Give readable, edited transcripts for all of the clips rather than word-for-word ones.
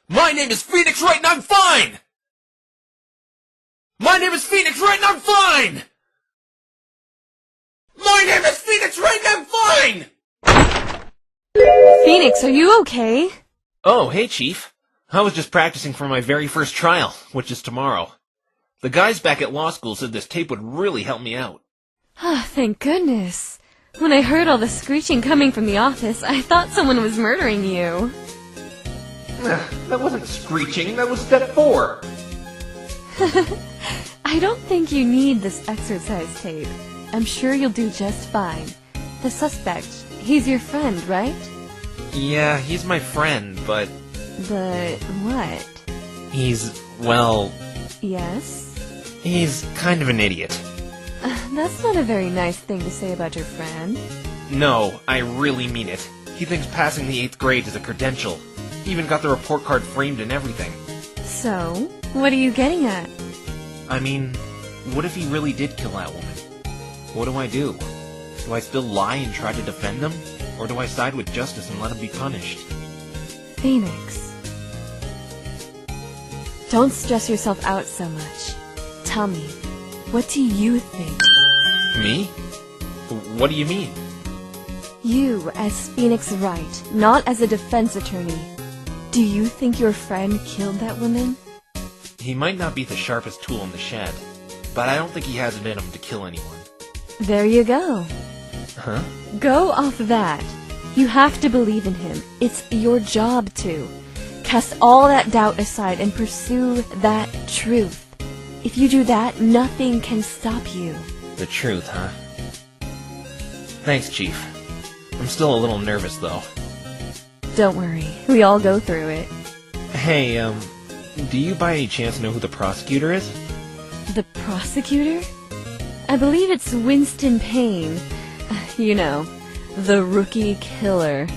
My name is Phoenix Wright and I'm fine! My name is Phoenix Wright and I'm fine! My name is Phoenix Wright and I'm fine! Phoenix, are you okay? Oh, hey, Chief. I was just practicing for my very first trial, which is tomorrow. The guys back at law school said this tape would really help me out. Ah, thank goodness. When I heard all the screeching coming from the office, I thought someone was murdering you. That wasn't screeching, that was step 4. I don't think you need this exercise tape. I'm sure you'll do just fine. The suspect, he's your friend, right? Yeah, he's my friend, but... But what? He's, well... Yes? He's kind of an idiot. That's not a very nice thing to say about your friend. No, I really mean it. He thinks passing the 8th grade is a credential. He even got the report card framed and everything. So, what are you getting at? I mean, what if he really did kill that woman? What do I do? Do I still lie and try to defend him? Or do I side with justice and let him be punished? Phoenix. Don't stress yourself out so much. Tell me, what do you think? Me? What do you mean? You, as Phoenix Wright, not as a defense attorney. Do you think your friend killed that woman? He might not be the sharpest tool in the shed, but I don't think he has it in him to kill anyone. There you go. Huh? Go off that. You have to believe in him. It's your job to. Cast all that doubt aside and pursue that truth. If you do that, nothing can stop you. The truth, huh? Thanks, Chief. I'm still a little nervous, though. Don't worry. We all go through it. Hey, do you by any chance know who the prosecutor is? The prosecutor? I believe it's Winston Payne. You know, the rookie killer.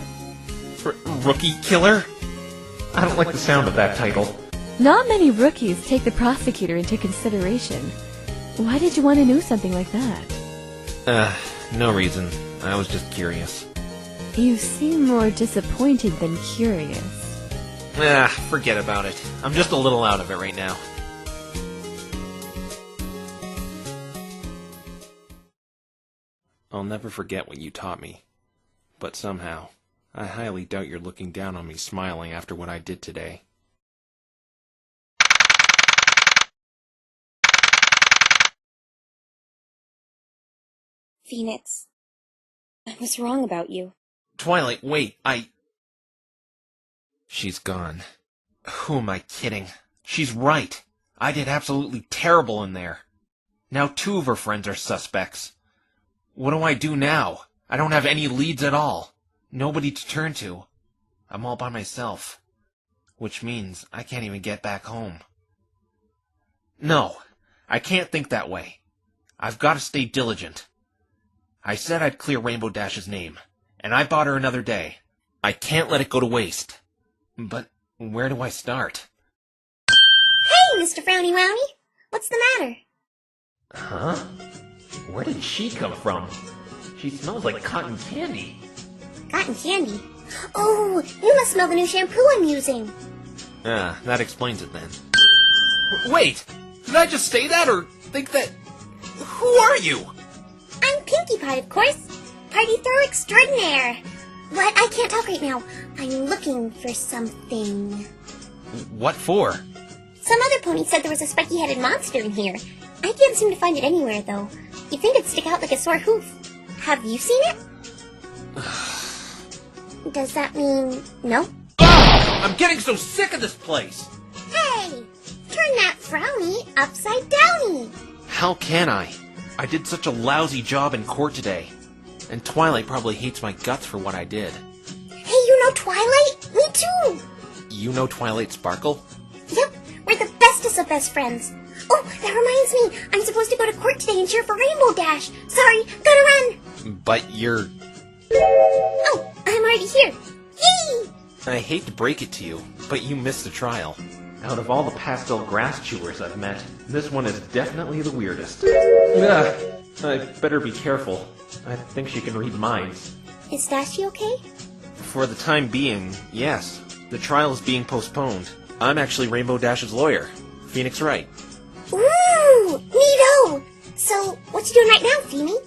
Rookie killer? I don't like the sound of that title. Not many rookies take the prosecutor into consideration. Why did you want to know something like that? No reason. I was just curious. You seem more disappointed than curious. Forget about it. I'm just a little out of it right now. I'll never forget what you taught me. But somehow, I highly doubt you're looking down on me smiling after what I did today. Phoenix, I was wrong about you. Twilight, wait, She's gone. Who am I kidding? She's right. I did absolutely terrible in there. Now 2 of her friends are suspects. What do I do now? I don't have any leads at all. Nobody to turn to. I'm all by myself. Which means I can't even get back home. No, I can't think that way. I've got to stay diligent. I said I'd clear Rainbow Dash's name, and I bought her another day. I can't let it go to waste. But where do I start? Hey, Mr. Frowny Wowny! What's the matter? Huh? Where did she come from? She smells like cotton candy. Cotton candy? Oh, you must smell the new shampoo I'm using. That explains it then. Wait! Did I just say that, or think that... Who are you? I'm Pinkie Pie, of course. Party throw extraordinaire. But I can't talk right now. I'm looking for something. What for? Some other pony said there was a spiky-headed monster in here. I can't seem to find it anywhere, though. You'd think it'd stick out like a sore hoof. Have you seen it? Does that mean no? Oh, I'm getting so sick of this place! Hey! Turn that frowny upside downy! How can I? I did such a lousy job in court today. And Twilight probably hates my guts for what I did. Hey, you know Twilight? Me too! You know Twilight Sparkle? Yep, we're the bestest of best friends. Oh, that reminds me, I'm supposed to go to court today and cheer for Rainbow Dash. Sorry, gotta run! But you're... Oh, I'm already here. Yay! I hate to break it to you, but you missed the trial. Out of all the pastel grass chewers I've met, this one is definitely the weirdest. I better be careful. I think she can read minds. Is Dashy okay? For the time being, yes. The trial is being postponed. I'm actually Rainbow Dash's lawyer, Phoenix Wright. Ooh, neato! So, what you doing right now, Feeny?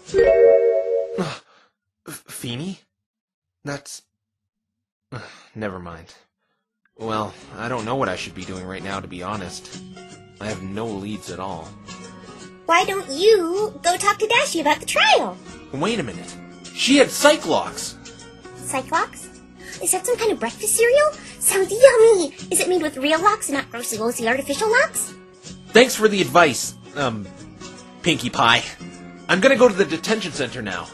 Feeny? That's... Never mind. Well, I don't know what I should be doing right now, to be honest. I have no leads at all. Why don't you go talk to Dashy about the trial? Wait a minute. She had Cyclox! Cyclox? Is that some kind of breakfast cereal? Sounds yummy! Is it made with real locks and not grossly loosey artificial locks? Thanks for the advice, Pinkie Pie. I'm gonna go to the detention center now.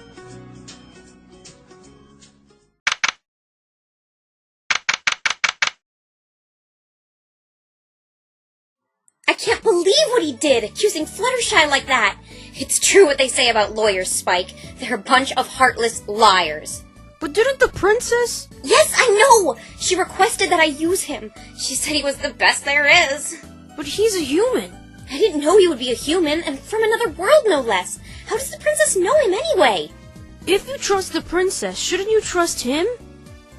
I can't believe what he did, accusing Fluttershy like that. It's true what they say about lawyers, Spike. They're a bunch of heartless liars. But didn't the princess? Yes, I know! She requested that I use him. She said he was the best there is. But he's a human. I didn't know he would be a human, and from another world, no less. How does the princess know him anyway? If you trust the princess, shouldn't you trust him?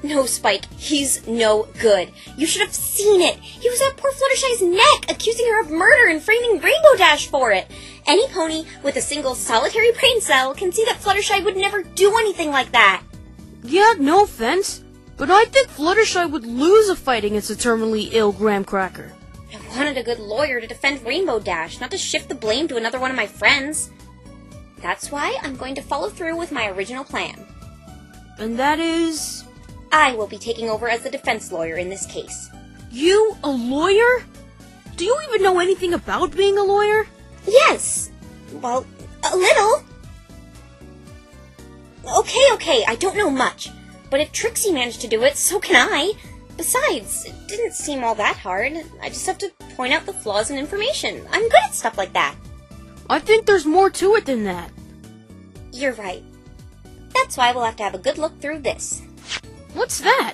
No, Spike, he's no good. You should have seen it. He was at poor Fluttershy's neck, accusing her of murder and framing Rainbow Dash for it. Any pony with a single solitary brain cell can see that Fluttershy would never do anything like that. Yeah, no offense, but I think Fluttershy would lose a fight against a terminally ill graham cracker. I wanted a good lawyer to defend Rainbow Dash, not to shift the blame to another one of my friends. That's why I'm going to follow through with my original plan. And that is... I will be taking over as the defense lawyer in this case. You, a lawyer? Do you even know anything about being a lawyer? Yes. Well, a little. Okay, I don't know much. But if Trixie managed to do it, so can I. Besides, it didn't seem all that hard. I just have to point out the flaws in information. I'm good at stuff like that. I think there's more to it than that. You're right. That's why we'll have to have a good look through this. What's that?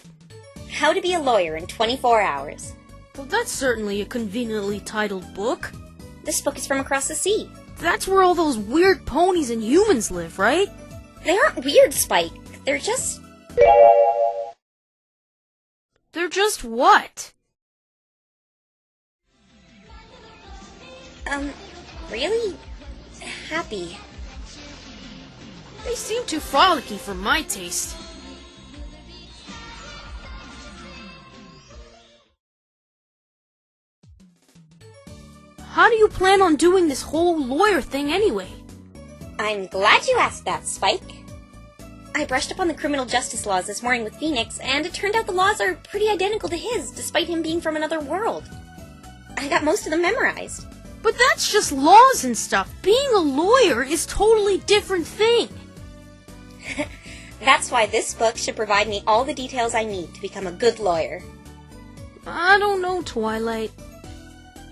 How to be a lawyer in 24 hours. Well, that's certainly a conveniently titled book. This book is from across the sea. That's where all those weird ponies and humans live, right? They aren't weird, Spike. They're just... They're just what? Really happy. They seem too frolicky for my taste. How do you plan on doing this whole lawyer thing anyway? I'm glad you asked that, Spike. I brushed up on the criminal justice laws this morning with Phoenix, and it turned out the laws are pretty identical to his, despite him being from another world. I got most of them memorized. But that's just laws and stuff. Being a lawyer is totally different thing. That's why this book should provide me all the details I need to become a good lawyer. I don't know, Twilight.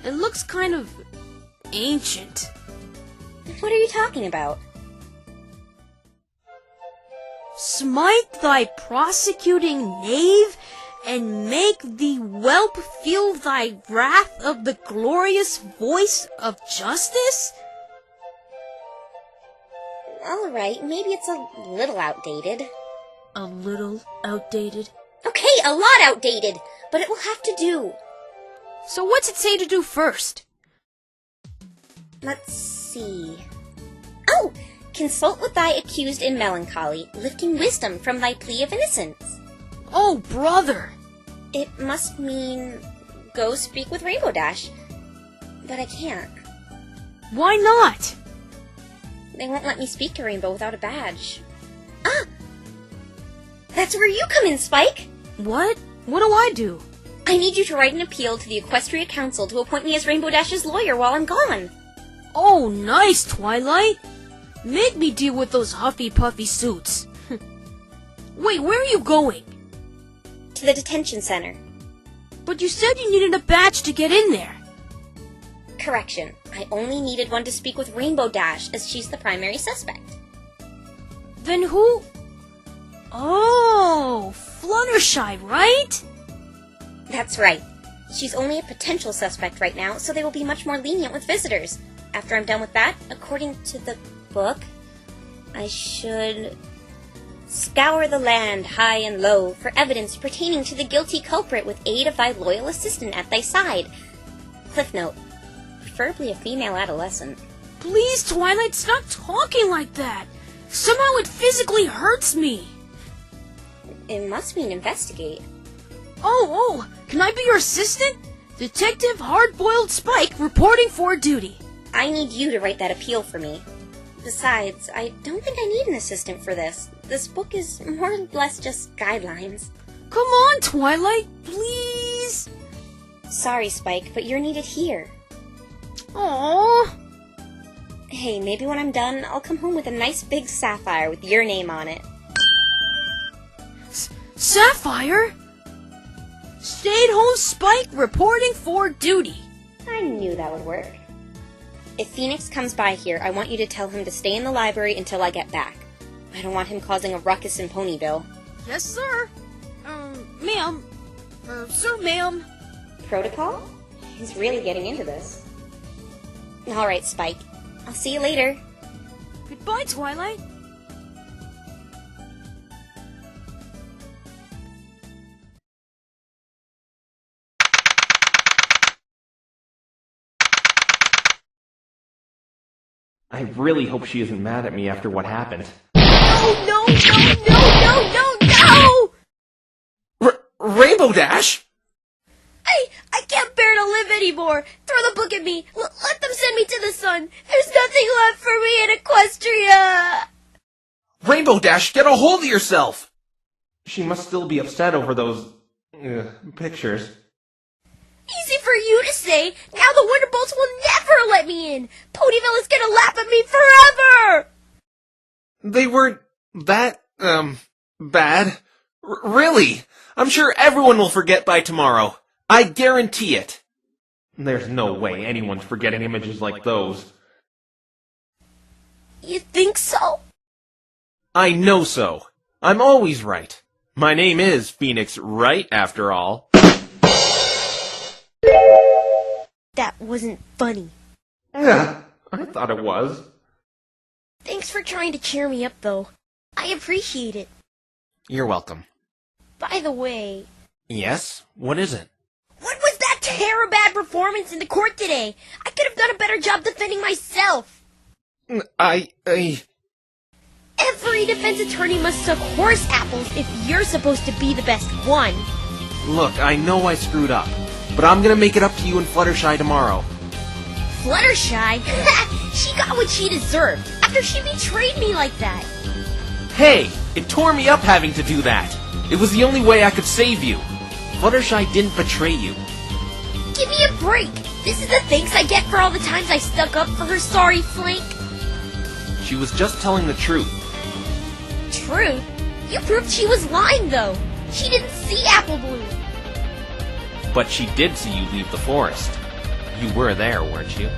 It looks kind of ancient. What are you talking about? Smite thy prosecuting knave, and make the whelp feel thy wrath of the glorious voice of justice? Alright, maybe it's a little outdated. A little outdated? Okay, a lot outdated, but it will have to do. So what's it say to do first? Let's see. Oh! Consult with thy accused in melancholy, lifting wisdom from thy plea of innocence. Oh, brother! It must mean go speak with Rainbow Dash. But I can't. Why not? They won't let me speak to Rainbow without a badge. Ah! That's where you come in, Spike! What? What do I do? I need you to write an appeal to the Equestria Council to appoint me as Rainbow Dash's lawyer while I'm gone. Oh, nice, Twilight! Make me deal with those huffy-puffy suits. Wait, where are you going? To the detention center. But you said you needed a badge to get in there. Correction. I only needed one to speak with Rainbow Dash, as she's the primary suspect. Then who? Oh, Fluttershy, right? That's right. She's only a potential suspect right now, so they will be much more lenient with visitors. After I'm done with that, according to the book, I should Scour the land, high and low, for evidence pertaining to the guilty culprit with aid of thy loyal assistant at thy side. Cliff note. Preferably a female adolescent. Please, Twilight, stop talking like that. Somehow it physically hurts me. It must mean investigate. Oh, can I be your assistant? Detective Hard-Boiled Spike reporting for duty. I need you to write that appeal for me. Besides, I don't think I need an assistant for this. This book is more or less just guidelines. Come on, Twilight, please. Sorry, Spike, but you're needed here. Aww. Hey, maybe when I'm done, I'll come home with a nice big sapphire with your name on it. Sapphire? Stay-at-home Spike reporting for duty. I knew that would work. If Phoenix comes by here, I want you to tell him to stay in the library until I get back. I don't want him causing a ruckus in Ponyville. Yes, sir. Ma'am. Sir, ma'am. Protocol? He's really getting into this. Alright, Spike. I'll see you later. Goodbye, Twilight. I really hope she isn't mad at me after what happened. No! Rainbow Dash? I can't bear to live anymore. Throw the book at me. Let them send me to the sun. There's nothing left for me in Equestria. Rainbow Dash, get a hold of yourself! She must still be upset over those pictures. Easy for you to say. Now the Wonderbolts will never let me in. Ponyville is gonna laugh at me forever. They weren't that, bad. Really? I'm sure everyone will forget by tomorrow. I guarantee it. There's no way anyone's forgetting images like those. You think so? I know so. I'm always right. My name is Phoenix Wright, after all. That wasn't funny. Yeah, I thought it was. Thanks for trying to cheer me up, though. I appreciate it. You're welcome. By the way... Yes? What is it? What was that terrible performance in the court today? I could have done a better job defending myself. I... Every defense attorney must suck horse apples if you're supposed to be the best one. Look, I know I screwed up, but I'm gonna make it up to you and Fluttershy tomorrow. Fluttershy? She got what she deserved after she betrayed me like that. Hey, it tore me up having to do that. It was the only way I could save you. Fluttershy didn't betray you. Give me a break. This is the thanks I get for all the times I stuck up for her sorry flank. She was just telling the truth. Truth? You proved she was lying, though. She didn't see Apple Bloom. But she did see you leave the forest. You were there, weren't you?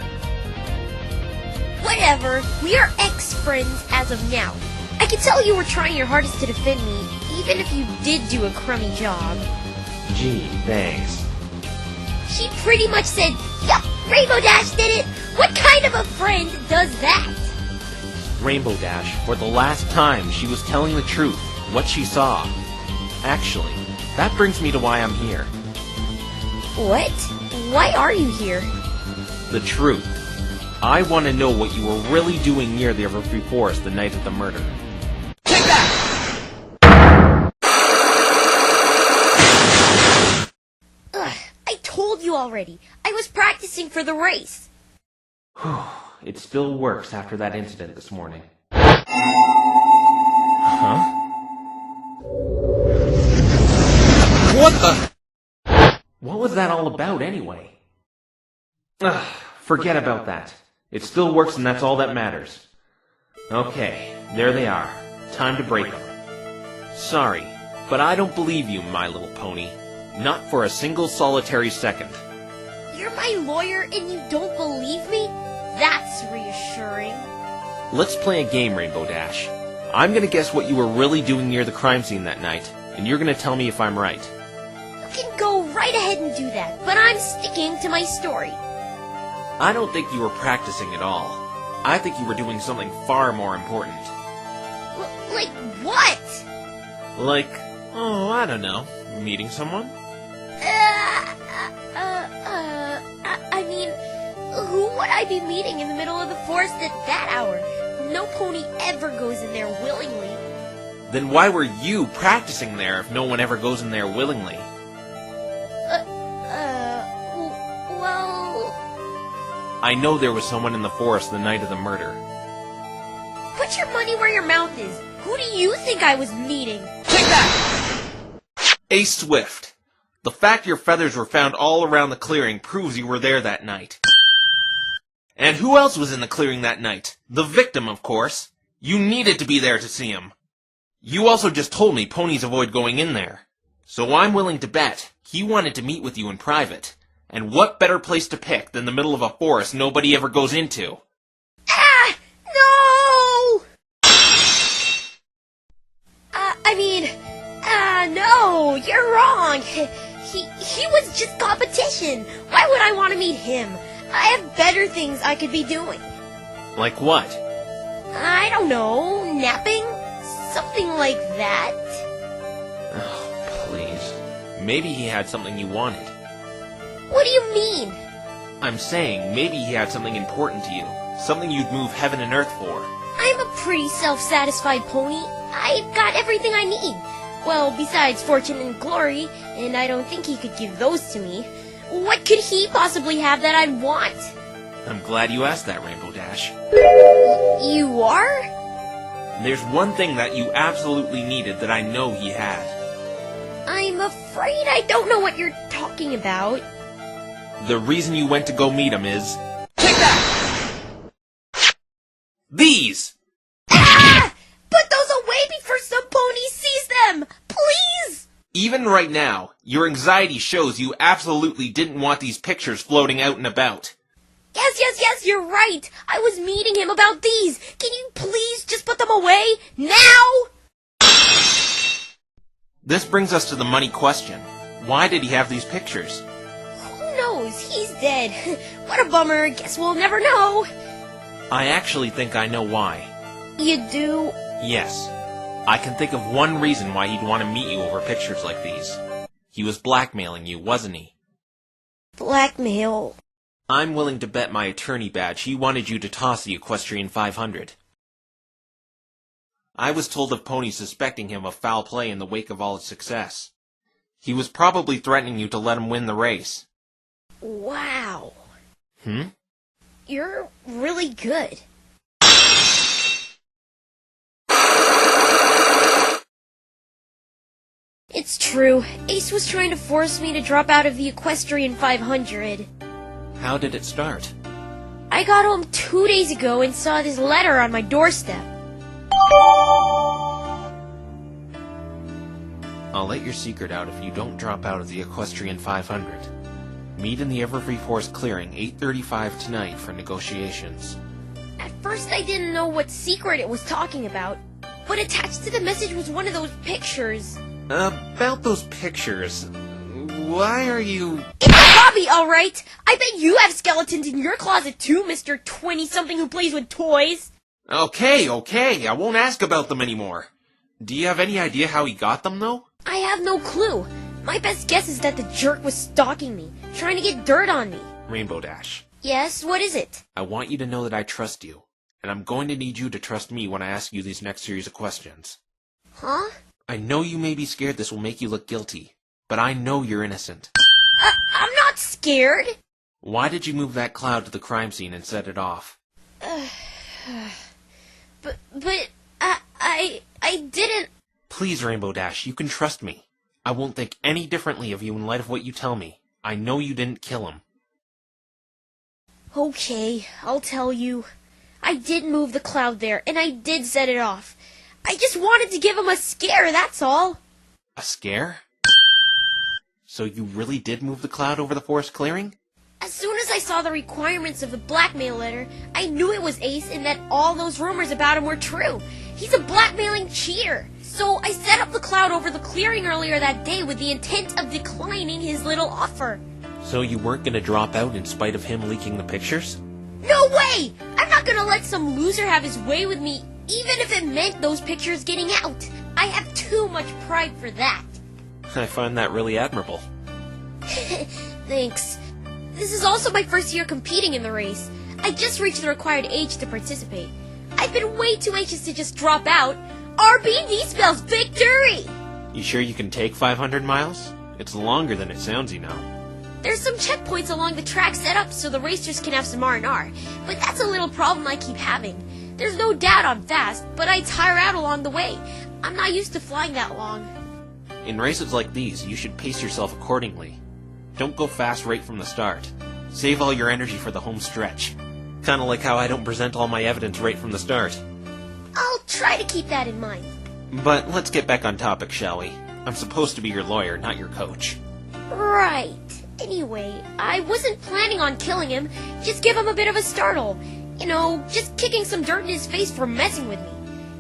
Whatever. We are ex-friends as of now. I can tell you were trying your hardest to defend me, even if you did do a crummy job. Gee, thanks. She pretty much said, "Yup, Rainbow Dash did it! What kind of a friend does that?" Rainbow Dash, for the last time, she was telling the truth, what she saw. Actually, that brings me to why I'm here. What? Why are you here? The truth. I want to know what you were really doing near the Everfree Forest the night of the murder. Take that! Ugh, I told you already. I was practicing for the race. It still works after that incident this morning. Huh? What the? What was that all about, anyway? Forget about that. It still works and that's all that matters. Okay, there they are. Time to break them. Sorry, but I don't believe you, My Little Pony. Not for a single solitary second. You're my lawyer and you don't believe me? That's reassuring. Let's play a game, Rainbow Dash. I'm gonna guess what you were really doing near the crime scene that night, and you're gonna tell me if I'm right. You can go right ahead and do that, but I'm sticking to my story. I don't think you were practicing at all. I think you were doing something far more important. Like what? Like, oh, I don't know, meeting someone? I mean, who would I be meeting in the middle of the forest at that hour? No pony ever goes in there willingly. Then why were you practicing there if no one ever goes in there willingly? Well... I know there was someone in the forest the night of the murder. Put your money where your mouth is. Who do you think I was meeting? Take that! Ace Swift. The fact your feathers were found all around the clearing proves you were there that night. And who else was in the clearing that night? The victim, of course. You needed to be there to see him. You also just told me ponies avoid going in there. So I'm willing to bet he wanted to meet with you in private. And what better place to pick than the middle of a forest nobody ever goes into? No! No, you're wrong. He was just competition. Why would I want to meet him? I have better things I could be doing. Like what? I don't know, napping? Something like that. Oh, please. Maybe he had something you wanted. What do you mean? I'm saying maybe he had something important to you. Something you'd move heaven and earth for. I'm a pretty self-satisfied pony. I've got everything I need. Well, besides fortune and glory, and I don't think he could give those to me. What could he possibly have that I'd want? I'm glad you asked that, Rainbow Dash. You are? There's one thing that you absolutely needed that I know he had. I'm afraid I don't know what you're talking about. The reason you went to go meet him is... Take that! These! Ah! Put those away before some pony sees them! Please! Even right now, your anxiety shows you absolutely didn't want these pictures floating out and about. Yes, you're right. I was meeting him about these. Can you please just put them away? Now? This brings us to the money question. Why did he have these pictures? Who knows? He's dead. What a bummer. Guess we'll never know. I actually think I know why. You do? Yes. I can think of one reason why he'd want to meet you over pictures like these. He was blackmailing you, wasn't he? Blackmail? I'm willing to bet my attorney badge he wanted you to toss the Equestrian 500. I was told of Pony suspecting him of foul play in the wake of all his success. He was probably threatening you to let him win the race. Wow. Hmm? You're really good. It's true. Ace was trying to force me to drop out of the Equestrian 500. How did it start? I got home 2 days ago and saw this letter on my doorstep. I'll let your secret out if you don't drop out of the Equestrian 500. Meet in the Everfree Forest clearing 8:35 tonight for negotiations. At first I didn't know what secret it was talking about, but attached to the message was one of those pictures. About those pictures, why are you... It's a hobby, alright! I bet you have skeletons in your closet too, Mr. 20-something who plays with toys! Okay, I won't ask about them anymore. Do you have any idea how he got them, though? I have no clue. My best guess is that the jerk was stalking me, trying to get dirt on me. Rainbow Dash. Yes, what is it? I want you to know that I trust you, and I'm going to need you to trust me when I ask you these next series of questions. Huh? I know you may be scared this will make you look guilty, but I know you're innocent. I'm not scared. Why did you move that cloud to the crime scene and set it off? But I didn't... Please, Rainbow Dash, you can trust me. I won't think any differently of you in light of what you tell me. I know you didn't kill him. Okay, I'll tell you. I did move the cloud there, and I did set it off. I just wanted to give him a scare, that's all. A scare? So you really did move the cloud over the forest clearing? As soon as I saw the requirements of the blackmail letter, I knew it was Ace and that all those rumors about him were true. He's a blackmailing cheater. So I set up the cloud over the clearing earlier that day with the intent of declining his little offer. So you weren't going to drop out in spite of him leaking the pictures? No way! I'm not gonna let some loser have his way with me, even if it meant those pictures getting out. I have too much pride for that. I find that really admirable. Thanks. This is also my first year competing in the race. I just reached the required age to participate. I've been way too anxious to just drop out. RBD spells victory! You sure you can take 500 miles? It's longer than it sounds, you know. There's some checkpoints along the track set up so the racers can have some R&R, but that's a little problem I keep having. There's no doubt I'm fast, but I tire out along the way. I'm not used to flying that long. In races like these, you should pace yourself accordingly. Don't go fast right from the start. Save all your energy for the home stretch. Kinda like how I don't present all my evidence right from the start. I'll try to keep that in mind. But let's get back on topic, shall we? I'm supposed to be your lawyer, not your coach. Right. Anyway, I wasn't planning on killing him, just give him a bit of a startle. You know, just kicking some dirt in his face for messing with me.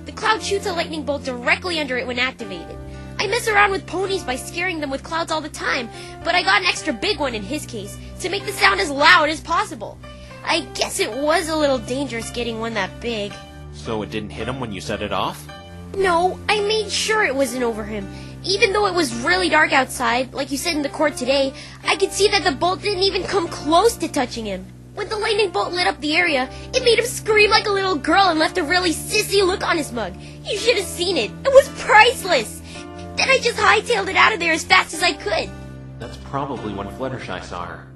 The cloud shoots a lightning bolt directly under it when activated. I mess around with ponies by scaring them with clouds all the time, but I got an extra big one in his case, to make the sound as loud as possible. I guess it was a little dangerous getting one that big. So it didn't hit him when you set it off? No, I made sure it wasn't over him. Even though it was really dark outside, like you said in the court today, I could see that the bolt didn't even come close to touching him. When the lightning bolt lit up the area, it made him scream like a little girl and left a really sissy look on his mug. You should have seen it. It was priceless. Then I just hightailed it out of there as fast as I could. That's probably when Fluttershy saw her.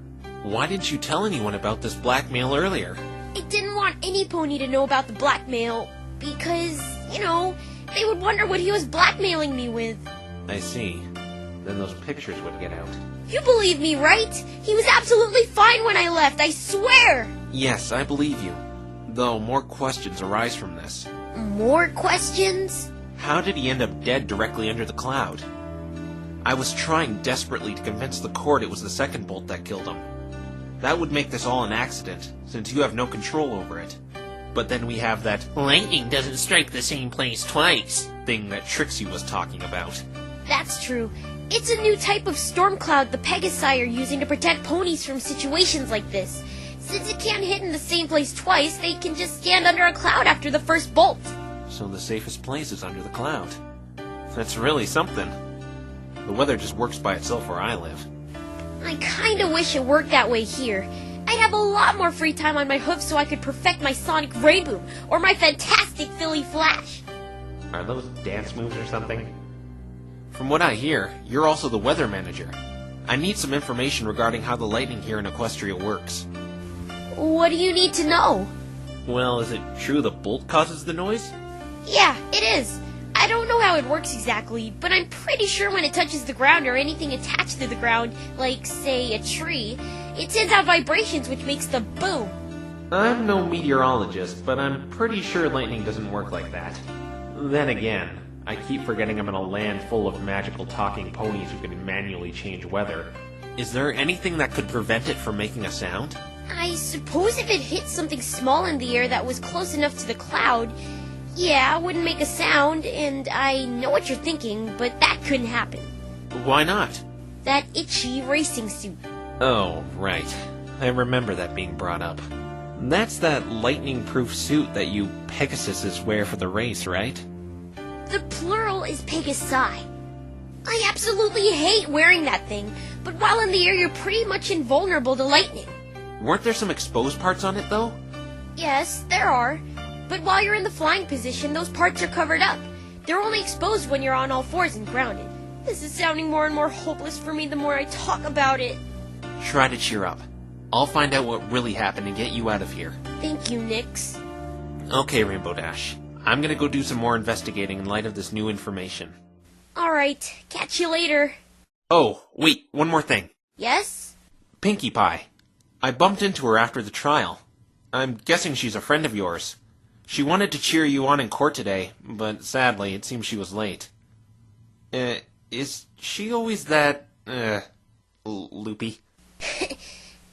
Why didn't you tell anyone about this blackmail earlier? I didn't want any pony to know about the blackmail because, you know, they would wonder what he was blackmailing me with. I see. Then those pictures would get out. You believe me, right? He was absolutely fine when I left, I swear! Yes, I believe you. Though more questions arise from this. More questions? How did he end up dead directly under the cloud? I was trying desperately to convince the court it was the second bolt that killed him. That would make this all an accident, since you have no control over it. But then we have that lightning doesn't strike the same place twice thing that Trixie was talking about. That's true. It's a new type of storm cloud the Pegasi are using to protect ponies from situations like this. Since it can't hit in the same place twice, they can just stand under a cloud after the first bolt. So the safest place is under the cloud. That's really something. The weather just works by itself where I live. I kinda wish it worked that way here. I'd have a lot more free time on my hoof so I could perfect my sonic ray boom or my fantastic Philly flash. Are those dance moves or something? From what I hear, you're also the weather manager. I need some information regarding how the lightning here in Equestria works. What do you need to know? Well, is it true the bolt causes the noise? Yeah, it is. I don't know how it works exactly, but I'm pretty sure when it touches the ground or anything attached to the ground, like, say, a tree, it sends out vibrations which makes the boom. I'm no meteorologist, but I'm pretty sure lightning doesn't work like that. Then again, I keep forgetting I'm in a land full of magical talking ponies who can manually change weather. Is there anything that could prevent it from making a sound? I suppose if it hit something small in the air that was close enough to the cloud, yeah, it wouldn't make a sound, and I know what you're thinking, but that couldn't happen. Why not? That itchy racing suit. Oh, right. I remember that being brought up. That's that lightning-proof suit that you Pegasuses wear for the race, right? The plural is Pegasi. I absolutely hate wearing that thing, but while in the air you're pretty much invulnerable to lightning. Weren't there some exposed parts on it, though? Yes, there are. But while you're in the flying position, those parts are covered up. They're only exposed when you're on all fours and grounded. This is sounding more and more hopeless for me the more I talk about it. Try to cheer up. I'll find out what really happened and get you out of here. Thank you, Nix. Okay, Rainbow Dash. I'm gonna go do some more investigating in light of this new information. Alright, catch you later. Oh, wait, one more thing. Yes? Pinkie Pie. I bumped into her after the trial. I'm guessing she's a friend of yours. She wanted to cheer you on in court today, but sadly, it seems she was late. Is she always that, loopy?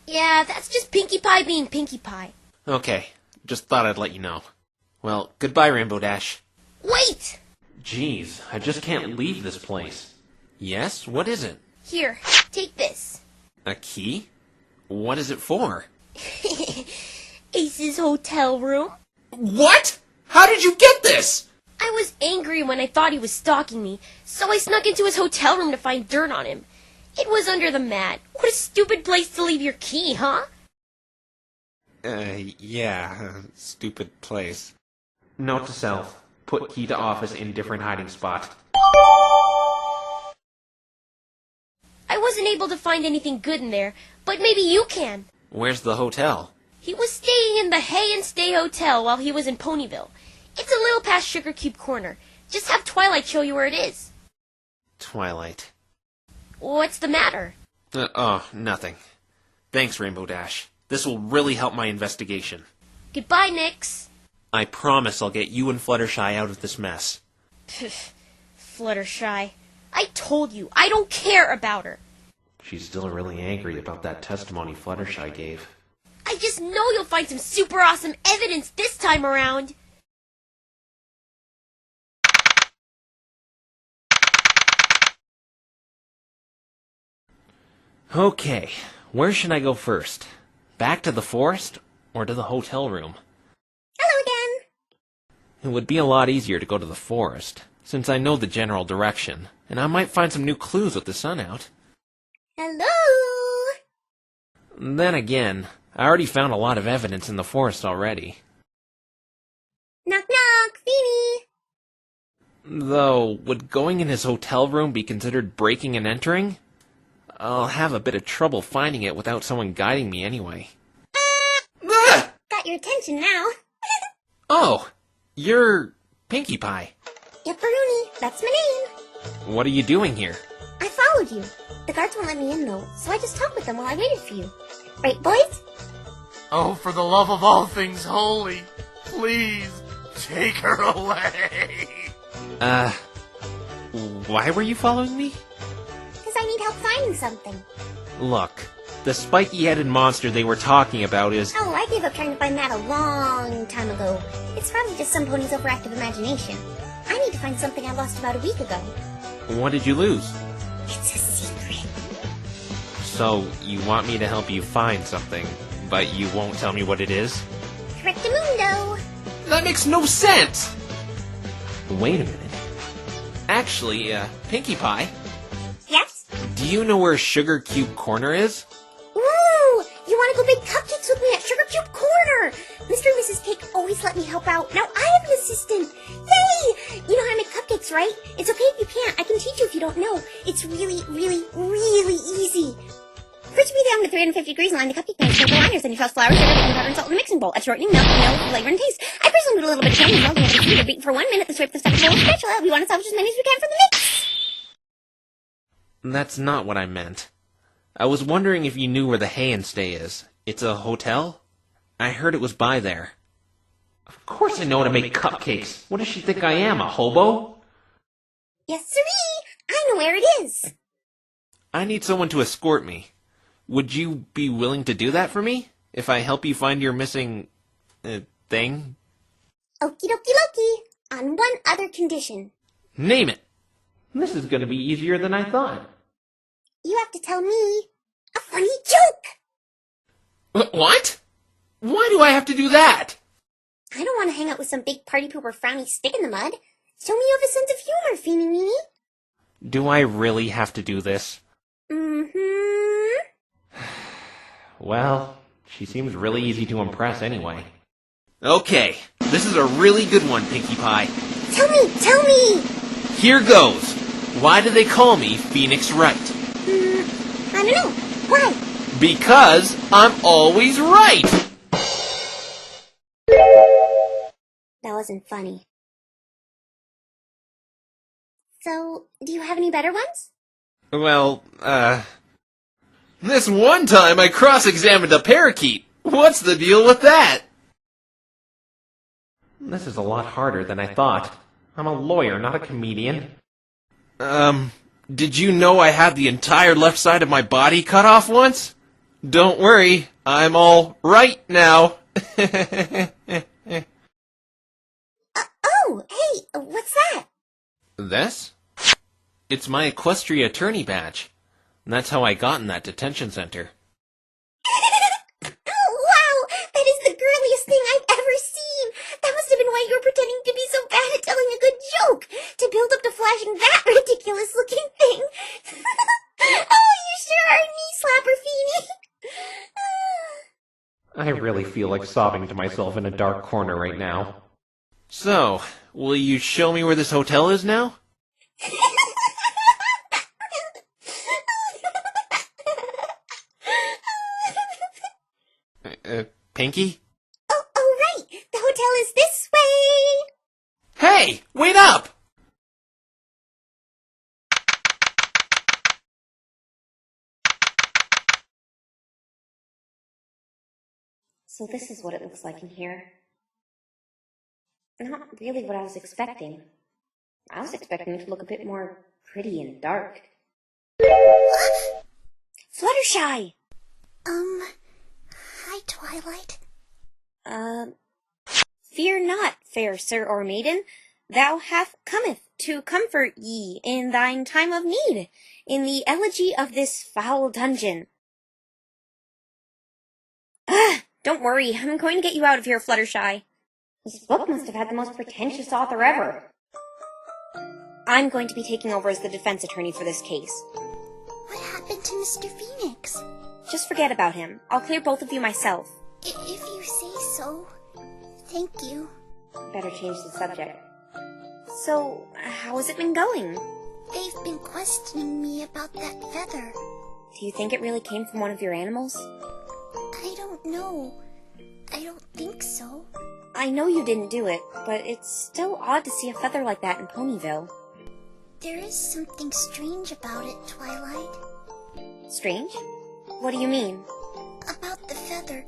Yeah, that's just Pinkie Pie being Pinkie Pie. Okay, just thought I'd let you know. Well, goodbye, Rainbow Dash. Wait! Jeez, I just can't leave this place. Yes? What is it? Here, take this. A key? What is it for? Ace's hotel room. What? How did you get this? I was angry when I thought he was stalking me, so I snuck into his hotel room to find dirt on him. It was under the mat. What a stupid place to leave your key, huh? Yeah, stupid place. Note to self, put key to office in different hiding spot. I wasn't able to find anything good in there, but maybe you can. Where's the hotel? He was staying in the Hay and Stay Hotel while he was in Ponyville. It's a little past Sugar Cube Corner. Just have Twilight show you where it is. Twilight. What's the matter? Nothing. Thanks, Rainbow Dash. This will really help my investigation. Goodbye, Nix. I promise I'll get you and Fluttershy out of this mess. Fluttershy. I told you, I don't care about her. She's still really angry about that testimony Fluttershy gave. I just know you'll find some super awesome evidence this time around. Okay, where should I go first? Back to the forest, or to the hotel room? Hello again. It would be a lot easier to go to the forest, since I know the general direction, and I might find some new clues with the sun out. Hello. Then again, I already found a lot of evidence in the forest already. Knock knock, Phoenix. Though, would going in his hotel room be considered breaking and entering? I'll have a bit of trouble finding it without someone guiding me anyway. Got your attention now. Oh, you're Pinkie Pie. Yep, Rooney, that's my name. What are you doing here? I followed you. The guards won't let me in though, so I just talked with them while I waited for you. Right, boys? Oh, for the love of all things holy, please take her away. Why were you following me? Because I need help finding something. Look, the spiky-headed monster they were talking about is... Oh, I gave up trying to find that a long time ago. It's probably just some pony's overactive imagination. I need to find something I lost about a week ago. What did you lose? It's a secret. So, you want me to help you find something, but you won't tell me what it is? Correctamundo. That makes no sense! Wait a minute. Actually, Pinkie Pie, Yes? do you know where Sugar Cube Corner is? Ooh! You want to go bake cupcakes with me at Sugar Cube Corner? Mr. and Mrs. Cake always let me help out. Now I have an assistant. Yay! You know how to make cupcakes, right? It's okay if you can't. I can teach you if you don't know. It's really, really, really easy. First, you beat the oven to 350 degrees and line the cupcake mix with the liners. Then you toss flour, sugar, baking powder, and salt in the mixing bowl. Add shortening, milk, vanilla, flavor, and taste. I personally put a little bit of candy and milk in the computer. Beat for 1 minute. Then scrape the stuff in the bowl with a spatula. We want to salvage as many as we can from the mix. That's not what I meant. I was wondering if you knew where the Hay and Stay is. It's a hotel? I heard it was by there. Of course I know how to make cupcakes. What does she think I am, a hobo? Yes, sirree. I know where it is. I need someone to escort me. Would you be willing to do that for me? If I help you find your missing... thing? Okie dokie dokie. On one other condition. Name it! This is gonna be easier than I thought. You have to tell me a funny joke. What? Why do I have to do that? I don't want to hang out with some big party pooper frowny stick in the mud. Show me you have a sense of humor, Feeny Weeny. Do I really have to do this? Mm-hmm. Well, she seems really easy to impress anyway. Okay, this is a really good one, Pinkie Pie. Tell me! Here goes. Why do they call me Phoenix Wright? I don't know. Why? Because I'm always right! That wasn't funny. So, do you have any better ones? Well, this one time I cross-examined a parakeet. What's the deal with that? This is a lot harder than I thought. I'm a lawyer, not a comedian. Did you know I had the entire left side of my body cut off once? Don't worry, I'm all right now. Oh, hey, what's that? This? It's my Equestria attorney badge. That's how I got in that detention center. Oh, wow! That is the girliest thing I've ever seen! That must have been why you were pretending to be so bad at telling a good to build up to flashing that ridiculous-looking thing. Oh, you sure are a knee slapper, Phoenix. I really feel like sobbing to myself in a dark corner right now. So, will you show me where this hotel is now? Pinky? Oh, right. The hotel is this way. Hey! Wait up! So this is what it looks like in here. Not really what I was expecting. I was expecting it to look a bit more pretty and dark. Fluttershy! Hi, Twilight. Fear not, fair sir or maiden. Thou hath cometh to comfort ye in thine time of need, in the elegy of this foul dungeon. Don't worry, I'm going to get you out of here, Fluttershy. This book must have had the most pretentious author ever. I'm going to be taking over as the defense attorney for this case. What happened to Mr. Phoenix? Just forget about him. I'll clear both of you myself. If you say so. Thank you. Better change the subject. So, how has it been going? They've been questioning me about that feather. Do you think it really came from one of your animals? I don't know. I don't think so. I know you didn't do it, but it's still odd to see a feather like that in Ponyville. There is something strange about it, Twilight. Strange? What do you mean? About the feather.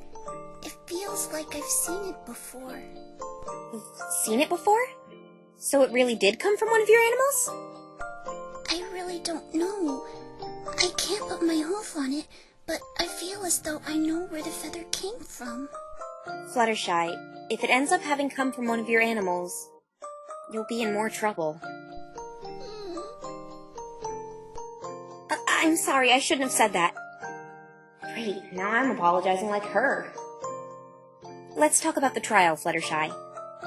It feels like I've seen it before. You've seen it before? So it really did come from one of your animals? I really don't know. I can't put my hoof on it, but I feel as though I know where the feather came from. Fluttershy, if it ends up having come from one of your animals, you'll be in more trouble. I'm sorry, I shouldn't have said that. Great, now I'm apologizing like her. Let's talk about the trial, Fluttershy.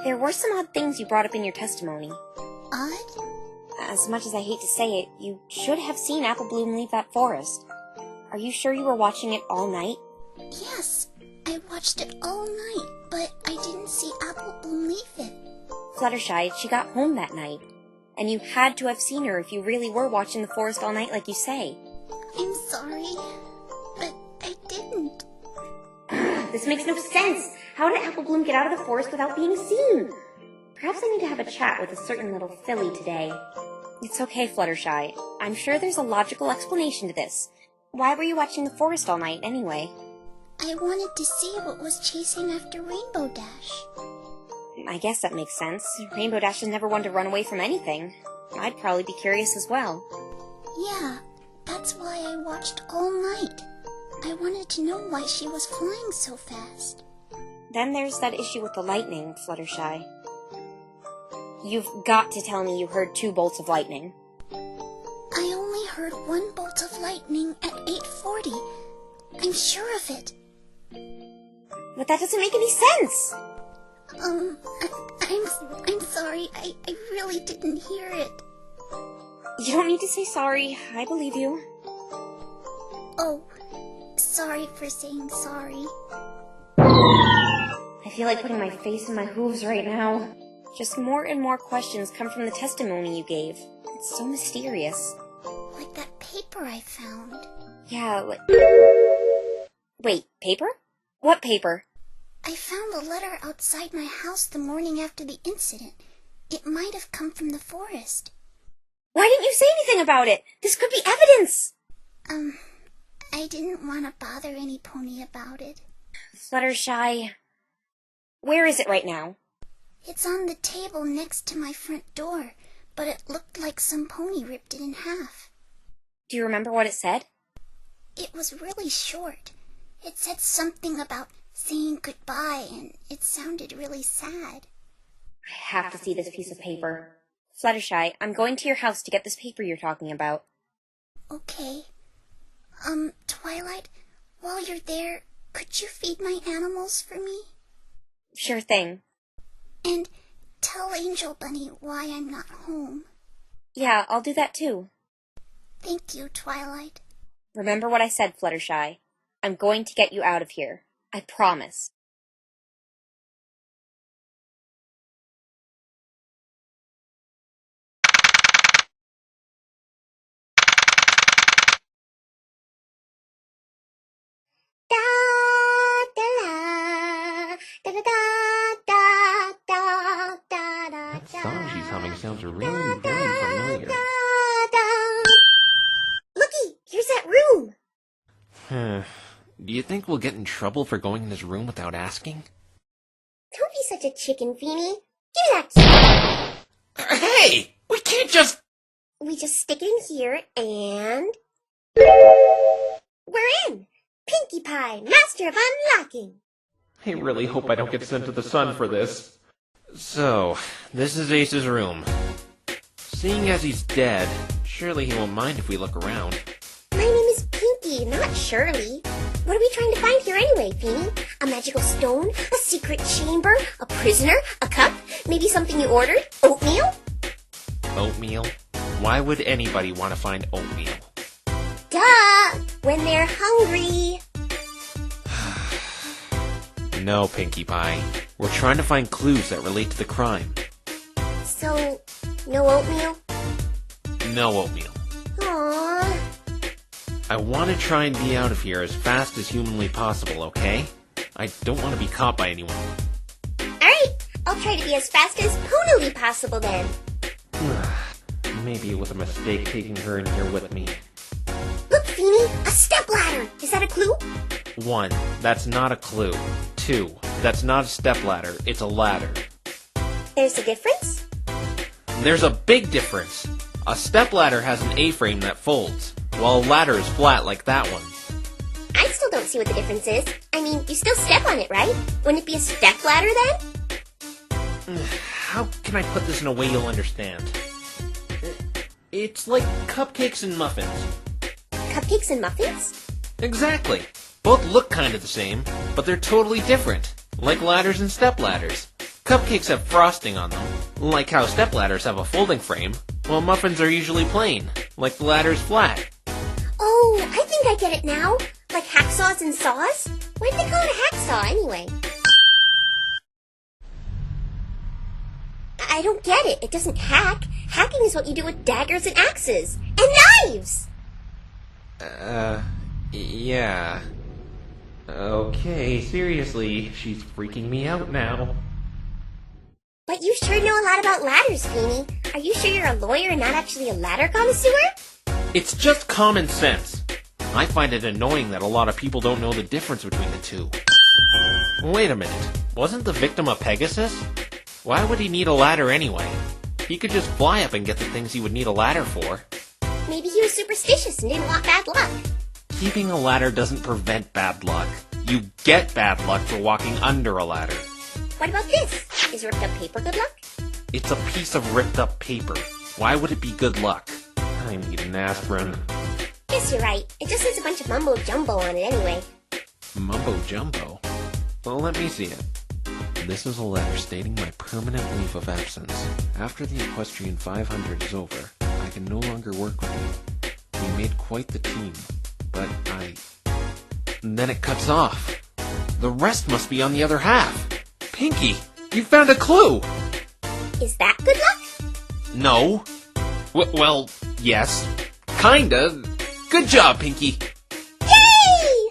There were some odd things you brought up in your testimony. Odd? As much as I hate to say it, you should have seen Apple Bloom leave that forest. Are you sure you were watching it all night? Yes, I watched it all night, but I didn't see Apple Bloom leave it. Fluttershy, she got home that night. And you had to have seen her if you really were watching the forest all night like you say. I'm sorry, but I didn't. This makes no sense! How did Apple Bloom get out of the forest without being seen? Perhaps I need to have a chat with a certain little filly today. It's okay, Fluttershy. I'm sure there's a logical explanation to this. Why were you watching the forest all night, anyway? I wanted to see what was chasing after Rainbow Dash. I guess that makes sense. Rainbow Dash is never one to run away from anything. I'd probably be curious as well. Yeah, that's why I watched all night. I wanted to know why she was flying so fast. Then there's that issue with the lightning, Fluttershy. You've got to tell me you heard 2 bolts of lightning. I only heard 1 bolt of lightning at 8:40. I'm sure of it. But that doesn't make any sense! I'm sorry. I really didn't hear it. You don't need to say sorry. I believe you. Oh, sorry for saying sorry. I feel like putting my face in my hooves right now. Just more and more questions come from the testimony you gave. It's so mysterious. Like that paper I found. Yeah, like... Wait, paper? What paper? I found a letter outside my house the morning after the incident. It might have come from the forest. Why didn't you say anything about it? This could be evidence! I didn't want to bother any pony about it. Fluttershy... Where is it right now? It's on the table next to my front door, but it looked like some pony ripped it in half. Do you remember what it said? It was really short. It said something about saying goodbye, and it sounded really sad. I have to see this piece of paper. Fluttershy, I'm going to your house to get this paper you're talking about. Okay. Twilight, while you're there, could you feed my animals for me? Sure thing. And tell Angel Bunny why I'm not home. Yeah, I'll do that too. Thank you, Twilight. Remember what I said, Fluttershy. I'm going to get you out of here. I promise. That song she's humming sounds really very familiar. Looky, here's that room. Do you think we'll get in trouble for going in this room without asking? Don't be such a chicken, Feeny. Give me that key. Hey! We can't just... We just stick it in here and... We're in! Pinkie Pie, master of unlocking. I really hope I don't get sent to the sun for this. So, this is Ace's room. Seeing as he's dead, surely he won't mind if we look around. My name is Pinkie, not Shirley. What are we trying to find here anyway, Feeny? A magical stone? A secret chamber? A prisoner? A cup? Maybe something you ordered? Oatmeal? Oatmeal? Why would anybody want to find oatmeal? Duh! When they're hungry. No, Pinkie Pie. We're trying to find clues that relate to the crime. So, no oatmeal? No oatmeal. Aww. I want to try and be out of here as fast as humanly possible, okay? I don't want to be caught by anyone. Alright, I'll try to be as fast as ponily possible then. Maybe it was a mistake taking her in here with me. Look, Feeny, a stepladder. Is that a clue? 1. That's not a clue. 2. That's not a stepladder, it's a ladder. There's a difference? There's a big difference. A stepladder has an A-frame that folds, while a ladder is flat like that one. I still don't see what the difference is. I mean, you still step on it, right? Wouldn't it be a stepladder then? How can I put this in a way you'll understand? It's like cupcakes and muffins. Cupcakes and muffins? Exactly. Both look kind of the same, but they're totally different. Like ladders and stepladders. Cupcakes have frosting on them, like how stepladders have a folding frame, while muffins are usually plain, like the ladder's flat. Oh, I think I get it now. Like hacksaws and saws? Why'd they call it a hacksaw anyway? I don't get it. It doesn't hack. Hacking is what you do with daggers and axes. And knives! Yeah. Okay, seriously, she's freaking me out now. But you sure know a lot about ladders, Feeny. Are you sure you're a lawyer and not actually a ladder connoisseur? It's just common sense. I find it annoying that a lot of people don't know the difference between the two. Wait a minute, wasn't the victim a Pegasus? Why would he need a ladder anyway? He could just fly up and get the things he would need a ladder for. Maybe he was superstitious and didn't want bad luck. Keeping a ladder doesn't prevent bad luck. You get bad luck for walking under a ladder. What about this? Is ripped up paper good luck? It's a piece of ripped up paper. Why would it be good luck? I need an aspirin. Guess you're right. It just has a bunch of mumbo jumbo on it anyway. Mumbo jumbo? Well, let me see it. This is a letter stating my permanent leave of absence. After the Equestrian 500 is over, I can no longer work with you. We made quite the team, but And then it cuts off. The rest must be on the other half. Pinkie, you found a clue! Is that good luck? No. Well, yes. Kinda. Good job, Pinkie. Yay!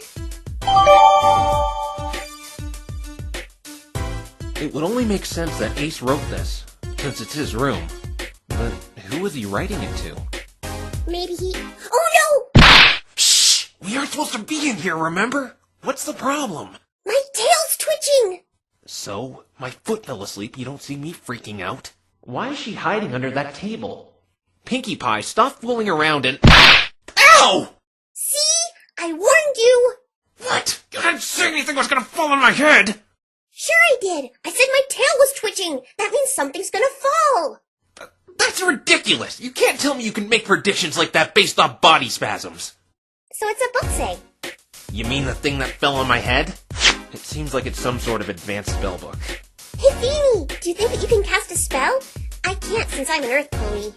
It would only make sense that Ace wrote this, since it's his room. But who was he writing it to? Maybe he... Oh no! Shh! We aren't supposed to be in here, remember? What's the problem? My tail's twitching! So, my foot fell asleep, you don't see me freaking out? Why is she hiding under that table? Pinkie Pie, stop fooling around and... Ow! See? I warned you! What? You didn't say anything was gonna fall on my head! Sure I did! I said my tail was twitching! That means something's gonna fall! That's ridiculous! You can't tell me you can make predictions like that based on body spasms! So what's the book say? You mean the thing that fell on my head? It seems like it's some sort of advanced spellbook. Hey, Feeny! Do you think that you can cast a spell? I can't since I'm an earth pony.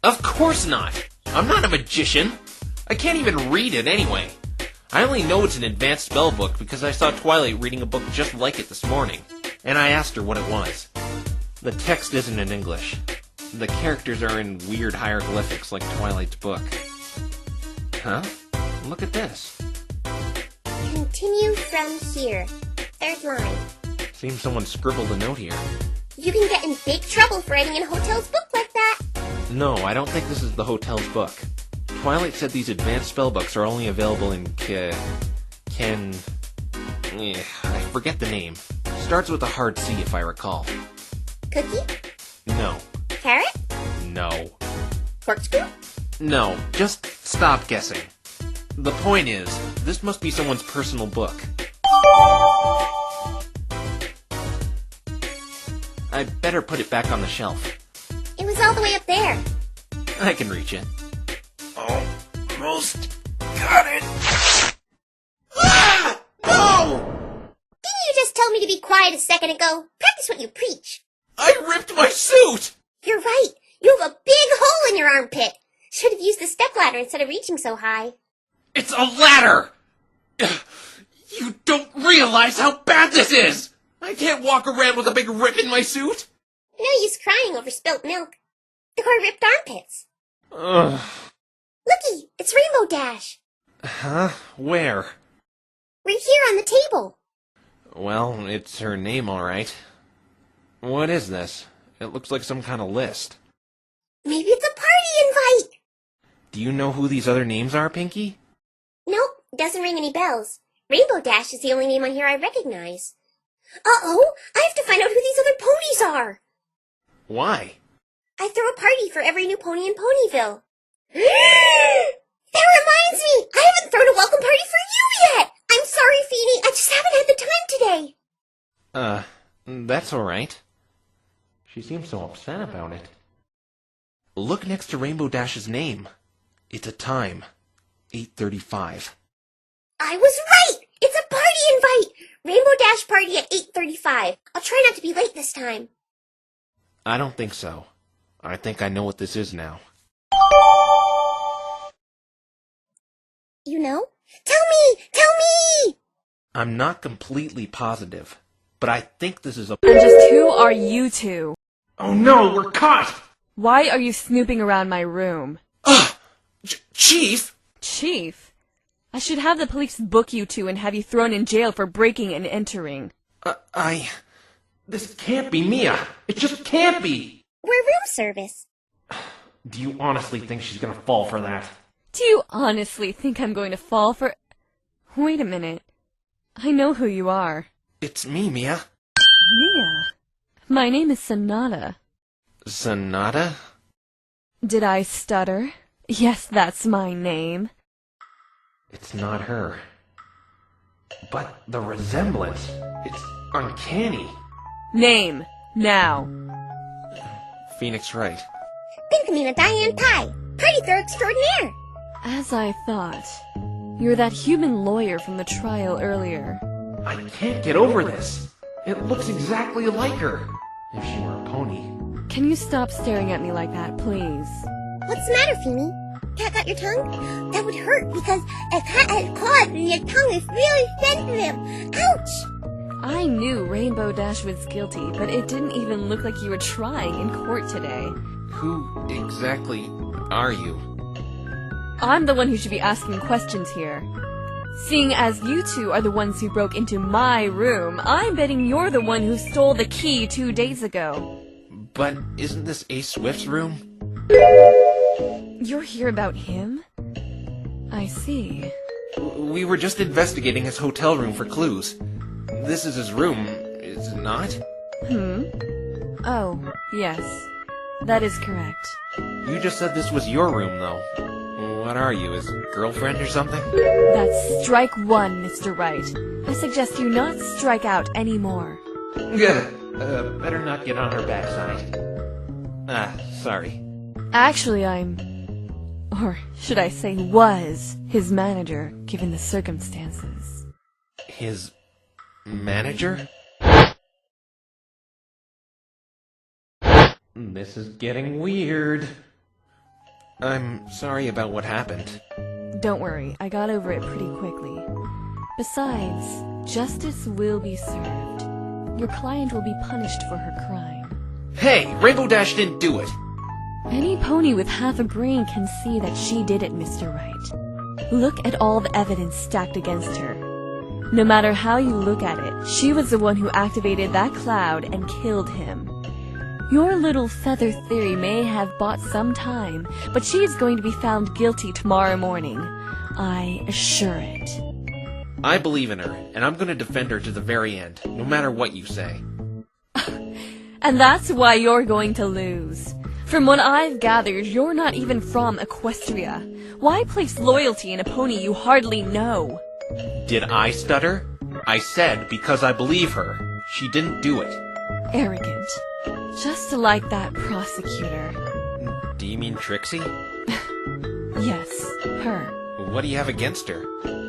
Of course not! I'm not a magician! I can't even read it anyway. I only know it's an advanced spell book because I saw Twilight reading a book just like it this morning, and I asked her what it was. The text isn't in English. The characters are in weird hieroglyphics like Twilight's book. Huh? Look at this. Continue from here. Third line. Seems someone scribbled a note here. You can get in big trouble for writing in a hotel's book like that. No, I don't think this is the hotel's book. Twilight said these advanced spellbooks are only available in I forget the name. Starts with a hard C if I recall. Cookie? No. Carrot? No. Corkscrew? No, just stop guessing. The point is, this must be someone's personal book. I better put it back on the shelf. It was all the way up there. I can reach it. Almost got it. Ah! No! Didn't you just tell me to be quiet a second ago? Practice what you preach. I ripped my suit! You're right. You have a big hole in your armpit. Should have used the stepladder instead of reaching so high. It's a ladder! You don't realize how bad this is! I can't walk around with a big rip in my suit! No use crying over spilt milk. Or ripped armpits. Ugh. Looky, it's Rainbow Dash. Huh? Where? Right here on the table. Well, it's her name, alright. What is this? It looks like some kind of list. Maybe it's a party invite. Do you know who these other names are, Pinky? Nope, doesn't ring any bells. Rainbow Dash is the only name on here I recognize. Uh-oh, I have to find out who these other ponies are. Why? I throw a party for every new pony in Ponyville. That reminds me, I haven't thrown a welcome party for you yet. I'm sorry, Feeny, I just haven't had the time today. That's alright. She seems so upset about it. Look next to Rainbow Dash's name. It's a time. 8:35. I was right! It's a party invite! Rainbow Dash party at 8:35. I'll try not to be late this time. I don't think so. I think I know what this is now. You know? Tell me! Tell me! I'm not completely positive, but I think this is a... And just who are you two? Oh no, we're caught! Why are you snooping around my room? Ugh! Chief! Chief? I should have the police book you two and have you thrown in jail for breaking and entering. This can't be Mia! It just can't be! We're room service. Do you honestly think she's gonna fall for that? Do you honestly think I'm going to fall for... Wait a minute. I know who you are. It's me, Mia. Mia. My name is Sonata. Sonata? Did I stutter? Yes, that's my name. It's not her. But the resemblance, it's uncanny. Name, now. Phoenix Wright. Pinkamina Diane Pie. Party throw extraordinaire. As I thought. You're that human lawyer from the trial earlier. I can't get over this. It looks exactly like her. If she were a pony. Can you stop staring at me like that, please? What's the matter, Feeny? Cat got your tongue? That would hurt because a cat has claws and your tongue is really sensitive. Ouch! I knew Rainbow Dash was guilty, but it didn't even look like you were trying in court today. Who exactly are you? I'm the one who should be asking questions here. Seeing as you two are the ones who broke into my room, I'm betting you're the one who stole the key 2 days ago. But isn't this Ace Swift's room? You're here about him? I see. We were just investigating his hotel room for clues. This is his room, is it not? Oh, yes. That is correct. You just said this was your room, though. What are you, his girlfriend or something? That's strike one, Mr. Wright. I suggest you not strike out anymore. Better not get on her backside. Sorry. Actually, or should I say was, his manager, given the circumstances. His manager? This is getting weird. I'm sorry about what happened. Don't worry, I got over it pretty quickly. Besides, justice will be served. Your client will be punished for her crime. Hey, Rainbow Dash didn't do it! Any pony with half a brain can see that she did it, Mr. Wright. Look at all the evidence stacked against her. No matter how you look at it, she was the one who activated that cloud and killed him. Your little feather theory may have bought some time, but she is going to be found guilty tomorrow morning. I assure it. I believe in her, and I'm gonna defend her to the very end, no matter what you say. And that's why you're going to lose. From what I've gathered, you're not even from Equestria. Why place loyalty in a pony you hardly know? Did I stutter? I said because I believe her. She didn't do it. Arrogant. Just like that prosecutor. Do you mean Trixie? Yes, her. What do you have against her?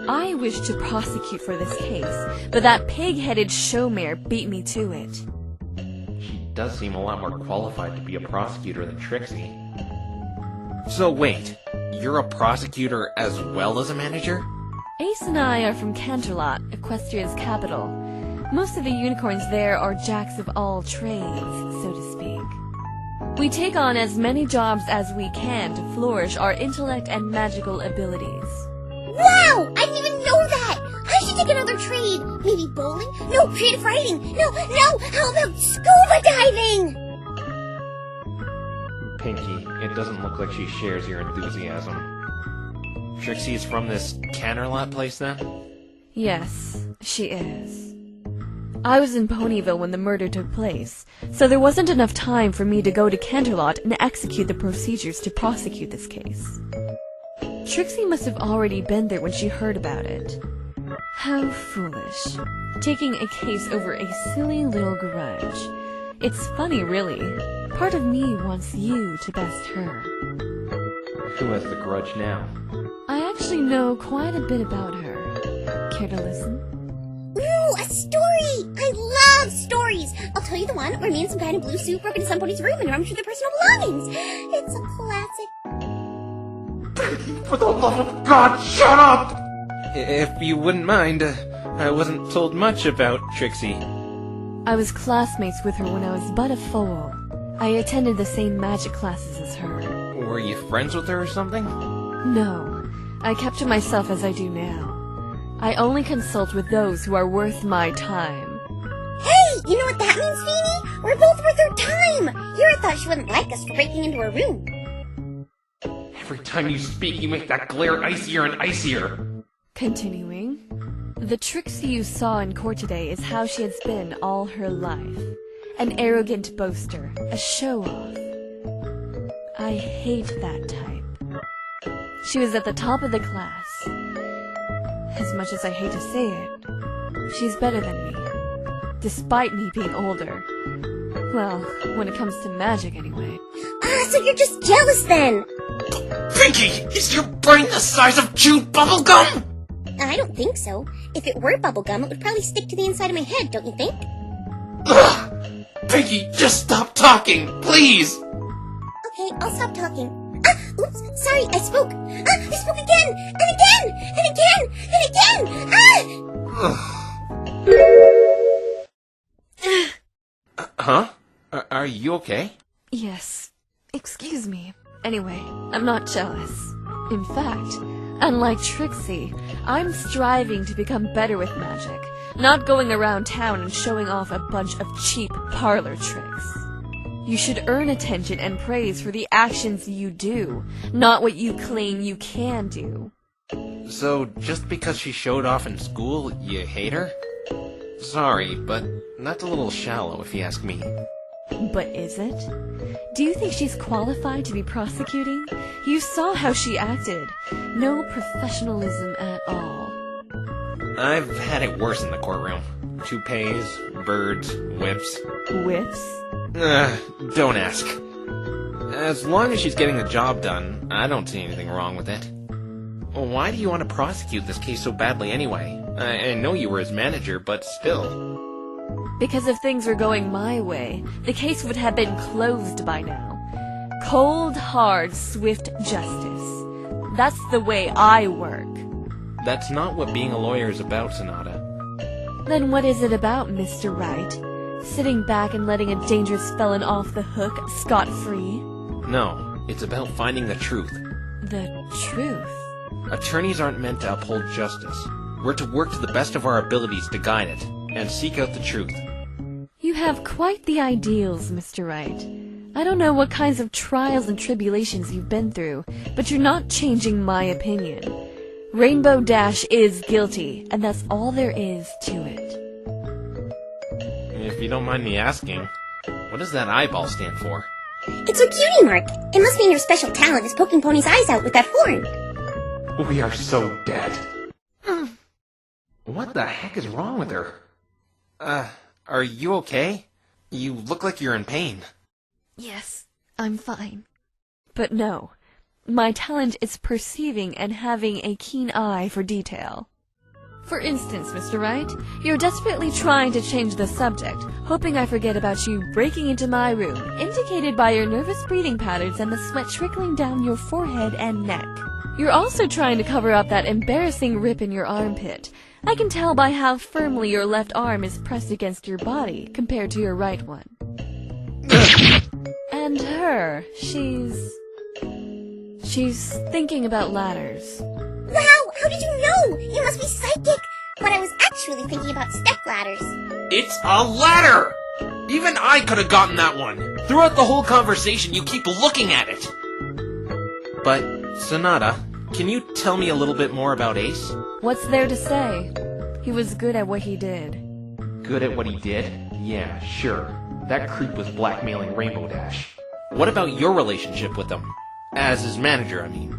I wish to prosecute for this case, but that pig-headed showmare beat me to it. She does seem a lot more qualified to be a prosecutor than Trixie. So wait, you're a prosecutor as well as a manager? Ace and I are from Canterlot, Equestria's capital. Most of the unicorns there are jacks of all trades, so to speak. We take on as many jobs as we can to flourish our intellect and magical abilities. Wow! I didn't even know that! I should take another trade. Maybe bowling? No, creative writing. No, how about scuba diving? Pinky, it doesn't look like she shares your enthusiasm. Trixie is from this Canterlot place then? Yes, she is. I was in Ponyville when the murder took place, so there wasn't enough time for me to go to Canterlot and execute the procedures to prosecute this case. Trixie must have already been there when she heard about it. How foolish. Taking a case over a silly little grudge. It's funny, really. Part of me wants you to best her. Who has the grudge now? I actually know quite a bit about her. Care to listen? Ooh, a story! I love stories! I'll tell you the one where me and some guy in a blue suit broke into somebody's room and rummaged through their personal belongings. It's a classic. For the love of God, shut up! If you wouldn't mind, I wasn't told much about Trixie. I was classmates with her when I was but a foal. I attended the same magic classes as her. Were you friends with her or something? No, I kept to myself as I do now. I only consult with those who are worth my time. Hey, you know what that means, Feeny? We're both worth her time! Yura thought she wouldn't like us for breaking into her room. Every time you speak, you make that glare icier and icier. Continuing. The Trixie you saw in court today is how she has been all her life. An arrogant boaster, a show-off. I hate that type. She was at the top of the class. As much as I hate to say it, she's better than me. Despite me being older. Well, when it comes to magic anyway. Ah, so you're just jealous then! Pinky, is your brain the size of chewed bubblegum? I don't think so. If it were bubblegum, it would probably stick to the inside of my head, don't you think? Ugh! Pinky, just stop talking, please! Okay, I'll stop talking. Ah! Oops! Sorry, I spoke! Ah! I spoke again! And again! And again! And again! Ah! Huh? Are you okay? Yes. Excuse me. Anyway, I'm not jealous. In fact, unlike Trixie, I'm striving to become better with magic, not going around town and showing off a bunch of cheap parlor tricks. You should earn attention and praise for the actions you do, not what you claim you can do. So, just because she showed off in school, you hate her? Sorry, but that's a little shallow if you ask me. But is it? Do you think she's qualified to be prosecuting? You saw how she acted. No professionalism at all. I've had it worse in the courtroom. Toupees, birds, whips. Whips? Don't ask. As long as she's getting the job done, I don't see anything wrong with it. Why do you want to prosecute this case so badly anyway? I know you were his manager, but still. Because if things were going my way, the case would have been closed by now. Cold, hard, swift justice. That's the way I work. That's not what being a lawyer is about, Sonata. Then what is it about, Mr. Wright? Sitting back and letting a dangerous felon off the hook, scot-free? No, it's about finding the truth. The truth? Attorneys aren't meant to uphold justice. We're to work to the best of our abilities to guide it, and seek out the truth. You have quite the ideals, Mr. Wright. I don't know what kinds of trials and tribulations you've been through, but you're not changing my opinion. Rainbow Dash is guilty, and that's all there is to it. If you don't mind me asking, what does that eyeball stand for? It's a cutie mark. It must mean your special talent is poking Pony's eyes out with that horn. We are so dead. What the heck is wrong with her? Are you okay? You look like you're in pain. Yes, I'm fine. But no, my talent is perceiving and having a keen eye for detail. For instance, Mr. Wright, you're desperately trying to change the subject, hoping I forget about you breaking into my room, indicated by your nervous breathing patterns and the sweat trickling down your forehead and neck. You're also trying to cover up that embarrassing rip in your armpit. I can tell by how firmly your left arm is pressed against your body compared to your right one. And her, she's thinking about ladders. Wow, how did you know? You must be psychic. But I was actually thinking about stepladders. It's a ladder! Even I could have gotten that one. Throughout the whole conversation, you keep looking at it. But, Sonata, can you tell me a little bit more about Ace? What's there to say? He was good at what he did. Good at what he did? Yeah, sure. That creep was blackmailing Rainbow Dash. What about your relationship with him? As his manager, I mean.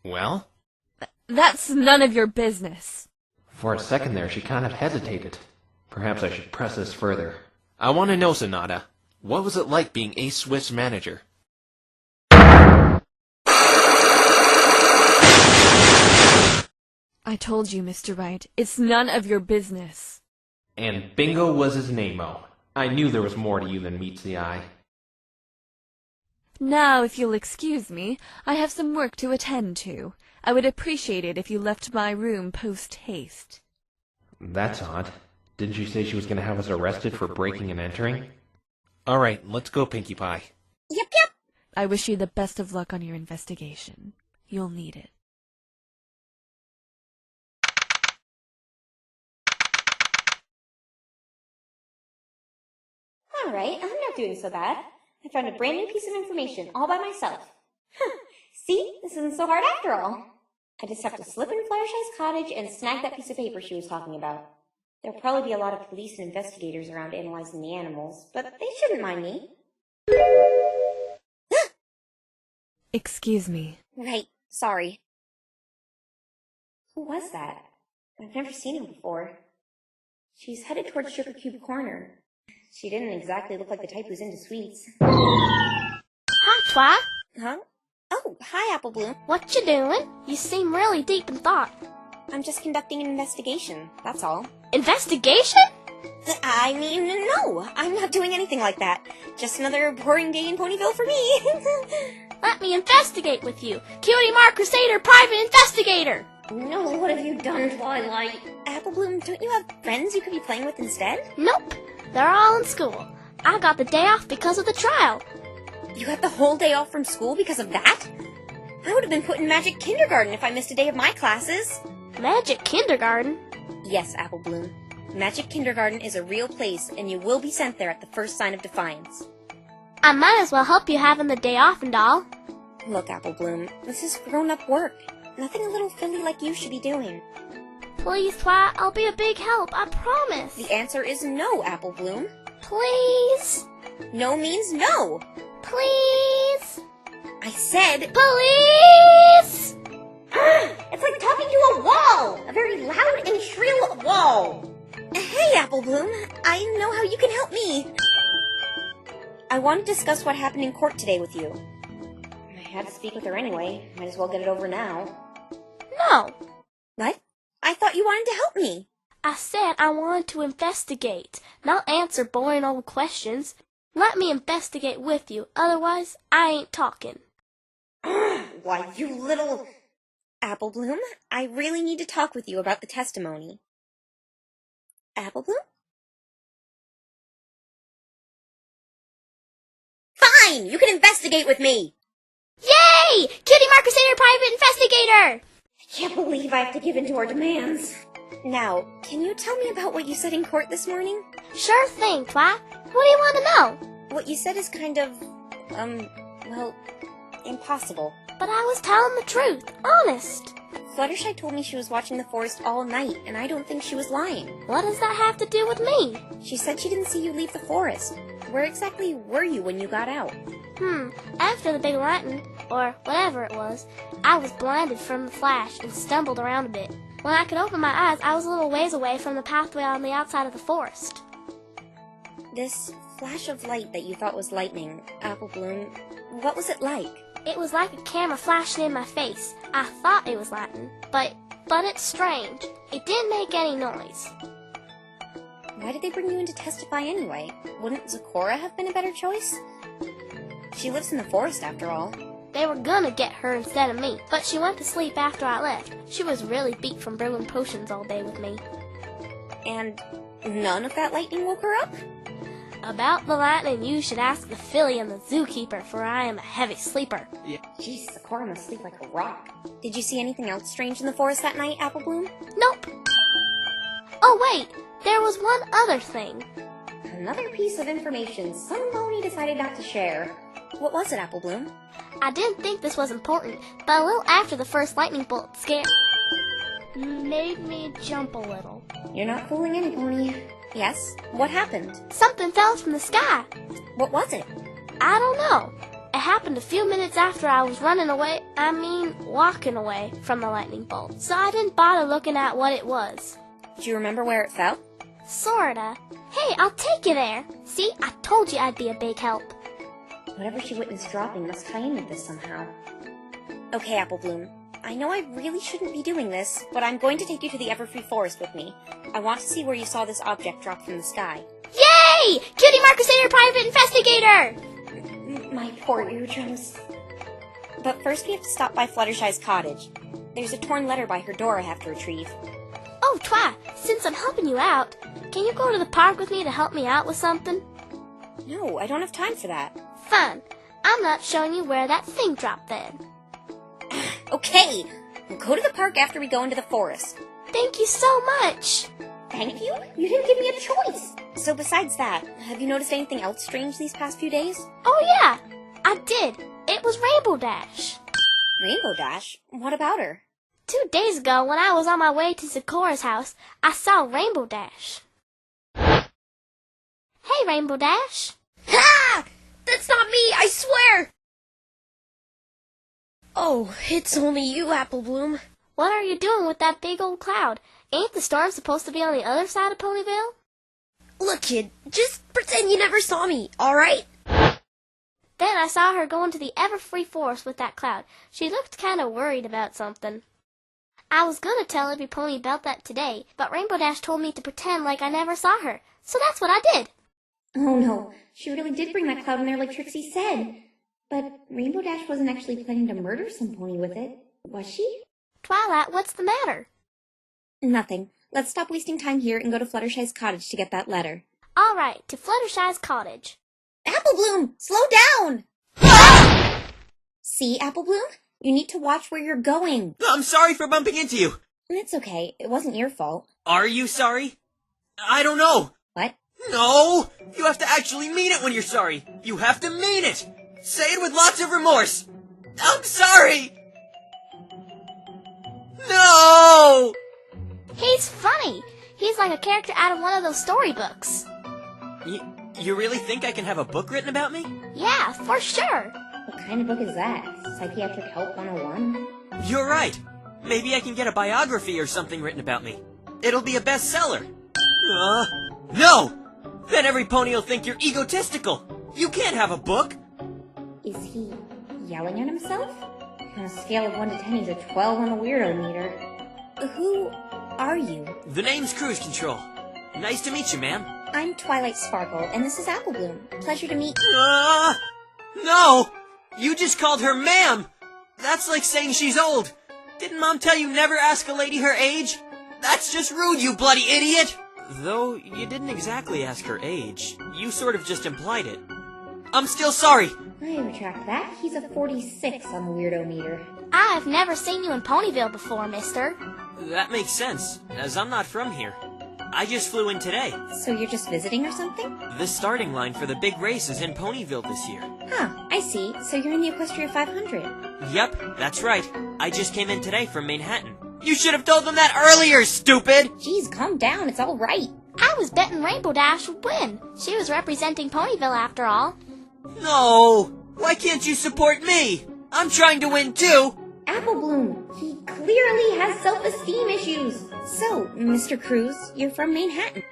Well? That's none of your business. For a second there, she kind of hesitated. Perhaps I should press this further. I want to know, Sonata, what was it like being Ace Swift's manager? I told you, Mr. Wright, it's none of your business. And Bingo was his name-o. I knew there was more to you than meets the eye. Now, if you'll excuse me, I have some work to attend to. I would appreciate it if you left my room post-haste. That's odd. Didn't she say she was going to have us arrested for breaking and entering? All right, let's go, Pinkie Pie. Yep. I wish you the best of luck on your investigation. You'll need it. Alright, I'm not doing so bad. I found a brand new piece of information all by myself. See? This isn't so hard after all. I just have to slip in Fluttershy's cottage and snag that piece of paper she was talking about. There'll probably be a lot of police and investigators around analyzing the animals, but they shouldn't mind me. Excuse me. Right, sorry. Who was that? I've never seen him before. She's headed towards Sugar Cube Corner. She didn't exactly look like the type who's into sweets. Hi, Twi. Huh? Oh, hi, Apple Bloom. What you doing? You seem really deep in thought. I'm just conducting an investigation, that's all. Investigation? I mean, no, I'm not doing anything like that. Just another boring day in Ponyville for me. Let me investigate with you. Cutie Mark Crusader Private Investigator. No, what have you done, Twilight? Apple Bloom, don't you have friends you could be playing with instead? Nope. They're all in school. I got the day off because of the trial. You got the whole day off from school because of that? I would have been put in Magic Kindergarten if I missed a day of my classes. Magic Kindergarten? Yes, Apple Bloom. Magic Kindergarten is a real place, and you will be sent there at the first sign of defiance. I might as well help you having the day off and all. Look, Apple Bloom, this is grown-up work. Nothing a little filly like you should be doing. Please, Twi, I'll be a big help, I promise. The answer is no, Apple Bloom. Please? No means no. Please? I said... Please? It's like talking to a wall! A very loud and shrill wall! Hey, Apple Bloom, I know how you can help me. I want to discuss what happened in court today with you. I had to speak with her anyway. Might as well get it over now. No. What? I thought you wanted to help me. I said I wanted to investigate, not answer boring old questions. Let me investigate with you, otherwise I ain't talking. Why, you little... Apple Bloom, I really need to talk with you about the testimony. Apple Bloom? Fine! You can investigate with me! Yay! Cutie Mark Crusader Private Investigator! I can't believe I have to give in to our demands. Now, can you tell me about what you said in court this morning? Sure thing, Twi. What do you want to know? What you said is kind of, well, impossible. But I was telling the truth, honest. Fluttershy told me she was watching the forest all night, and I don't think she was lying. What does that have to do with me? She said she didn't see you leave the forest. Where exactly were you when you got out? After the big lightning, or whatever it was, I was blinded from the flash and stumbled around a bit. When I could open my eyes, I was a little ways away from the pathway on the outside of the forest. This flash of light that you thought was lightning, Apple Bloom, what was it like? It was like a camera flashing in my face. I thought it was lightning, but it's strange. It didn't make any noise. Why did they bring you in to testify anyway? Wouldn't Zecora have been a better choice? She lives in the forest after all. They were gonna get her instead of me, but she went to sleep after I left. She was really beat from brewing potions all day with me. And none of that lightning woke her up? About the lightning, you should ask the filly and the zookeeper, for I am a heavy sleeper. Jeez, Zecora must sleep like a rock. Did you see anything else strange in the forest that night, Apple Bloom? Nope. Oh wait, there was one other thing. Another piece of information some pony decided not to share. What was it, Apple Bloom? I didn't think this was important, but a little after the first lightning bolt made me jump a little. You're not fooling any pony. Yes? What happened? Something fell from the sky. What was it? I don't know. It happened a few minutes after I was walking away from the lightning bolt, so I didn't bother looking at what it was. Do you remember where it fell? Sorta. Hey, I'll take you there. See, I told you I'd be a big help. Whatever she witnessed dropping must tie in with this somehow. Okay, Apple Bloom. I know I really shouldn't be doing this, but I'm going to take you to the Everfree Forest with me. I want to see where you saw this object drop from the sky. Yay! Cutie Mark Crusader Private Investigator! My poor eardrums. But first we have to stop by Fluttershy's cottage. There's a torn letter by her door I have to retrieve. Oh, Twi, since I'm helping you out, can you go to the park with me to help me out with something? No, I don't have time for that. Fine. I'm not showing you where that thing dropped then. Okay, we'll go to the park after we go into the forest. Thank you so much. Thank you? You didn't give me a choice. So besides that, have you noticed anything else strange these past few days? Oh yeah, I did. It was Rainbow Dash. Rainbow Dash? What about her? 2 days ago, when I was on my way to Zecora's house, I saw Rainbow Dash. Hey, Rainbow Dash. Ha! That's not me, I swear! Oh, it's only you, Apple Bloom. What are you doing with that big old cloud? Ain't the storm supposed to be on the other side of Ponyville? Look, kid, just pretend you never saw me, alright? Then I saw her go into the Everfree Forest with that cloud. She looked kind of worried about something. I was gonna tell every pony about that today, but Rainbow Dash told me to pretend like I never saw her, so that's what I did. Oh no, she really did bring that cloud in there like Trixie said. But Rainbow Dash wasn't actually planning to murder some pony with it, was she? Twilight, what's the matter? Nothing. Let's stop wasting time here and go to Fluttershy's cottage to get that letter. All right, to Fluttershy's cottage. Apple Bloom, slow down! See, Apple Bloom? You need to watch where you're going. I'm sorry for bumping into you. It's okay. It wasn't your fault. Are you sorry? I don't know. What? No! You have to actually mean it when you're sorry. You have to mean it. Say it with lots of remorse. I'm sorry! No! He's funny. He's like a character out of one of those storybooks. You really think I can have a book written about me? Yeah, for sure. What kind of book is that? Psychiatric Help 101? You're right. Maybe I can get a biography or something written about me. It'll be a bestseller. No! Then every pony will think you're egotistical. You can't have a book. Is he yelling at himself? On a scale of 1 to 10, he's a 12 on the weirdo meter. Who are you? The name's Cruise Control. Nice to meet you, ma'am. I'm Twilight Sparkle, and this is Apple Bloom. Pleasure to meet... No! You just called her ma'am! That's like saying she's old. Didn't Mom tell you never ask a lady her age? That's just rude, you bloody idiot! Though, you didn't exactly ask her age. You sort of just implied it. I'm still sorry! I retract that. He's a 46 on the weirdo meter. I've never seen you in Ponyville before, mister. That makes sense, as I'm not from here. I just flew in today. So you're just visiting or something? The starting line for the big race is in Ponyville this year. Huh, I see. So you're in the Equestria 500. Yep, that's right. I just came in today from Manhattan. You should have told them that earlier, stupid! Jeez, calm down. It's all right. I was betting Rainbow Dash would win. She was representing Ponyville after all. No! Why can't you support me? I'm trying to win too! Apple Bloom, he clearly has self-esteem issues. So, Mr. Cruise, you're from Manhattan.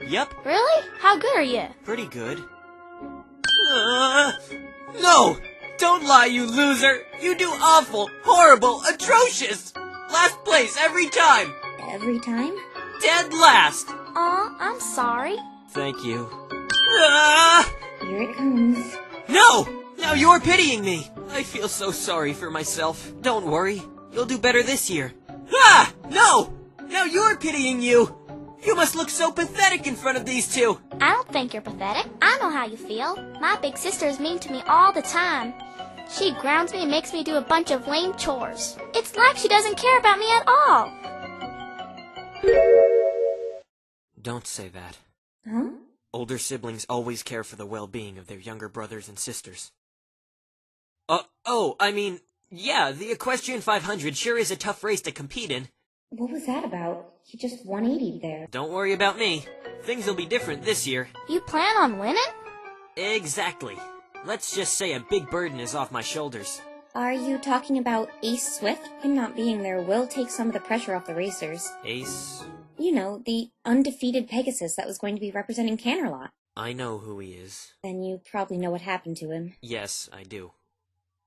Yep. Really? How good are you? Pretty good. No! Don't lie, you loser! You do awful, horrible, atrocious! Last place every time! Every time? Dead last! Aw, I'm sorry. Thank you. Here it comes. No! Now you're pitying me! I feel so sorry for myself. Don't worry. You'll do better this year. Ah! No! Now you're pitying you! You must look so pathetic in front of these two! I don't think you're pathetic. I know how you feel. My big sister is mean to me all the time. She grounds me and makes me do a bunch of lame chores. It's like she doesn't care about me at all. Don't say that. Huh? Older siblings always care for the well-being of their younger brothers and sisters. Yeah, the Equestrian 500 sure is a tough race to compete in. What was that about? You just 180'd there. Don't worry about me. Things will be different this year. You plan on winning? Exactly. Let's just say a big burden is off my shoulders. Are you talking about Ace Swift? Him not being there will take some of the pressure off the racers. Ace? You know, the undefeated Pegasus that was going to be representing Canterlot. I know who he is. Then you probably know what happened to him. Yes, I do.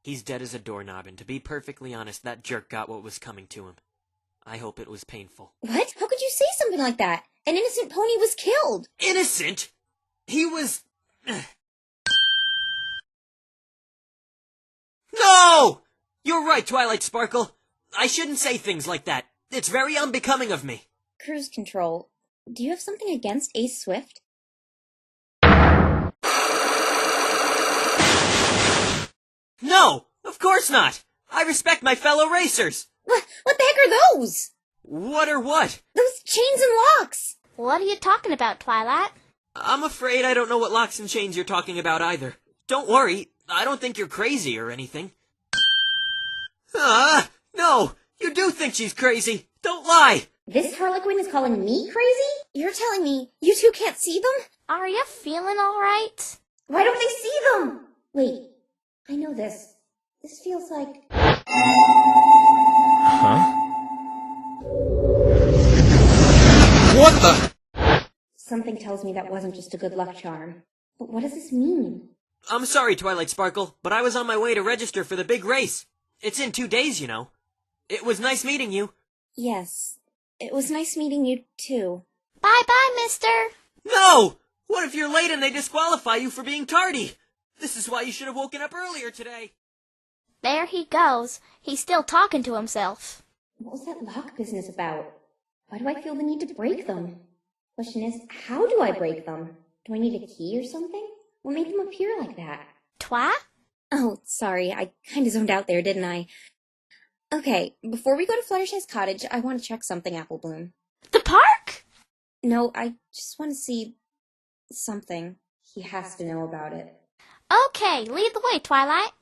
He's dead as a doorknob, and to be perfectly honest, that jerk got what was coming to him. I hope it was painful. What? How could you say something like that? An innocent pony was killed! Innocent? He was... No! You're right, Twilight Sparkle. I shouldn't say things like that. It's very unbecoming of me. Cruise Control, do you have something against Ace Swift? No! Of course not! I respect my fellow racers! What the heck are those? What or what? Those chains and locks! What are you talking about, Twilight? I'm afraid I don't know what locks and chains you're talking about either. Don't worry, I don't think you're crazy or anything. No! You do think she's crazy! Don't lie! This Harlequin is calling me crazy? You're telling me you two can't see them? Are you feeling all right? Why don't they see them? Wait, I know this. This feels like... Huh? What the? Something tells me that wasn't just a good luck charm. But what does this mean? I'm sorry, Twilight Sparkle, but I was on my way to register for the big race. It's in 2 days, you know. It was nice meeting you. Yes, it was nice meeting you too. Bye-bye, mister. No! What if you're late and they disqualify you for being tardy? This is why you should have woken up earlier today. There he goes. He's still talking to himself. What was that lock business about? Why do I feel the need to break them? Question is, how do I break them? Do I need a key or something? What made them appear like that? Twa? Oh, sorry, I kinda zoned out there, didn't I? Okay, before we go to Fluttershy's cottage, I want to check something, Apple Bloom. The park? No, I just want to see... something. He has to know about it. Okay, lead the way, Twilight.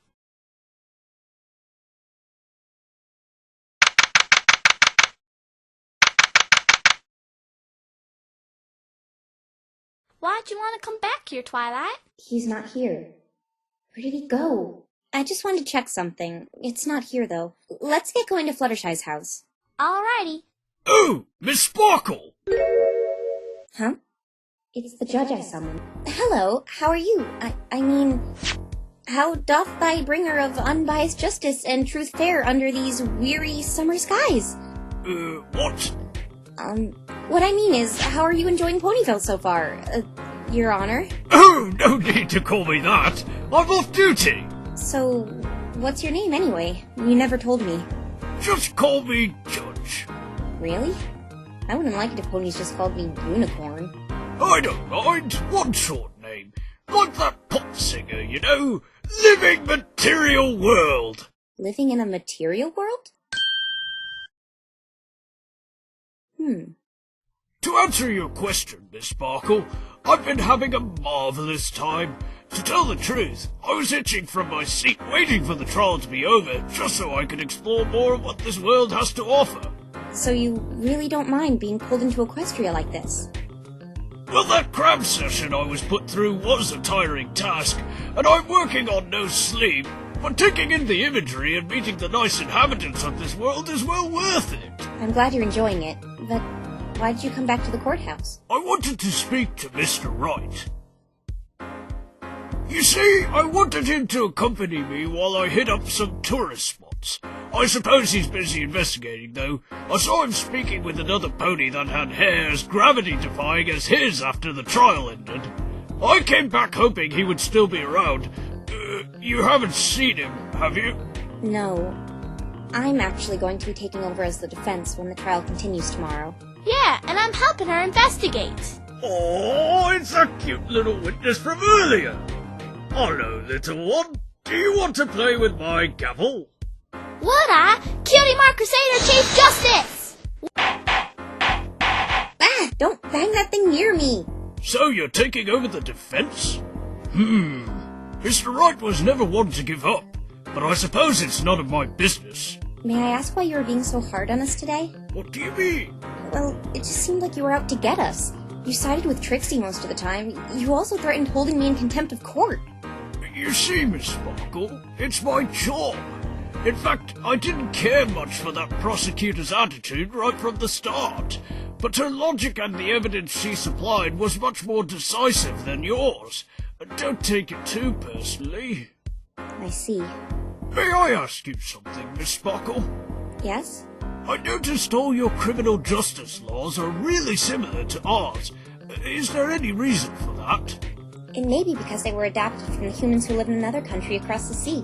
Why'd you want to come back here, Twilight? He's not here. Where did he go? I just wanted to check something. It's not here, though. Let's get going to Fluttershy's house. Alrighty. Oh, Miss Sparkle! Huh? It's the judge I summoned. Hello, how are you? I mean, how doth thy bringer of unbiased justice and truth fare under these weary summer skies? What? What I mean is, how are you enjoying Ponyville so far? Your Honor? Oh, no need to call me that. I'm off duty. So, what's your name anyway? You never told me. Just call me Judge. Really? I wouldn't like it if ponies just called me Unicorn. I don't mind. One short name. Like that pop singer, you know? Living Material World. Living in a material world? To answer your question, Miss Sparkle, I've been having a marvellous time. To tell the truth, I was itching from my seat waiting for the trial to be over, just so I could explore more of what this world has to offer. So you really don't mind being pulled into Equestria like this? Well, that crab session I was put through was a tiring task, and I'm working on no sleep, but taking in the imagery and meeting the nice inhabitants of this world is well worth it. I'm glad you're enjoying it, but why did you come back to the courthouse? I wanted to speak to Mr. Wright. You see, I wanted him to accompany me while I hit up some tourist spots. I suppose he's busy investigating, though. I saw him speaking with another pony that had hair as gravity-defying as his after the trial ended. I came back hoping he would still be around. You haven't seen him, have you? No. I'm actually going to be taking over as the defense when the trial continues tomorrow. Yeah, and I'm helping her investigate. Oh, it's that cute little witness from earlier. Hello, little one. Do you want to play with my gavel? Would I? Cutie Mark Crusader Chief Justice! Ah! Don't bang that thing near me! So you're taking over the defense? Mr. Wright was never one to give up, but I suppose it's none of my business. May I ask why you were being so hard on us today? What do you mean? Well, it just seemed like you were out to get us. You sided with Trixie most of the time. You also threatened holding me in contempt of court. You see, Miss Sparkle, it's my job. In fact, I didn't care much for that prosecutor's attitude right from the start. But her logic and the evidence she supplied was much more decisive than yours. Don't take it too personally. I see. May I ask you something, Miss Sparkle? Yes? I noticed all your criminal justice laws are really similar to ours. Is there any reason for that? It may be because they were adapted from the humans who live in another country across the sea.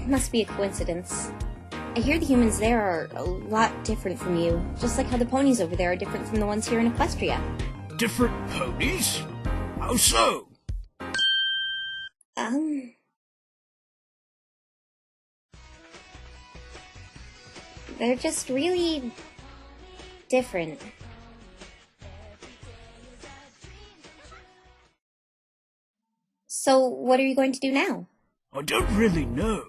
Must be a coincidence. I hear the humans there are a lot different from you, just like how the ponies over there are different from the ones here in Equestria. Different ponies? How so? They're just really different. So, what are you going to do now? I don't really know.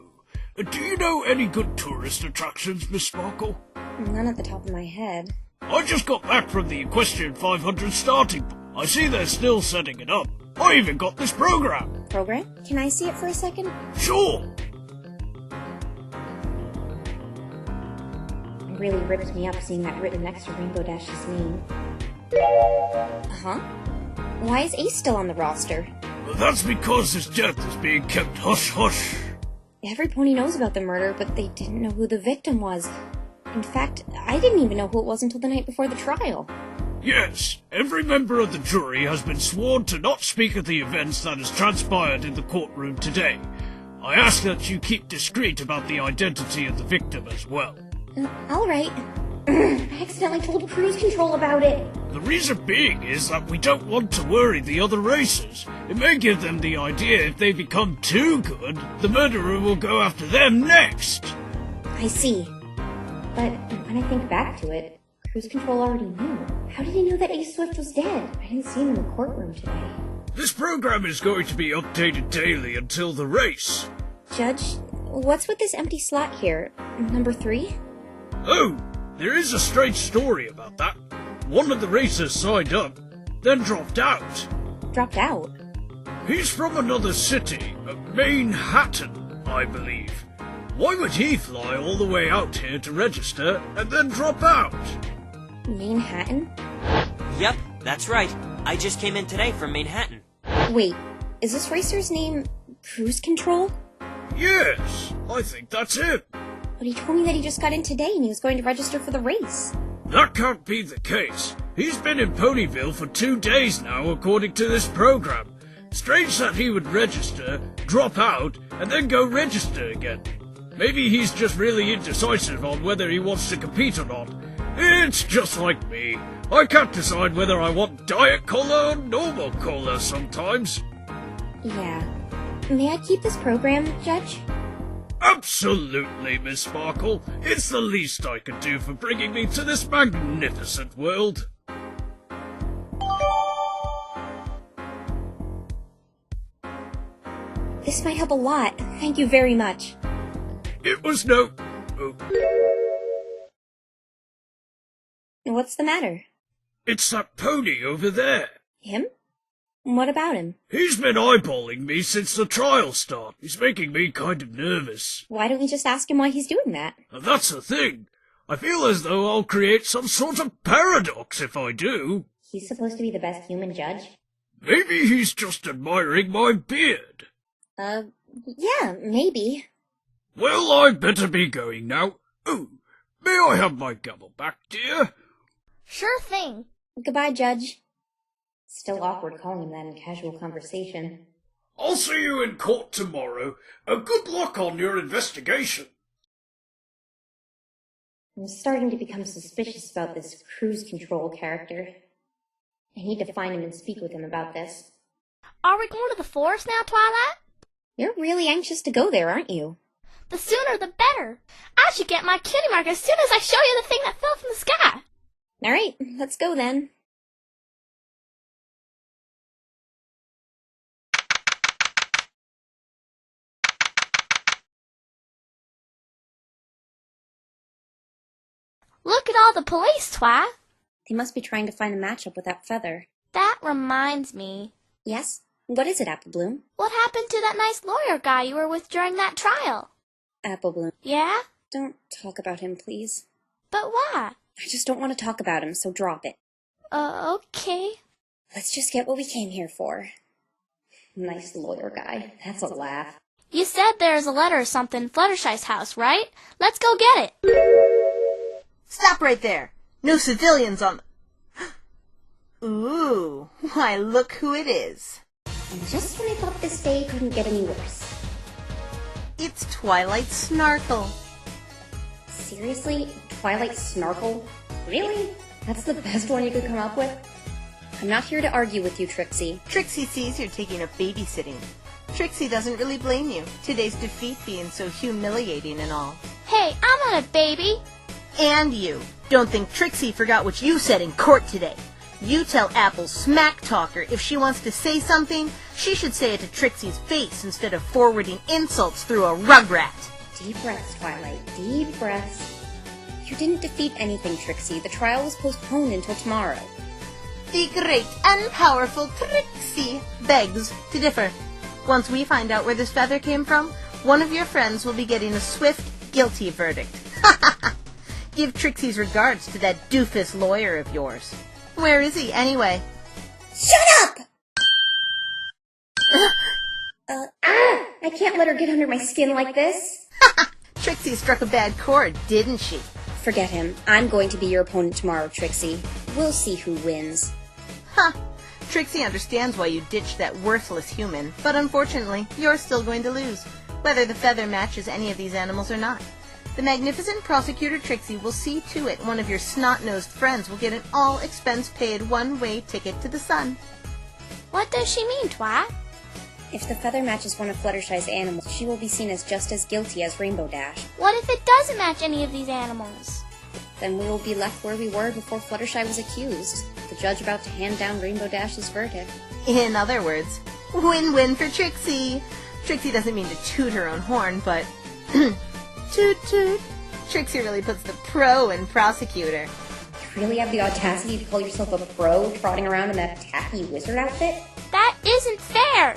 Do you know any good tourist attractions, Miss Sparkle? None at the top of my head. I just got back from the Equestrian 500 starting point. I see they're still setting it up. I even got this program. Program? Can I see it for a second? Sure. It really ripped me up seeing that written next to Rainbow Dash's name. Huh? Why is Ace still on the roster? Well, that's because his death is being kept hush-hush. Every pony knows about the murder, but they didn't know who the victim was. In fact, I didn't even know who it was until the night before the trial. Yes, every member of the jury has been sworn to not speak of the events that has transpired in the courtroom today. I ask that you keep discreet about the identity of the victim as well. Alright. I accidentally told Cruise Control about it. The reason being is that we don't want to worry the other racers. It may give them the idea if they become too good, the murderer will go after them next. I see. But when I think back to it, Cruise Control already knew. How did he know that Ace Swift was dead? I didn't see him in the courtroom today. This program is going to be updated daily until the race. Judge, what's with this empty slot here? Number 3? Oh, there is a strange story about that. One of the racers signed up, then dropped out. Dropped out? He's from another city, Manhattan, I believe. Why would he fly all the way out here to register and then drop out? Manhattan? Yep, that's right. I just came in today from Manhattan. Wait, is this racer's name Cruise Control? Yes, I think that's it. But he told me that he just got in today and he was going to register for the race. That can't be the case. He's been in Ponyville for 2 days now, according to this program. Strange that he would register, drop out, and then go register again. Maybe he's just really indecisive on whether he wants to compete or not. It's just like me. I can't decide whether I want diet cola or normal cola sometimes. Yeah. May I keep this program, Judge? Absolutely, Miss Sparkle. It's the least I could do for bringing me to this magnificent world. This might help a lot. Thank you very much. It was no... What's the matter? It's that pony over there. Him? What about him? He's been eyeballing me since the trial start. He's making me kind of nervous. Why don't we just ask him why he's doing that? And that's the thing. I feel as though I'll create some sort of paradox if I do. He's supposed to be the best human judge? Maybe he's just admiring my beard. Yeah, maybe. Well, I'd better be going now. Oh, may I have my gavel back, dear? Sure thing. Goodbye, Judge. Still awkward calling him that in casual conversation. I'll see you in court tomorrow. Good luck on your investigation. I'm starting to become suspicious about this cruise control character. I need to find him and speak with him about this. Are we going to the forest now, Twilight? You're really anxious to go there, aren't you? The sooner the better. I should get my cutie mark as soon as I show you the thing that fell from the sky. Alright, let's go then. Look at all the police, Twi. They must be trying to find a matchup with that feather. That reminds me. Yes? What is it, Apple Bloom? What happened to that nice lawyer guy you were with during that trial? Apple Bloom. Yeah? Don't talk about him, please. But why? I just don't want to talk about him, so drop it. Okay. Let's just get what we came here for. Nice lawyer guy. That's a laugh. You said there's a letter or something in Fluttershy's house, right? Let's go get it. Stop right there. No civilians on... Ooh, why look who it is. And just when I thought this day couldn't get any worse. It's Twilight Snarkle. Seriously? Twilight Snarkle? Really? That's the best one you could come up with? I'm not here to argue with you, Trixie. Trixie sees you're taking up babysitting. Trixie doesn't really blame you. Today's defeat being so humiliating and all. Hey, I'm not a baby. And you. Don't think Trixie forgot what you said in court today. You tell Apple Smack Talker if she wants to say something, she should say it to Trixie's face instead of forwarding insults through a rugrat. Deep breaths, Twilight. Deep breaths. You didn't defeat anything, Trixie. The trial was postponed until tomorrow. The great and powerful Trixie begs to differ. Once we find out where this feather came from, one of your friends will be getting a swift, guilty verdict. Give Trixie's regards to that doofus lawyer of yours. Where is he, anyway? Shut up! I can't let her get under my skin like this. Trixie struck a bad chord, didn't she? Forget him. I'm going to be your opponent tomorrow, Trixie. We'll see who wins. Huh. Trixie understands why you ditched that worthless human, but unfortunately, you're still going to lose, whether the feather matches any of these animals or not. The magnificent prosecutor Trixie will see to it one of your snot-nosed friends will get an all-expense-paid one-way ticket to the sun. What does she mean, Twi? If the feather matches one of Fluttershy's animals, she will be seen as just as guilty as Rainbow Dash. What if it doesn't match any of these animals? Then we will be left where we were before Fluttershy was accused, the judge about to hand down Rainbow Dash's verdict. In other words, win-win for Trixie. Trixie doesn't mean to toot her own horn, but... toot toot. Trixie really puts the pro in prosecutor. You really have the audacity to call yourself a pro trotting around in that tacky wizard outfit? That isn't fair!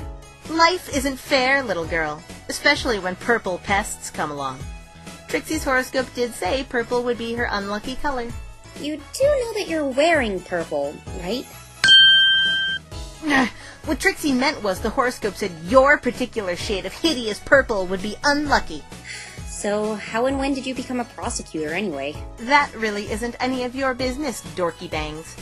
Life isn't fair, little girl, especially when purple pests come along. Trixie's horoscope did say purple would be her unlucky color. You do know that you're wearing purple, right? What Trixie meant was the horoscope said your particular shade of hideous purple would be unlucky. So, how and when did you become a prosecutor anyway? That really isn't any of your business, dorky bangs.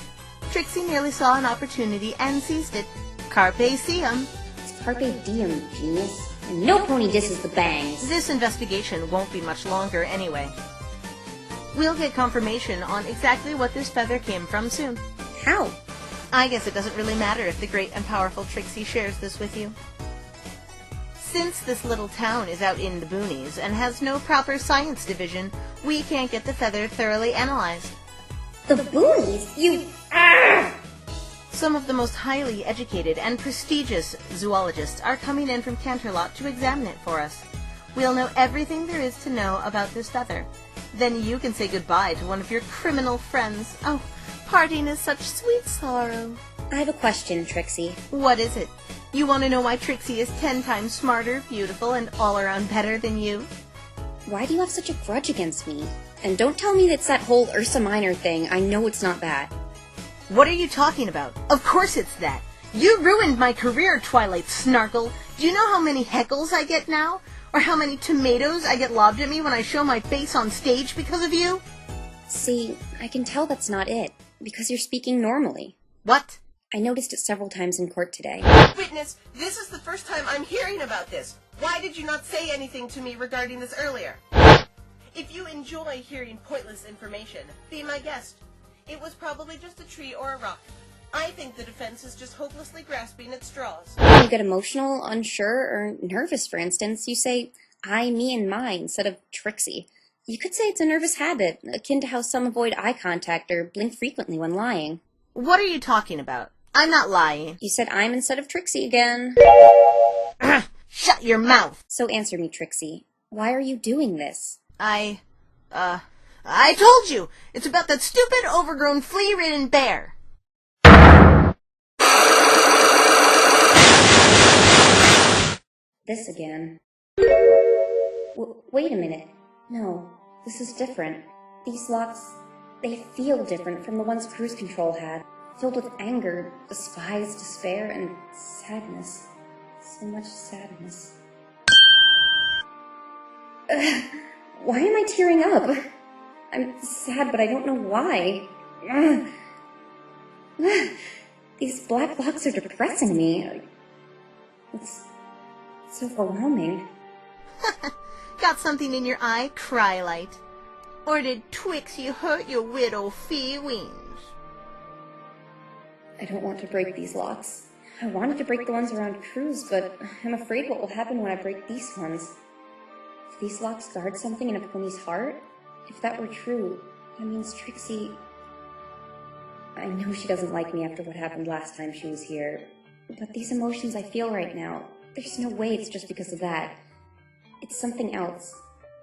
Trixie merely saw an opportunity and seized it. Carpe diem. It's carpe diem, genius. And no pony disses the bangs. This investigation won't be much longer anyway. We'll get confirmation on exactly what this feather came from soon. How? I guess it doesn't really matter if the great and powerful Trixie shares this with you. Since this little town is out in the boonies and has no proper science division, we can't get the feather thoroughly analyzed. The boonies? You... Some of the most highly educated and prestigious zoologists are coming in from Canterlot to examine it for us. We'll know everything there is to know about this feather. Then you can say goodbye to one of your criminal friends. Oh, parting is such sweet sorrow. I have a question, Trixie. What is it? You want to know why Trixie is 10 times smarter, beautiful, and all around better than you? Why do you have such a grudge against me? And don't tell me it's that whole Ursa Minor thing. I know it's not that. What are you talking about? Of course it's that. You ruined my career, Twilight Snarkle. Do you know how many heckles I get now? Or how many tomatoes I get lobbed at me when I show my face on stage because of you? See, I can tell that's not it. Because you're speaking normally. What? I noticed it several times in court today. Witness, this is the first time I'm hearing about this. Why did you not say anything to me regarding this earlier? If you enjoy hearing pointless information, be my guest. It was probably just a tree or a rock. I think the defense is just hopelessly grasping at straws. When you get emotional, unsure, or nervous, for instance, you say, I, me, and mine, instead of Trixie. You could say it's a nervous habit, akin to how some avoid eye contact or blink frequently when lying. What are you talking about? I'm not lying. You said I'm instead of Trixie again. Shut your mouth! So answer me, Trixie. Why are you doing this? I told you! It's about that stupid, overgrown, flea-ridden bear! This again. Wait a minute. No, this is different. These locks, they feel different from the ones Cruise Control had. Filled with anger, despise, despair, and sadness. So much sadness. Why am I tearing up? I'm sad, but I don't know why. These black locks are depressing me. It's overwhelming. Got something in your eye, Crylight? Or did Twixie hurt your widow fee wings? I don't want to break these locks. I wanted to break the ones around Cruise, but I'm afraid what will happen when I break these ones. If these locks guard something in a pony's heart, if that were true, that means Trixie... I know she doesn't like me after what happened last time she was here, but these emotions I feel right now, there's no way it's just because of that. It's something else.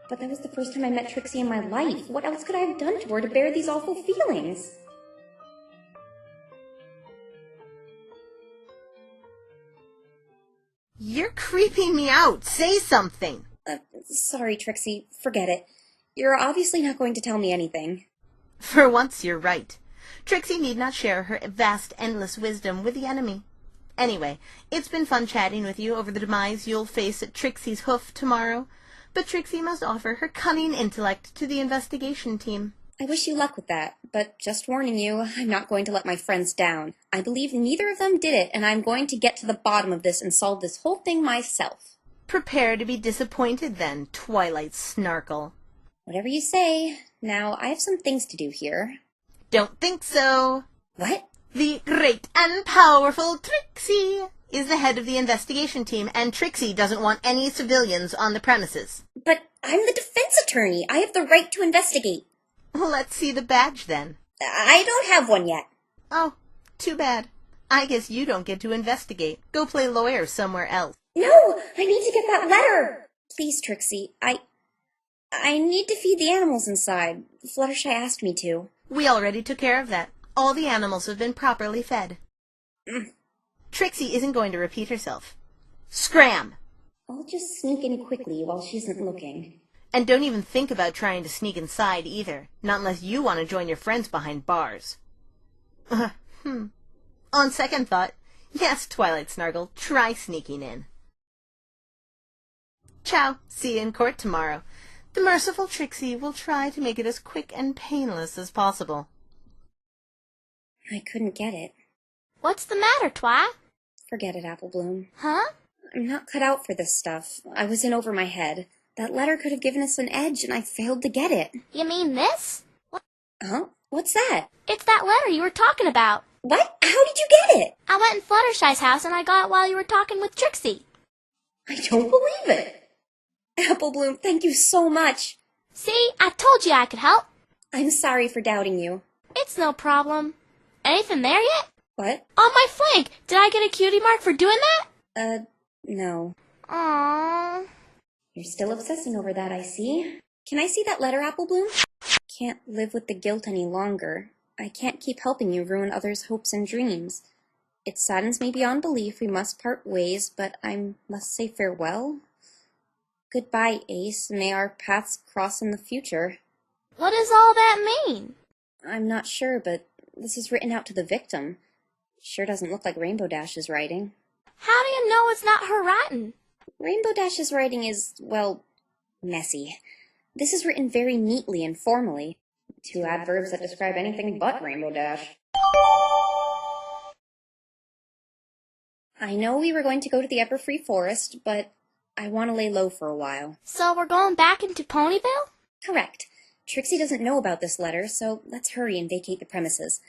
But that was the first time I met Trixie in my life. What else could I have done to her to bear these awful feelings? You're creeping me out. Say something. Sorry, Trixie. Forget it. You're obviously not going to tell me anything. For once, you're right. Trixie need not share her vast, endless wisdom with the enemy. Anyway, it's been fun chatting with you over the demise you'll face at Trixie's hoof tomorrow, but Trixie must offer her cunning intellect to the investigation team. I wish you luck with that, but just warning you, I'm not going to let my friends down. I believe neither of them did it, and I'm going to get to the bottom of this and solve this whole thing myself. Prepare to be disappointed then, Twilight Snarkle. Whatever you say. Now, I have some things to do here. Don't think so. What? The great and powerful Trixie is the head of the investigation team, and Trixie doesn't want any civilians on the premises. But I'm the defense attorney. I have the right to investigate. Let's see the badge, then. I don't have one yet. Oh, too bad. I guess you don't get to investigate. Go play lawyer somewhere else. No! I need to get that letter! Please, Trixie. I need to feed the animals inside. Fluttershy asked me to. We already took care of that. All the animals have been properly fed. Trixie isn't going to repeat herself. Scram! I'll just sneak in quickly while she isn't looking. And don't even think about trying to sneak inside either. Not unless you want to join your friends behind bars. On second thought, yes, Twilight Snargle, try sneaking in. Ciao. See you in court tomorrow. The merciful Trixie will try to make it as quick and painless as possible. I couldn't get it. What's the matter, Twi? Forget it, Apple Bloom. Huh? I'm not cut out for this stuff. I was in over my head. That letter could have given us an edge, and I failed to get it. You mean this? Huh? What's that? It's that letter you were talking about. What? How did you get it? I went in Fluttershy's house and I got it while you were talking with Trixie. I don't believe it. Apple Bloom, thank you so much. See, I told you I could help. I'm sorry for doubting you. It's no problem. Anything there yet? What? On my flank! Did I get a cutie mark for doing that? No. Aww. You're still obsessing over that, I see. Can I see that letter, Apple Bloom? Can't live with the guilt any longer. I can't keep helping you ruin others' hopes and dreams. It saddens me beyond belief we must part ways, but I must say farewell. Goodbye, Ace. May our paths cross in the future. What does all that mean? I'm not sure, but this is written out to the victim. Sure doesn't look like Rainbow Dash's writing. How do you know it's not her writing? Rainbow Dash's writing is, well, messy. This is written very neatly and formally. 2 adverbs that describe anything but Rainbow Dash. I know we were going to go to the Everfree Forest, but I want to lay low for a while. So we're going back into Ponyville? Correct. Trixie doesn't know about this letter, so let's hurry and vacate the premises.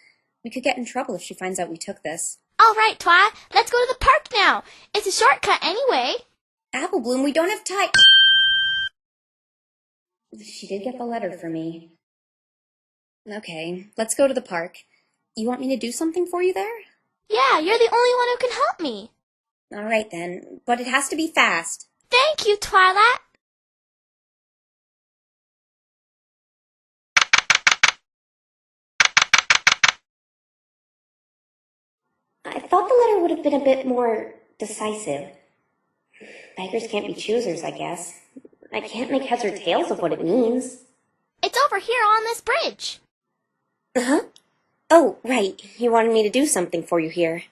We could get in trouble if she finds out we took this. All right, Twi, let's go to the park now. It's a shortcut anyway. Apple Bloom, we don't have time. She did get the letter for me. Okay, let's go to the park. You want me to do something for you there? Yeah, you're the only one who can help me. All right then, but it has to be fast. Thank you, Twilight. I thought the letter would have been a bit more decisive. Beggars can't be choosers, I guess. I can't make heads or tails of what it means. It's over here on this bridge. Uh-huh. Oh, right. You wanted me to do something for you here.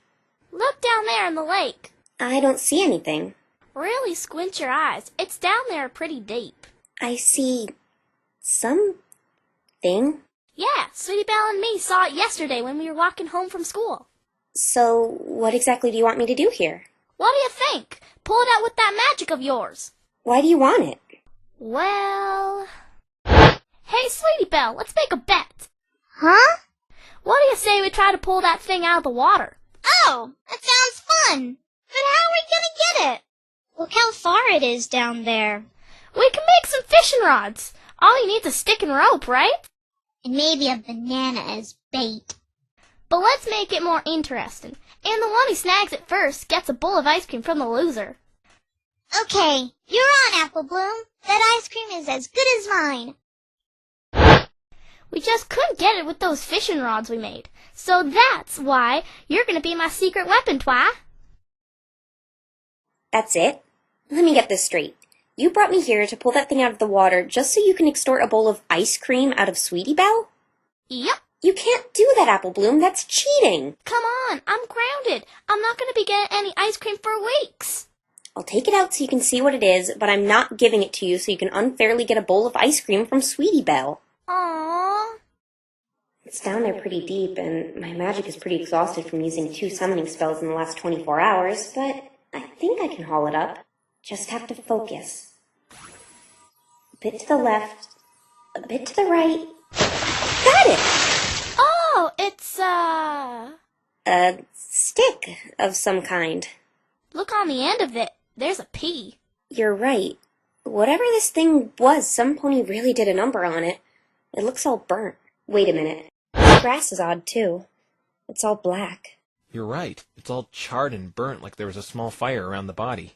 Look down there in the lake. I don't see anything. Really squint your eyes. It's down there pretty deep. I see something. Yeah, Sweetie Belle and me saw it yesterday when we were walking home from school. So, what exactly do you want me to do here? What do you think? Pull it out with that magic of yours. Why do you want it? Well... Hey, Sweetie Belle, let's make a bet. Huh? What do you say we try to pull that thing out of the water? Oh, that sounds fun. But how are we gonna get it? Look how far it is down there. We can make some fishing rods. All you need is a stick and rope, right? And maybe a banana as bait. But let's make it more interesting. And the one who snags it first gets a bowl of ice cream from the loser. Okay, you're on, Apple Bloom. That ice cream is as good as mine. We just couldn't get it with those fishing rods we made. So that's why you're going to be my secret weapon, Twi. That's it? Let me get this straight. You brought me here to pull that thing out of the water just so you can extort a bowl of ice cream out of Sweetie Belle? Yep. You can't do that, Apple Bloom. That's cheating. Come on, I'm grounded. I'm not going to be getting any ice cream for weeks. I'll take it out so you can see what it is, but I'm not giving it to you so you can unfairly get a bowl of ice cream from Sweetie Belle. Aww. It's down there pretty deep, and my magic is pretty exhausted from using 2 summoning spells in the last 24 hours, but I think I can haul it up. Just have to focus. A bit to the left, a bit to the right. Got it! Oh, it's, A stick of some kind. Look on the end of it. There's a P. You're right. Whatever this thing was, some pony really did a number on it. It looks all burnt. Wait a minute. The grass is odd, too. It's all black. You're right. It's all charred and burnt like there was a small fire around the body.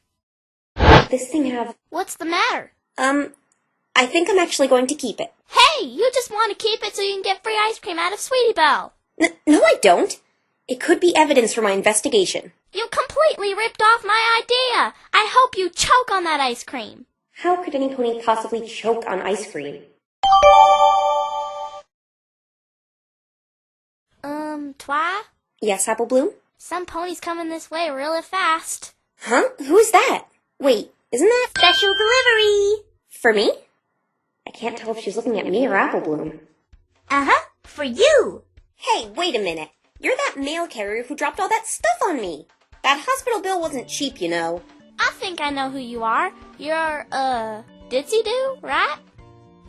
This thing have... What's the matter? I think I'm actually going to keep it. Hey, you just want to keep it so you can get free ice cream out of Sweetie Belle. No, I don't. It could be evidence for my investigation. You completely ripped off my idea. I hope you choke on that ice cream. How could any pony possibly choke on ice cream? Twi? Yes, Apple Bloom? Some pony's coming this way really fast. Huh? Who's that? Wait, isn't that... Special delivery! For me? can't tell if she's looking at me or Apple Bloom. Uh-huh, for you! Hey, wait a minute. You're that mail carrier who dropped all that stuff on me. That hospital bill wasn't cheap, you know. I think I know who you are. You're, Ditsy Doo, right?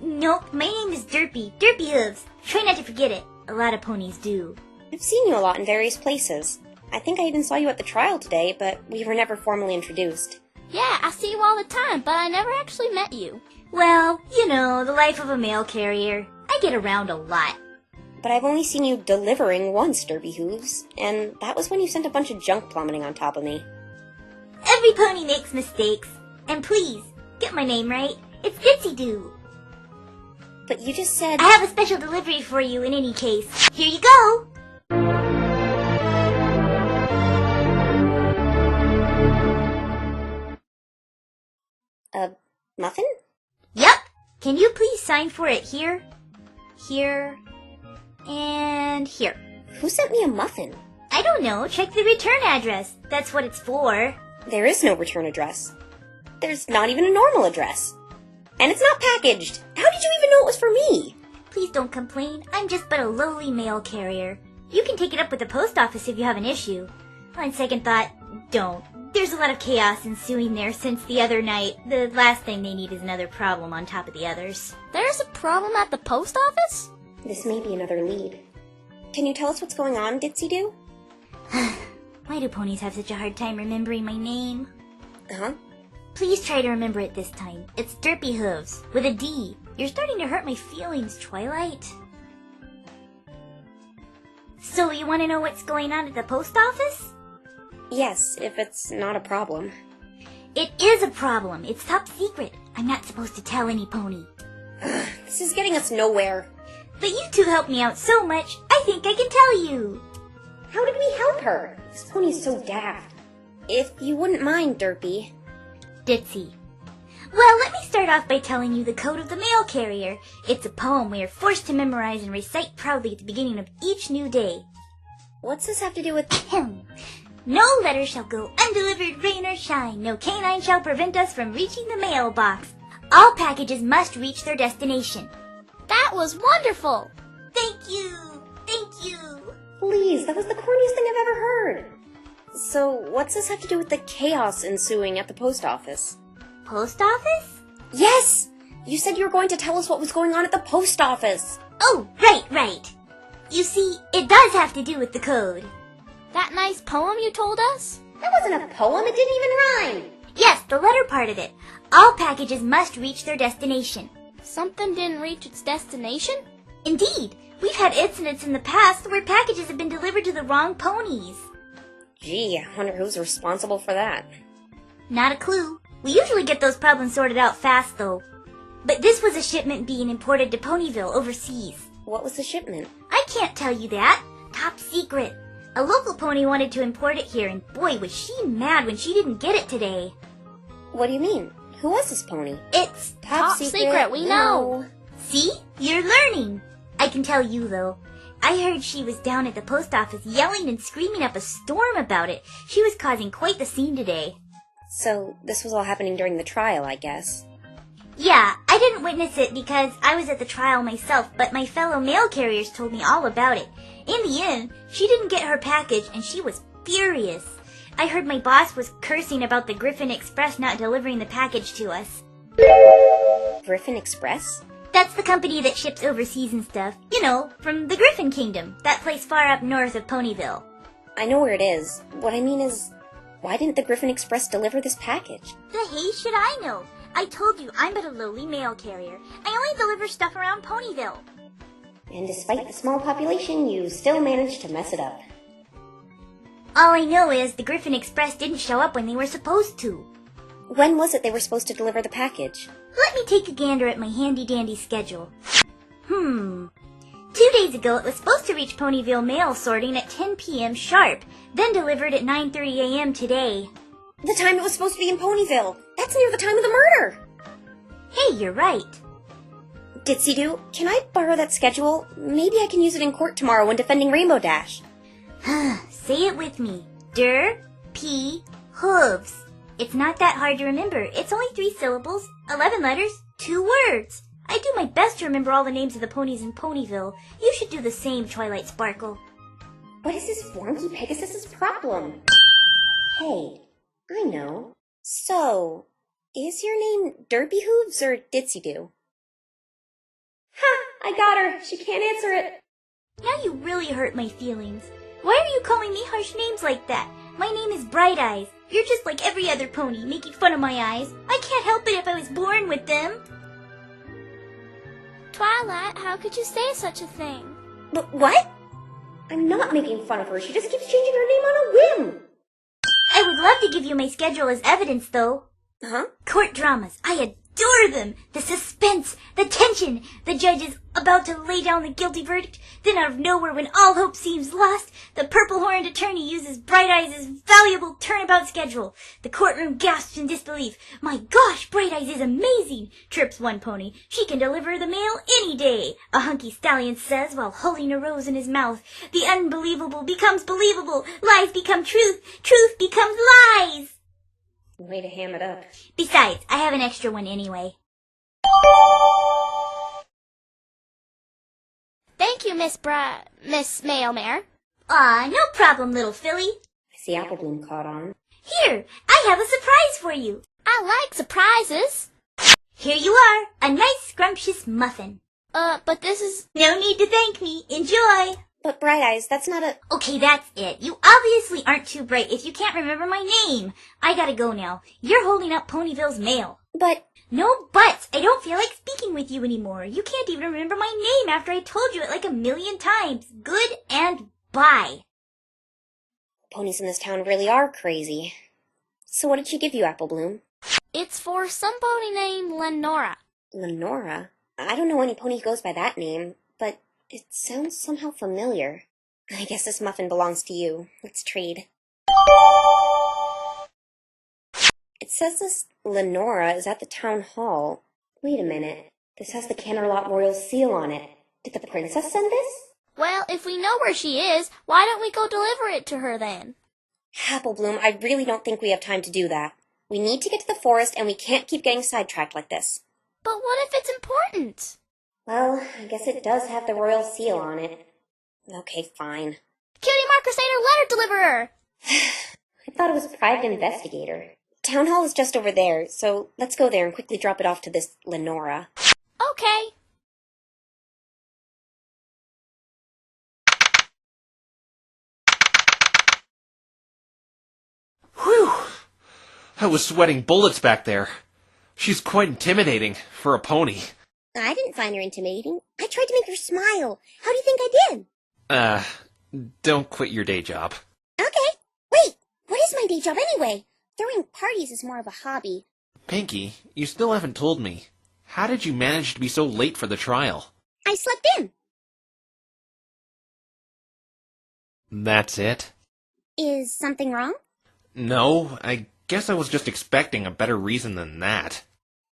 Nope, my name is Derpy. Derpy Hooves. Try not to forget it. A lot of ponies do. I've seen you a lot in various places. I think I even saw you at the trial today, but we were never formally introduced. Yeah, I see you all the time, but I never actually met you. Well, you know, the life of a mail carrier. I get around a lot. But I've only seen you delivering once, Derpy Hooves, and that was when you sent a bunch of junk plummeting on top of me. Every pony makes mistakes. And please, get my name right. It's Ditsy Doo. But you just said... I have a special delivery for you in any case. Here you go! A muffin? Yup. Can you please sign for it here, here, and here? Who sent me a muffin? I don't know. Check the return address. That's what it's for. There is no return address. There's not even a normal address. And it's not packaged. How did you even know it was for me? Please don't complain. I'm just but a lowly mail carrier. You can take it up with the post office if you have an issue. On second thought, don't. There's a lot of chaos ensuing there since the other night. The last thing they need is another problem on top of the others. There's a problem at the post office? This may be another lead. Can you tell us what's going on, Ditsy Doo? Why do ponies have such a hard time remembering my name? Uh-huh. Please try to remember it this time. It's Derpy Hooves, with a D. You're starting to hurt my feelings, Twilight. So you want to know what's going on at the post office? Yes, if it's not a problem. It is a problem. It's top secret. I'm not supposed to tell any pony. This is getting us nowhere. But you two helped me out so much, I think I can tell you. How did we help her? This pony's so daft. If you wouldn't mind, Derpy. Ditsy. Well, let me start off by telling you the code of the mail carrier. It's a poem we are forced to memorize and recite proudly at the beginning of each new day. What's this have to do with... No letter shall go undelivered, rain or shine. No canine shall prevent us from reaching the mailbox. All packages must reach their destination. That was wonderful! Thank you! Thank you! Please, that was the corniest thing I've ever heard. So, what's this have to do with the chaos ensuing at the post office? Post office? Yes! You said you were going to tell us what was going on at the post office. Oh, right. You see, it does have to do with the code. That nice poem you told us? That wasn't a poem, it didn't even rhyme. Yes, the letter part of it. All packages must reach their destination. Something didn't reach its destination? Indeed. We've had incidents in the past where packages have been delivered to the wrong ponies. Gee, I wonder who's responsible for that. Not a clue. We usually get those problems sorted out fast, though. But this was a shipment being imported to Ponyville overseas. What was the shipment? I can't tell you that. Top secret. A local pony wanted to import it here, and boy, was she mad when she didn't get it today. What do you mean? Who was this pony? It's top secret, we know. See? You're learning. I can tell you, though. I heard she was down at the post office yelling and screaming up a storm about it. She was causing quite the scene today. So, this was all happening during the trial, I guess. Yeah, I didn't witness it because I was at the trial myself, but my fellow mail carriers told me all about it. In the end, she didn't get her package and she was furious. I heard my boss was cursing about the Griffin Express not delivering the package to us. Griffin Express? That's the company that ships overseas and stuff. You know, from the Griffin Kingdom, that place far up north of Ponyville. I know where it is. What I mean is, why didn't the Griffin Express deliver this package? The hey should I know? I told you I'm but a lowly mail carrier. I only deliver stuff around Ponyville. And despite the small population, you still managed to mess it up. All I know is the Griffin Express didn't show up when they were supposed to. When was it they were supposed to deliver the package? Let me take a gander at my handy-dandy schedule. 2 days ago, it was supposed to reach Ponyville mail sorting at 10 p.m. sharp, then delivered at 9:30 a.m. today. The time it was supposed to be in Ponyville. That's near the time of the murder. Hey, you're right. Ditsy Doo, can I borrow that schedule? Maybe I can use it in court tomorrow when defending Rainbow Dash. Say it with me. Hooves. It's not that hard to remember. It's only 3 syllables, 11 letters, 2 words. I do my best to remember all the names of the ponies in Ponyville. You should do the same, Twilight Sparkle. What is this flunky Pegasus's problem? Hey, I know. So, is your name Derpy Hooves or Ditsy Doo? Ha! I got her! She can't answer it! Now you really hurt my feelings. Why are you calling me harsh names like that? My name is Bright Eyes. You're just like every other pony, making fun of my eyes. I can't help it if I was born with them. Twilight, how could you say such a thing? But what? I'm not making fun of her. She just keeps changing her name on a whim. I would love to give you my schedule as evidence, though. Huh? Court dramas. I adore them. The suspense, the tension. The judge is about to lay down the guilty verdict. Then out of nowhere, when all hope seems lost, the purple-horned attorney uses Bright Eyes' valuable turnabout schedule. The courtroom gasps in disbelief. My gosh, Bright Eyes is amazing, chirps one pony. She can deliver the mail any day, a hunky stallion says while holding a rose in his mouth. The unbelievable becomes believable. Lies become truth. Truth becomes lies. Way to ham it up. Besides, I have an extra one anyway. Thank you, Miss Mailmare. Aw, no problem, little filly. I see Applebloom caught on. Here, I have a surprise for you. I like surprises. Here you are, a nice scrumptious muffin. But this is... No need to thank me. Enjoy. But Bright Eyes, that's not a... Okay, that's it. You obviously aren't too bright if you can't remember my name. I gotta go now. You're holding up Ponyville's mail. But... No buts. I don't feel like speaking with you anymore. You can't even remember my name after I told you it like 1,000,000 times. Good and bye. Ponies in this town really are crazy. So what did she give you, Applebloom? It's for some pony named Lenora. Lenora? I don't know any pony who goes by that name, but it sounds somehow familiar. I guess this muffin belongs to you. Let's trade. It says this Lenora is at the town hall. Wait a minute. This has the Canterlot Royal seal on it. Did the princess send this? Well, if we know where she is, why don't we go deliver it to her then? Applebloom, I really don't think we have time to do that. We need to get to the forest, and we can't keep getting sidetracked like this. But what if it's important? Well, I guess it does have the royal seal on it. Okay, fine. Cutie Mark Crusader letter deliverer! I thought it was a private investigator. Town hall is just over there, so let's go there and quickly drop it off to this Lenora. Okay. Whew! I was sweating bullets back there. She's quite intimidating for a pony. I didn't find her intimidating. I tried to make her smile. How do you think I did? Don't quit your day job. Okay. Wait, what is my day job anyway? Throwing parties is more of a hobby. Pinky, you still haven't told me. How did you manage to be so late for the trial? I slept in. That's it? Is something wrong? No, I guess I was just expecting a better reason than that.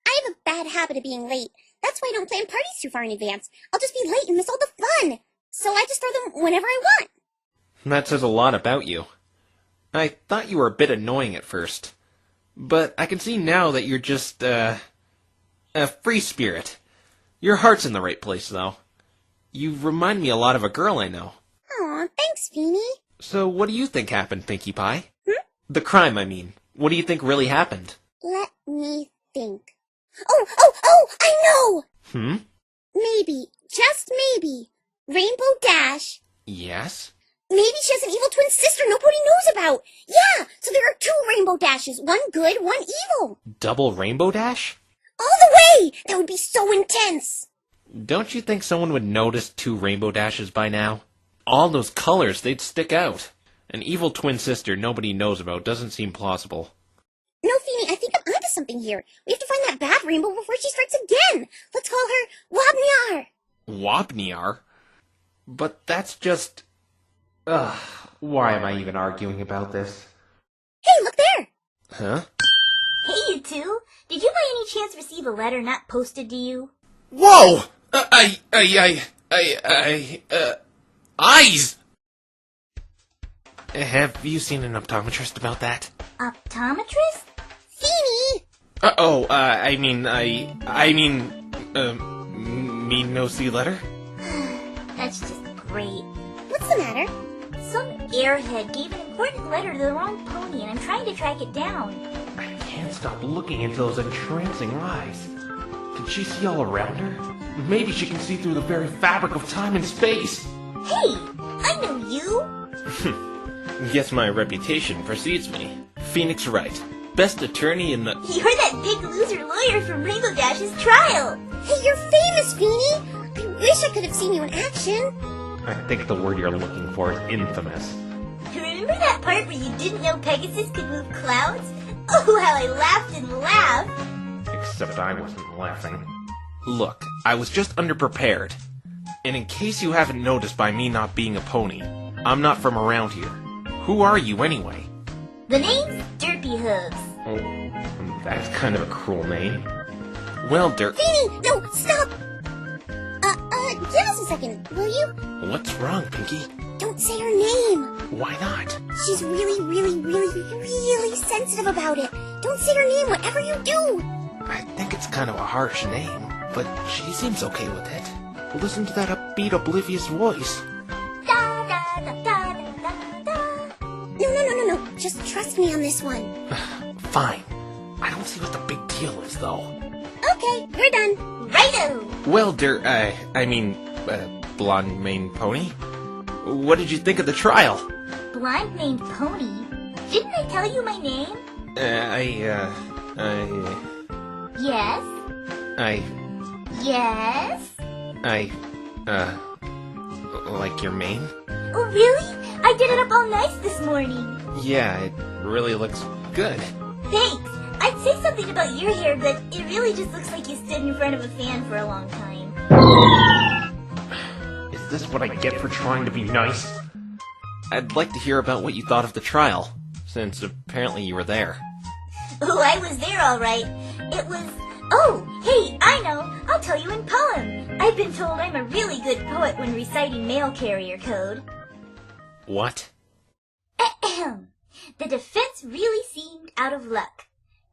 I have a bad habit of being late. That's why I don't plan parties too far in advance. I'll just be late and miss all the fun. So I just throw them whenever I want. That says a lot about you. I thought you were a bit annoying at first. But I can see now that you're just, a free spirit. Your heart's in the right place, though. You remind me a lot of a girl I know. Aw, thanks, Feeny. So what do you think happened, Pinkie Pie? The crime, I mean. What do you think really happened? Let me think. Oh, I know! Maybe, just maybe, Rainbow Dash. Yes? Maybe she has an evil twin sister nobody knows about. Yeah, so there are 2 Rainbow Dashes, one good, one evil. Double Rainbow Dash? All the way! That would be so intense. Don't you think someone would notice 2 Rainbow Dashes by now? All those colors, they'd stick out. An evil twin sister nobody knows about doesn't seem plausible. No, Feeny, I think I'm onto something here. We have to find that bad rainbow before she strikes again. Let's call her Wabniar. Wabniar? But that's just... why am I even arguing about this? Hey, look there! Huh? Hey, you two. Did you by any chance receive a letter not posted to you? Whoa! Eyes! Have you seen an optometrist about that? Optometrist? Feeny! mean no-see letter? That's just great. What's the matter? Some airhead gave an important letter to the wrong pony, and I'm trying to track it down. I can't stop looking into those entrancing eyes. Can she see all around her? Maybe she can see through the very fabric of time and space. Hey, I know you. Guess my reputation precedes me. Phoenix Wright, best attorney in the... You're that big loser lawyer from Rainbow Dash's trial. Hey, you're famous, Feeny! I wish I could have seen you in action. I think the word you're looking for is infamous. Remember that part where you didn't know Pegasus could move clouds? Oh, how I laughed and laughed. Except I wasn't laughing. Look, I was just underprepared. And in case you haven't noticed by me not being a pony, I'm not from around here. Who are you anyway? The name's Derpy Hooves. Oh, that's kind of a cruel name. Well, Feeny, no, stop! Give us a second, will you? What's wrong, Pinky? Don't say her name. Why not? She's really sensitive about it. Don't say her name, whatever you do. I think it's kind of a harsh name, but she seems okay with it. Listen to that upbeat, oblivious voice. Da da da da da da. No. Just trust me on this one. Fine. I don't see what the big deal is, though. Okay, we're done. Righto! Well, blonde maned pony. What did you think of the trial? Blonde named Pony? Didn't I tell you my name? Yes? Yes? Like your mane? Oh, really? I did it up all nice this morning. Yeah, it really looks good. Thanks. I'd say something about your hair, but it really just looks like you stood in front of a fan for a long time. Is this what I get for trying to be nice? I'd like to hear about what you thought of the trial, since apparently you were there. Oh, I was there all right. It was... Oh, hey, I know. I'll tell you in poem. I've been told I'm a really good poet when reciting mail carrier code. What? Ahem. The defense really seemed out of luck.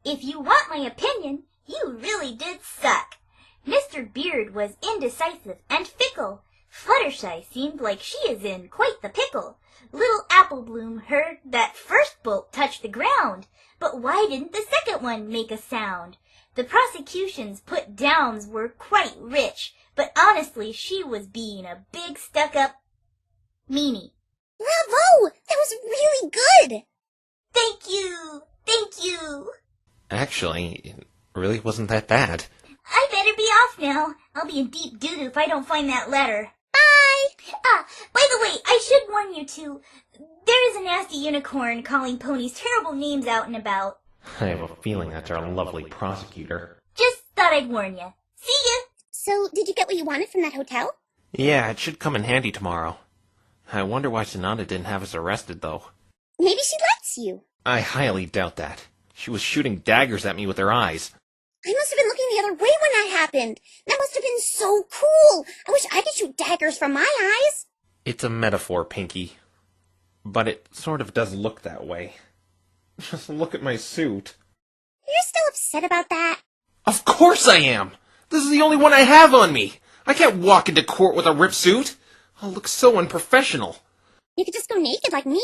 If you want my opinion, you really did suck. Mr. Beard was indecisive and fickle. Fluttershy seemed like she is in quite the pickle. Little Apple Bloom heard that first bolt touch the ground, but why didn't the second one make a sound? The prosecution's put-downs were quite rich, but honestly she was being a big stuck-up meanie. Bravo! That was really good! Thank you! Thank you! Actually, it really wasn't that bad. I better be off now. I'll be in deep doo-doo if I don't find that letter. Bye! By the way, I should warn you two. There is a nasty unicorn calling ponies terrible names out and about. I have a feeling that's our lovely prosecutor. Just thought I'd warn you. See ya! So, did you get what you wanted from that hotel? Yeah, it should come in handy tomorrow. I wonder why Sonata didn't have us arrested, though. Maybe she likes you. I highly doubt that. She was shooting daggers at me with her eyes. I must have been looking the other way when that happened. That must have been so cool. I wish I could shoot daggers from my eyes. It's a metaphor, Pinky. But it sort of does look that way. Just look at my suit. You're still upset about that? Of course I am! This is the only one I have on me! I can't walk into court with a ripped suit! I'll look so unprofessional. You could just go naked like me.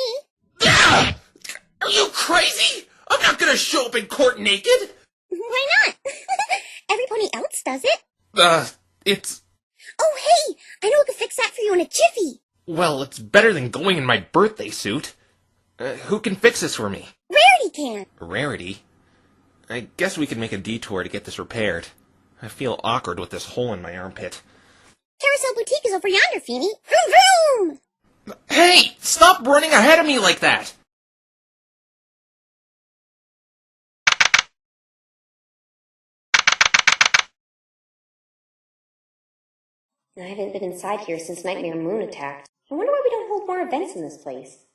Are you crazy? I'm not gonna show up in court naked! Why not? Every pony else does it. It's... Oh, hey! I know I could fix that for you in a jiffy. Well, it's better than going in my birthday suit. Who can fix this for me? Rarity can. Rarity? I guess we can make a detour to get this repaired. I feel awkward with this hole in my armpit. Carousel Boutique is over yonder, Feeny. Vroom vroom! Hey! Stop running ahead of me like that! I haven't been inside here since Nightmare Moon attacked. I wonder why we don't hold more events in this place.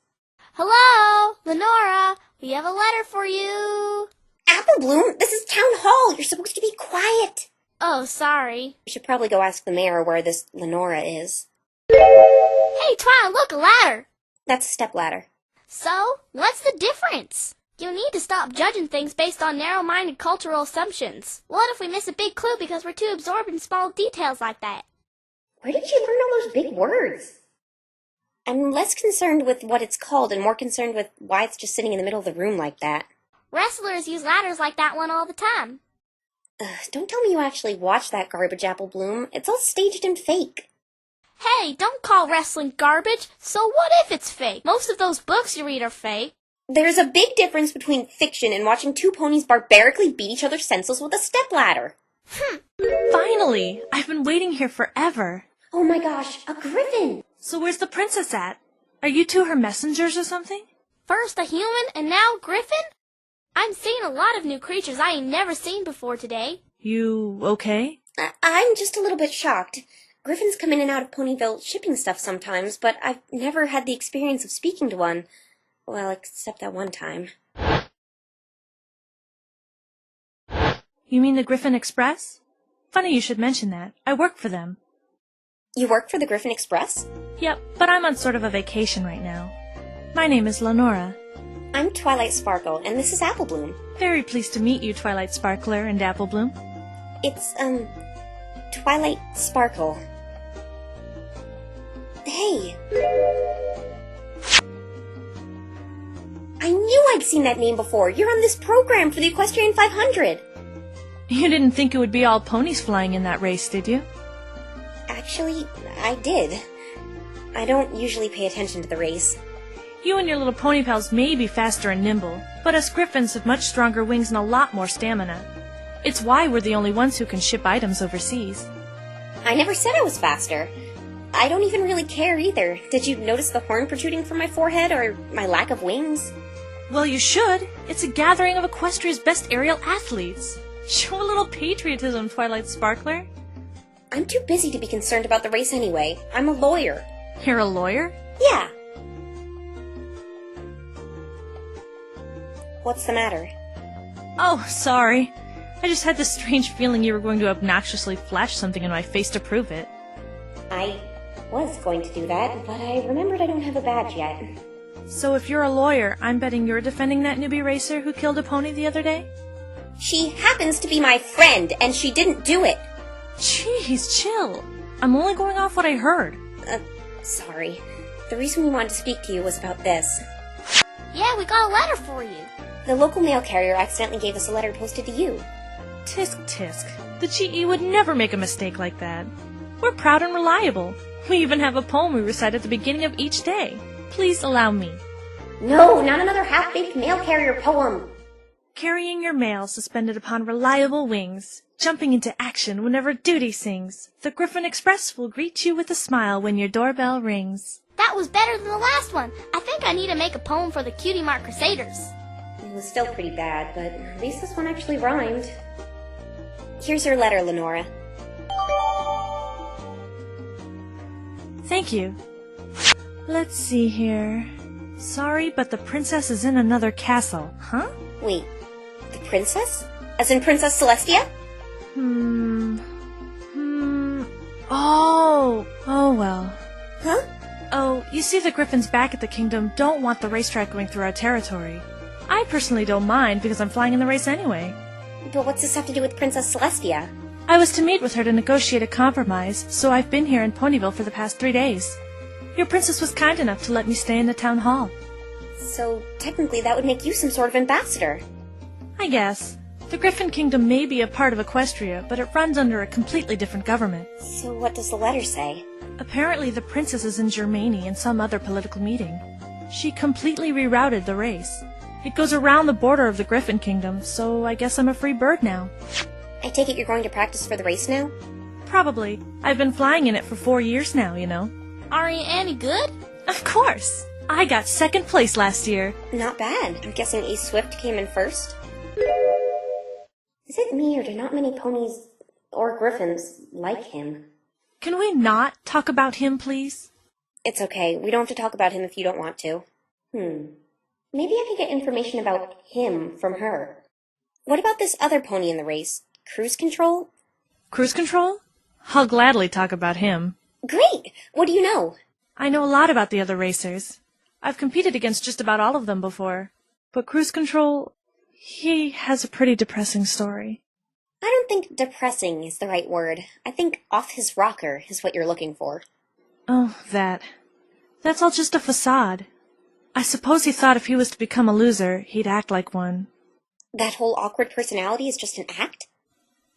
Hello? Lenora, we have a letter for you. Apple Bloom, this is Town Hall. You're supposed to be quiet. Oh, sorry. We should probably go ask the mayor where this Lenora is. Hey, Twilight, look, a ladder. That's a stepladder. So, what's the difference? You need to stop judging things based on narrow-minded cultural assumptions. What if we miss a big clue because we're too absorbed in small details like that? Where did she learn all those big words? I'm less concerned with what it's called and more concerned with why it's just sitting in the middle of the room like that. Wrestlers use ladders like that one all the time. Don't tell me you actually watched that garbage, Apple Bloom. It's all staged and fake. Hey, don't call wrestling garbage. So what if it's fake? Most of those books you read are fake. There's a big difference between fiction and watching two ponies barbarically beat each other senseless with a stepladder. Finally! I've been waiting here forever. Oh my gosh, a griffin! So where's the princess at? Are you two her messengers or something? First a human and now griffin? I'm seeing a lot of new creatures I ain't never seen before today. You okay? I'm just a little bit shocked. Griffins come in and out of Ponyville shipping stuff sometimes, but I've never had the experience of speaking to one. Well, except that one time. You mean the Griffin Express? Funny you should mention that. I work for them. You work for the Griffin Express? Yep, but I'm on sort of a vacation right now. My name is Lenora. I'm Twilight Sparkle, and this is Apple Bloom. Very pleased to meet you, Twilight Sparkler and Apple Bloom. It's, Twilight Sparkle. Hey! I knew I'd seen that name before. You're on this program for the Equestrian 500. You didn't think it would be all ponies flying in that race, did you? Actually, I did. I don't usually pay attention to the race. You and your little pony pals may be faster and nimble, but us griffins have much stronger wings and a lot more stamina. It's why we're the only ones who can ship items overseas. I never said I was faster. I don't even really care either. Did you notice the horn protruding from my forehead or my lack of wings? Well, you should. It's a gathering of Equestria's best aerial athletes. Show a little patriotism, Twilight Sparkler. I'm too busy to be concerned about the race anyway. I'm a lawyer. You're a lawyer? Yeah. What's the matter? Oh, sorry. I just had this strange feeling you were going to obnoxiously flash something in my face to prove it. I was going to do that, but I remembered I don't have a badge yet. So if you're a lawyer, I'm betting you're defending that newbie racer who killed a pony the other day? She happens to be my friend, and she didn't do it. Jeez, chill. I'm only going off what I heard. Sorry. The reason we wanted to speak to you was about this. Yeah, we got a letter for you. The local mail carrier accidentally gave us a letter posted to you. Tisk, tisk. The GE would never make a mistake like that. We're proud and reliable. We even have a poem we recite at the beginning of each day. Please allow me. No, not another half-baked mail carrier poem. Carrying your mail suspended upon reliable wings, jumping into action whenever duty sings, the Griffin Express will greet you with a smile when your doorbell rings. That was better than the last one. I think I need to make a poem for the Cutie Mark Crusaders. It was still pretty bad, but at least this one actually rhymed. Here's your letter, Lenora. Thank you. Let's see here. Sorry, but the princess is in another castle. Huh? Wait, the princess? As in Princess Celestia? Oh well. Huh? Oh, you see the griffins back at the kingdom don't want the racetrack going through our territory. I personally don't mind because I'm flying in the race anyway. But what's this have to do with Princess Celestia? I was to meet with her to negotiate a compromise, so I've been here in Ponyville for the past 3 days. Your princess was kind enough to let me stay in the town hall. So, technically that would make you some sort of ambassador. I guess. The Griffin Kingdom may be a part of Equestria, but it runs under a completely different government. So what does the letter say? Apparently the princess is in Germany in some other political meeting. She completely rerouted the race. It goes around the border of the Griffin Kingdom, so I guess I'm a free bird now. I take it you're going to practice for the race now? Probably. I've been flying in it for 4 years now, you know. Are you any good? Of course! I got 2nd place last year. Not bad. I'm guessing Ace Swift came in first? Is it me, or do not many ponies or griffins like him? Can we not talk about him, please? It's okay. We don't have to talk about him if you don't want to. Maybe I could get information about him from her. What about this other pony in the race? Cruise Control? Cruise Control? I'll gladly talk about him. Great! What do you know? I know a lot about the other racers. I've competed against just about all of them before. But Cruise Control, he has a pretty depressing story. I don't think depressing is the right word. I think off his rocker is what you're looking for. Oh, that. That's all just a facade. I suppose he thought if he was to become a loser, he'd act like one. That whole awkward personality is just an act?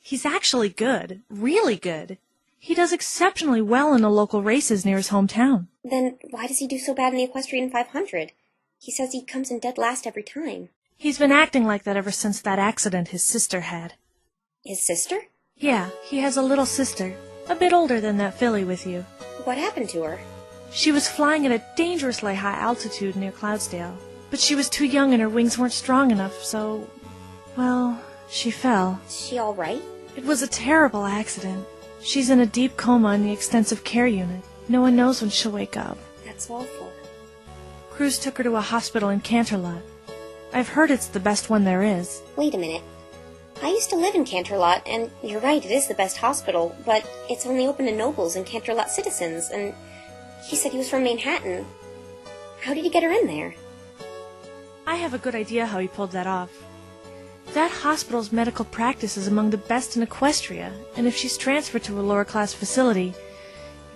He's actually good. Really good. He does exceptionally well in the local races near his hometown. Then why does he do so bad in the Equestrian 500? He says he comes in dead last every time. He's been acting like that ever since that accident his sister had. His sister? Yeah, he has a little sister. A bit older than that filly with you. What happened to her? She was flying at a dangerously high altitude near Cloudsdale. But she was too young and her wings weren't strong enough, so... well, she fell. Is she all right? It was a terrible accident. She's in a deep coma in the extensive care unit. No one knows when she'll wake up. That's awful. Cruise took her to a hospital in Canterlot. I've heard it's the best one there is. Wait a minute. I used to live in Canterlot, and you're right, it is the best hospital, but it's only open to nobles and Canterlot citizens, and he said he was from Manhattan. How did he get her in there? I have a good idea how he pulled that off. That hospital's medical practice is among the best in Equestria, and if she's transferred to a lower-class facility, you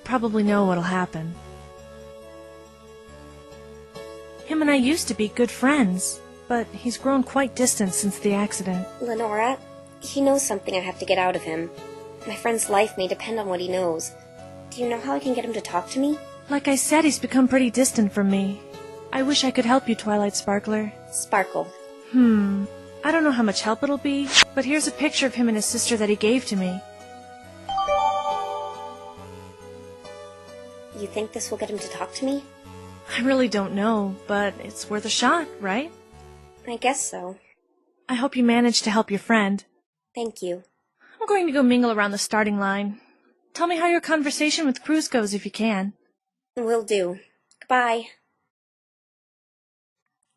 probably know what'll happen. Him and I used to be good friends, but he's grown quite distant since the accident. Lenora, he knows something I have to get out of him. My friend's life may depend on what he knows. Do you know how I can get him to talk to me? Like I said, he's become pretty distant from me. I wish I could help you, Twilight Sparkler. Sparkle. I don't know how much help it'll be, but here's a picture of him and his sister that he gave to me. You think this will get him to talk to me? I really don't know, but it's worth a shot, right? I guess so. I hope you manage to help your friend. Thank you. I'm going to go mingle around the starting line. Tell me how your conversation with Cruise goes if you can. Will do. Goodbye.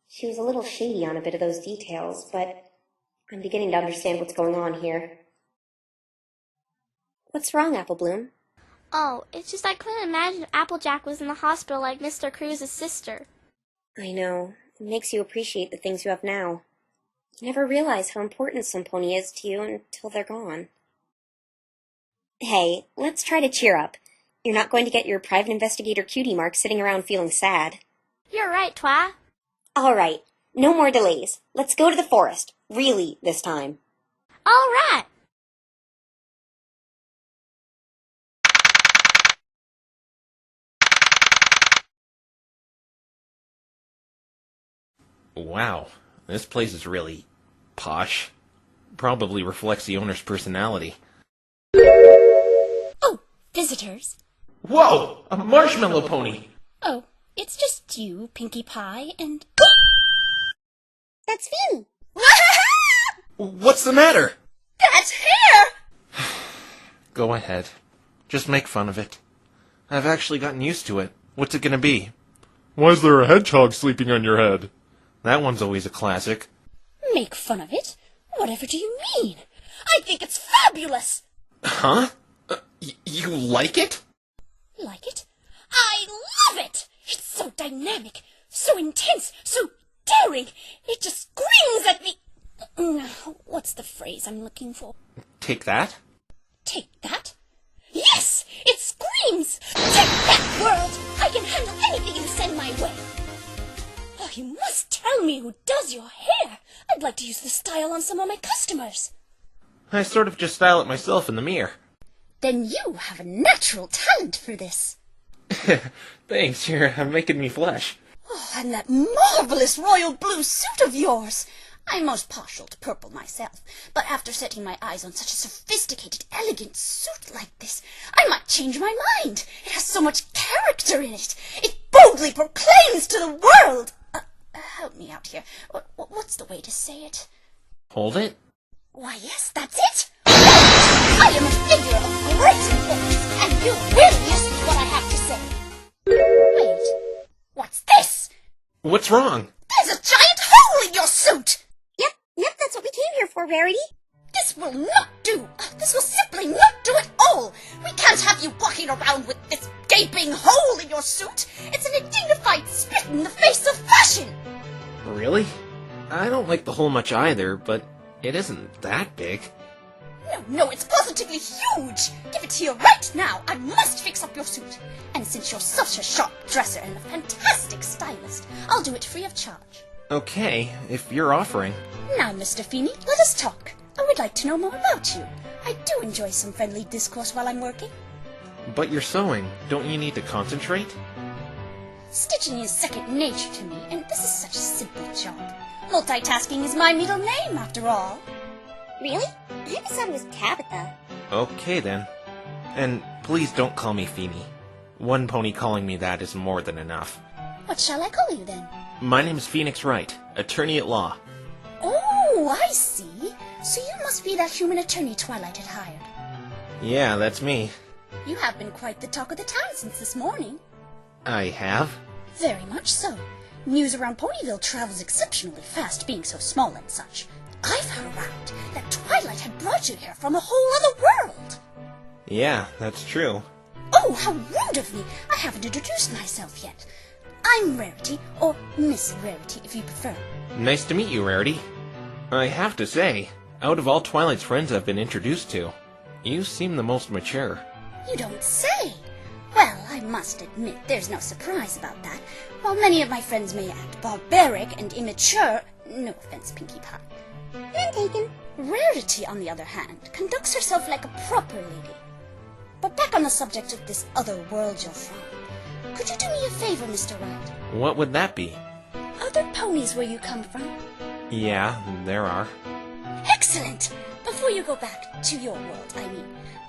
She was a little shady on a bit of those details, but I'm beginning to understand what's going on here. What's wrong, Apple Bloom? Oh, it's just I couldn't imagine Applejack was in the hospital like Mr. Cruise's sister. I know. It makes you appreciate the things you have now. You never realize how important some pony is to you until they're gone. Hey, let's try to cheer up. You're not going to get your private investigator cutie mark sitting around feeling sad. You're right, Twi. All right. No more delays. Let's go to the forest. Really, this time. All right. Wow, this place is really posh. Probably reflects the owner's personality. Oh, visitors. Whoa! A marshmallow pony! Oh, it's just you, Pinkie Pie, and... That's Finn! What's the matter? That's hair! Go ahead. Just make fun of it. I've actually gotten used to it. What's it gonna be? Why is there a hedgehog sleeping on your head? That one's always a classic. Make fun of it? Whatever do you mean? I think it's fabulous! Huh? You like it? Like it? I love it! It's so dynamic, so intense, so daring. It just screams at me. What's the phrase I'm looking for? Take that? Take that? Yes! It screams! Take that, world! I can handle anything you send my way. Oh, you must tell me who does your hair. I'd like to use this style on some of my customers. I sort of just style it myself in the mirror. Then you have a natural talent for this. Thanks, you're making me flush. Oh, and that marvelous royal blue suit of yours. I'm most partial to purple myself, but after setting my eyes on such a sophisticated, elegant suit like this, I might change my mind. It has so much character in it. It boldly proclaims to the world. Help me out here. What's the way to say it? Hold it? Why, yes, that's it. I am a figure of great importance, and you will listen to what I have to say. Wait, what's this? What's wrong? There's a giant hole in your suit! Yep, that's what we came here for, Rarity. This will not do. This will simply not do at all. We can't have you walking around with this gaping hole in your suit. It's an undignified spit in the face of fashion. Really? I don't like the hole much either, but it isn't that big. No, it's positively huge! Give it here right now! I must fix up your suit! And since you're such a sharp dresser and a fantastic stylist, I'll do it free of charge. Okay, if you're offering. Now, Mr. Feeney, let us talk. I would like to know more about you. I do enjoy some friendly discourse while I'm working. But you're sewing. Don't you need to concentrate? Stitching is second nature to me, and this is such a simple job. Multitasking is my middle name, after all. Really? I always thought it was Tabitha. Okay then. And please don't call me Feeney. One pony calling me that is more than enough. What shall I call you then? My name is Phoenix Wright, attorney at law. Oh, I see. So you must be that human attorney Twilight had hired. Yeah, that's me. You have been quite the talk of the town since this morning. I have? Very much so. News around Ponyville travels exceptionally fast, being so small and such. I've heard around that Twilight had brought you here from a whole other world. Yeah, that's true. Oh, how rude of me! I haven't introduced myself yet. I'm Rarity, or Miss Rarity, if you prefer. Nice to meet you, Rarity. I have to say, out of all Twilight's friends I've been introduced to, you seem the most mature. You don't say! Well, I must admit, there's no surprise about that. While many of my friends may act barbaric and immature, no offense, Pinkie Pie. None taken. Rarity, on the other hand, conducts herself like a proper lady. But back on the subject of this other world you're from, could you do me a favor, Mr. Wright? What would that be? Are there ponies where you come from? Yeah, there are. Excellent! Before you go back to your world,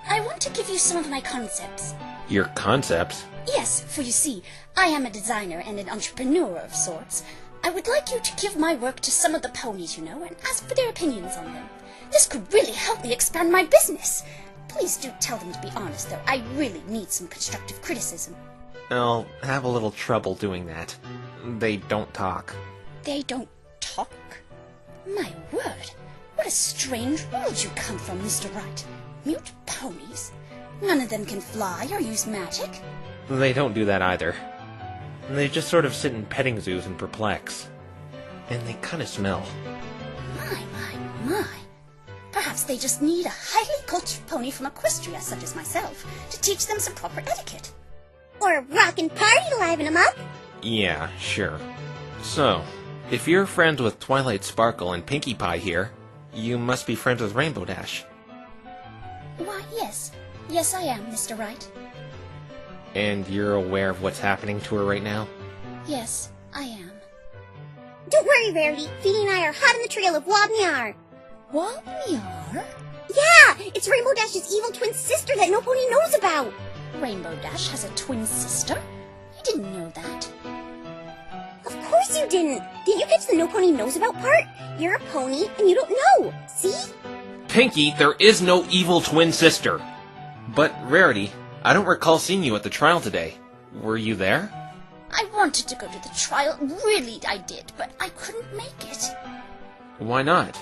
I want to give you some of my concepts. Your concepts? Yes, for you see, I am a designer and an entrepreneur of sorts. I would like you to give my work to some of the ponies, you know, and ask for their opinions on them. This could really help me expand my business. Please do tell them to be honest, though. I really need some constructive criticism. I'll have a little trouble doing that. They don't talk. They don't talk? My word, what a strange world you come from, Mr. Wright. Mute ponies? None of them can fly or use magic? They don't do that either. They just sort of sit in petting zoos and perplex. And they kind of smell. My. Perhaps they just need a highly cultured pony from Equestria, such as myself, to teach them some proper etiquette. Or a rockin' party to liven them up. Yeah, sure. So, if you're friends with Twilight Sparkle and Pinkie Pie here, you must be friends with Rainbow Dash. Why, yes. Yes, I am, Mr. Wright. And you're aware of what's happening to her right now? Yes, I am. Don't worry, Rarity. Feeny and I are hot on the trail of Wobniar. Wobniar? Yeah! It's Rainbow Dash's evil twin sister that no pony knows about. Rainbow Dash has a twin sister? I didn't know that. Of course you didn't. Did you catch the no pony knows about part? You're a pony and you don't know. See? Pinkie, there is no evil twin sister. But, Rarity, I don't recall seeing you at the trial today. Were you there? I wanted to go to the trial, really I did, but I couldn't make it. Why not?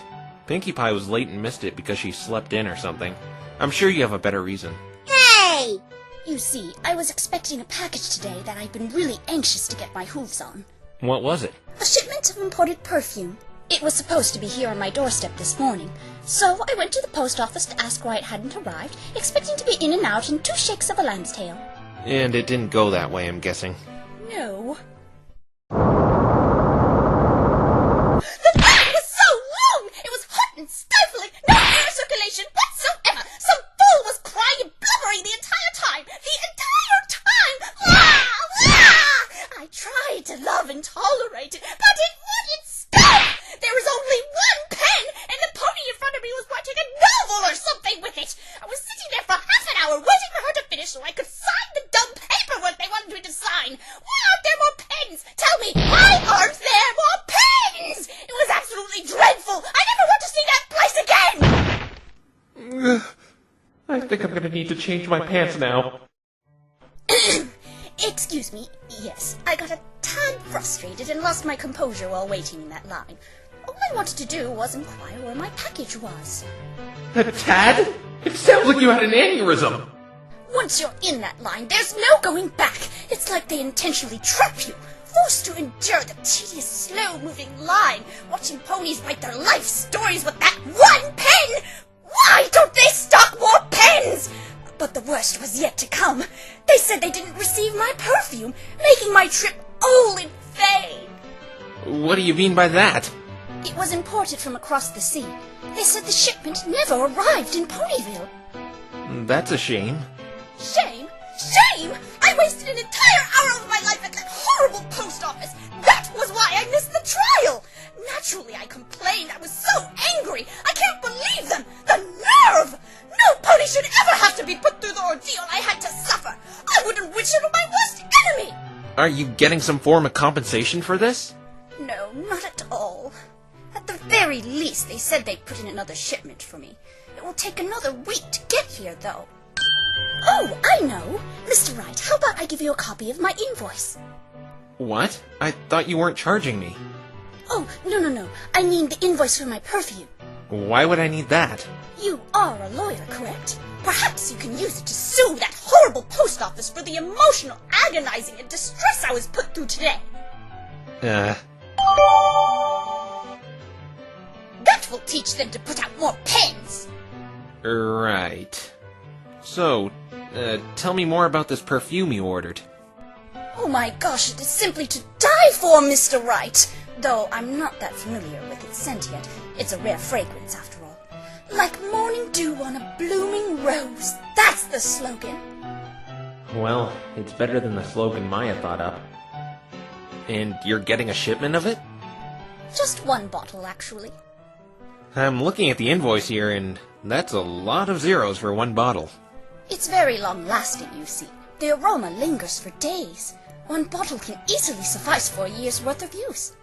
Pinkie Pie was late and missed it because she slept in or something. I'm sure you have a better reason. Hey! You see, I was expecting a package today that I've been really anxious to get my hooves on. What was it? A shipment of imported perfume. It was supposed to be here on my doorstep this morning, so I went to the post office to ask why it hadn't arrived, expecting to be in and out in 2 shakes of a lamb's tail. And it didn't go that way, I'm guessing. No. The line was so long! It was hot and stifling, no air circulation whatsoever! Some fool was crying and blubbering the entire time! The entire time! Ah! Ah! I tried to love and tolerate it, but it wouldn't stop! There was only one pen, and the pony in front of me was writing a novel or something with it! I was sitting there for half an hour waiting for her to finish so I could sign the dumb paperwork they wanted me to sign! Why aren't there more pens? Tell me, why aren't there more pens? It was absolutely dreadful! I never want to see that place again! I think I'm gonna need to change my pants now. Excuse me, yes, I got a tad frustrated and lost my composure while waiting in that line. All I wanted to do was inquire where my package was. A tad? It sounds like you had an aneurysm. Once you're in that line, there's no going back. It's like they intentionally trap you. forced to endure the tedious, slow-moving line, watching ponies write their life stories with that one pen! Why don't they stock more pens? But the worst was yet to come. They said they didn't receive my perfume, making my trip all in vain. What do you mean by that? It was imported from across the sea. They said the shipment never arrived in Ponyville. That's a shame. Shame? Shame! I wasted an entire hour of my life at that horrible post office. That was why I missed the trial. Naturally, I complained. I was so angry. I can't believe them. The nerve! No pony should ever have to be put through the ordeal I had to suffer. I wouldn't wish it on my worst enemy. Are you getting some form of compensation for this? No, not at all. At the very least, they said they'd put in another shipment for me. It will take another week to get here, though. Oh, I know. Mr. Wright, how about I give you a copy of my invoice? What? I thought you weren't charging me. Oh, no. I mean the invoice for my perfume. Why would I need that? You are a lawyer, correct? Perhaps you can use it to sue that horrible post office for the emotional, agonizing, and distress I was put through today. That will teach them to put out more pens! Right. So, tell me more about this perfume you ordered. Oh my gosh, it is simply to die for, Mr. Wright! Though I'm not that familiar with its scent yet. It's a rare fragrance, after all. Like morning dew on a blooming rose. That's the slogan. Well, it's better than the slogan Maya thought up. And you're getting a shipment of it? Just one bottle, actually. I'm looking at the invoice here, and that's a lot of zeros for one bottle. It's very long-lasting, you see. The aroma lingers for days. One bottle can easily suffice for a year's worth of use.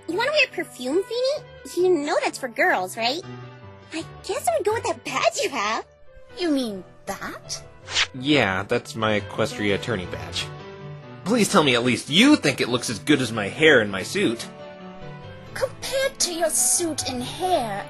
You want to wear perfume, Feeny? You know that's for girls, right? I guess I would go with that badge you have. You mean that? Yeah, that's my Equestria attorney badge. Please tell me at least you think it looks as good as my hair and my suit. Compared to your suit and hair,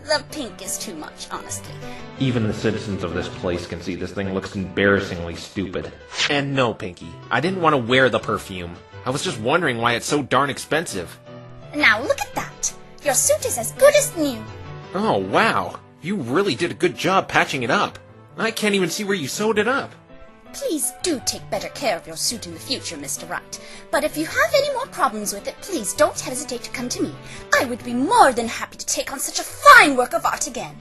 the pink is too much, honestly. Even the citizens of this place can see this thing looks embarrassingly stupid. And no, Pinky, I didn't want to wear the perfume. I was just wondering why it's so darn expensive. Now look at that! Your suit is as good as new. Oh, wow. You really did a good job patching it up. I can't even see where you sewed it up. Please do take better care of your suit in the future, Mr. Wright. But if you have any more problems with it, please don't hesitate to come to me. I would be more than happy to take on such a fine work of art again.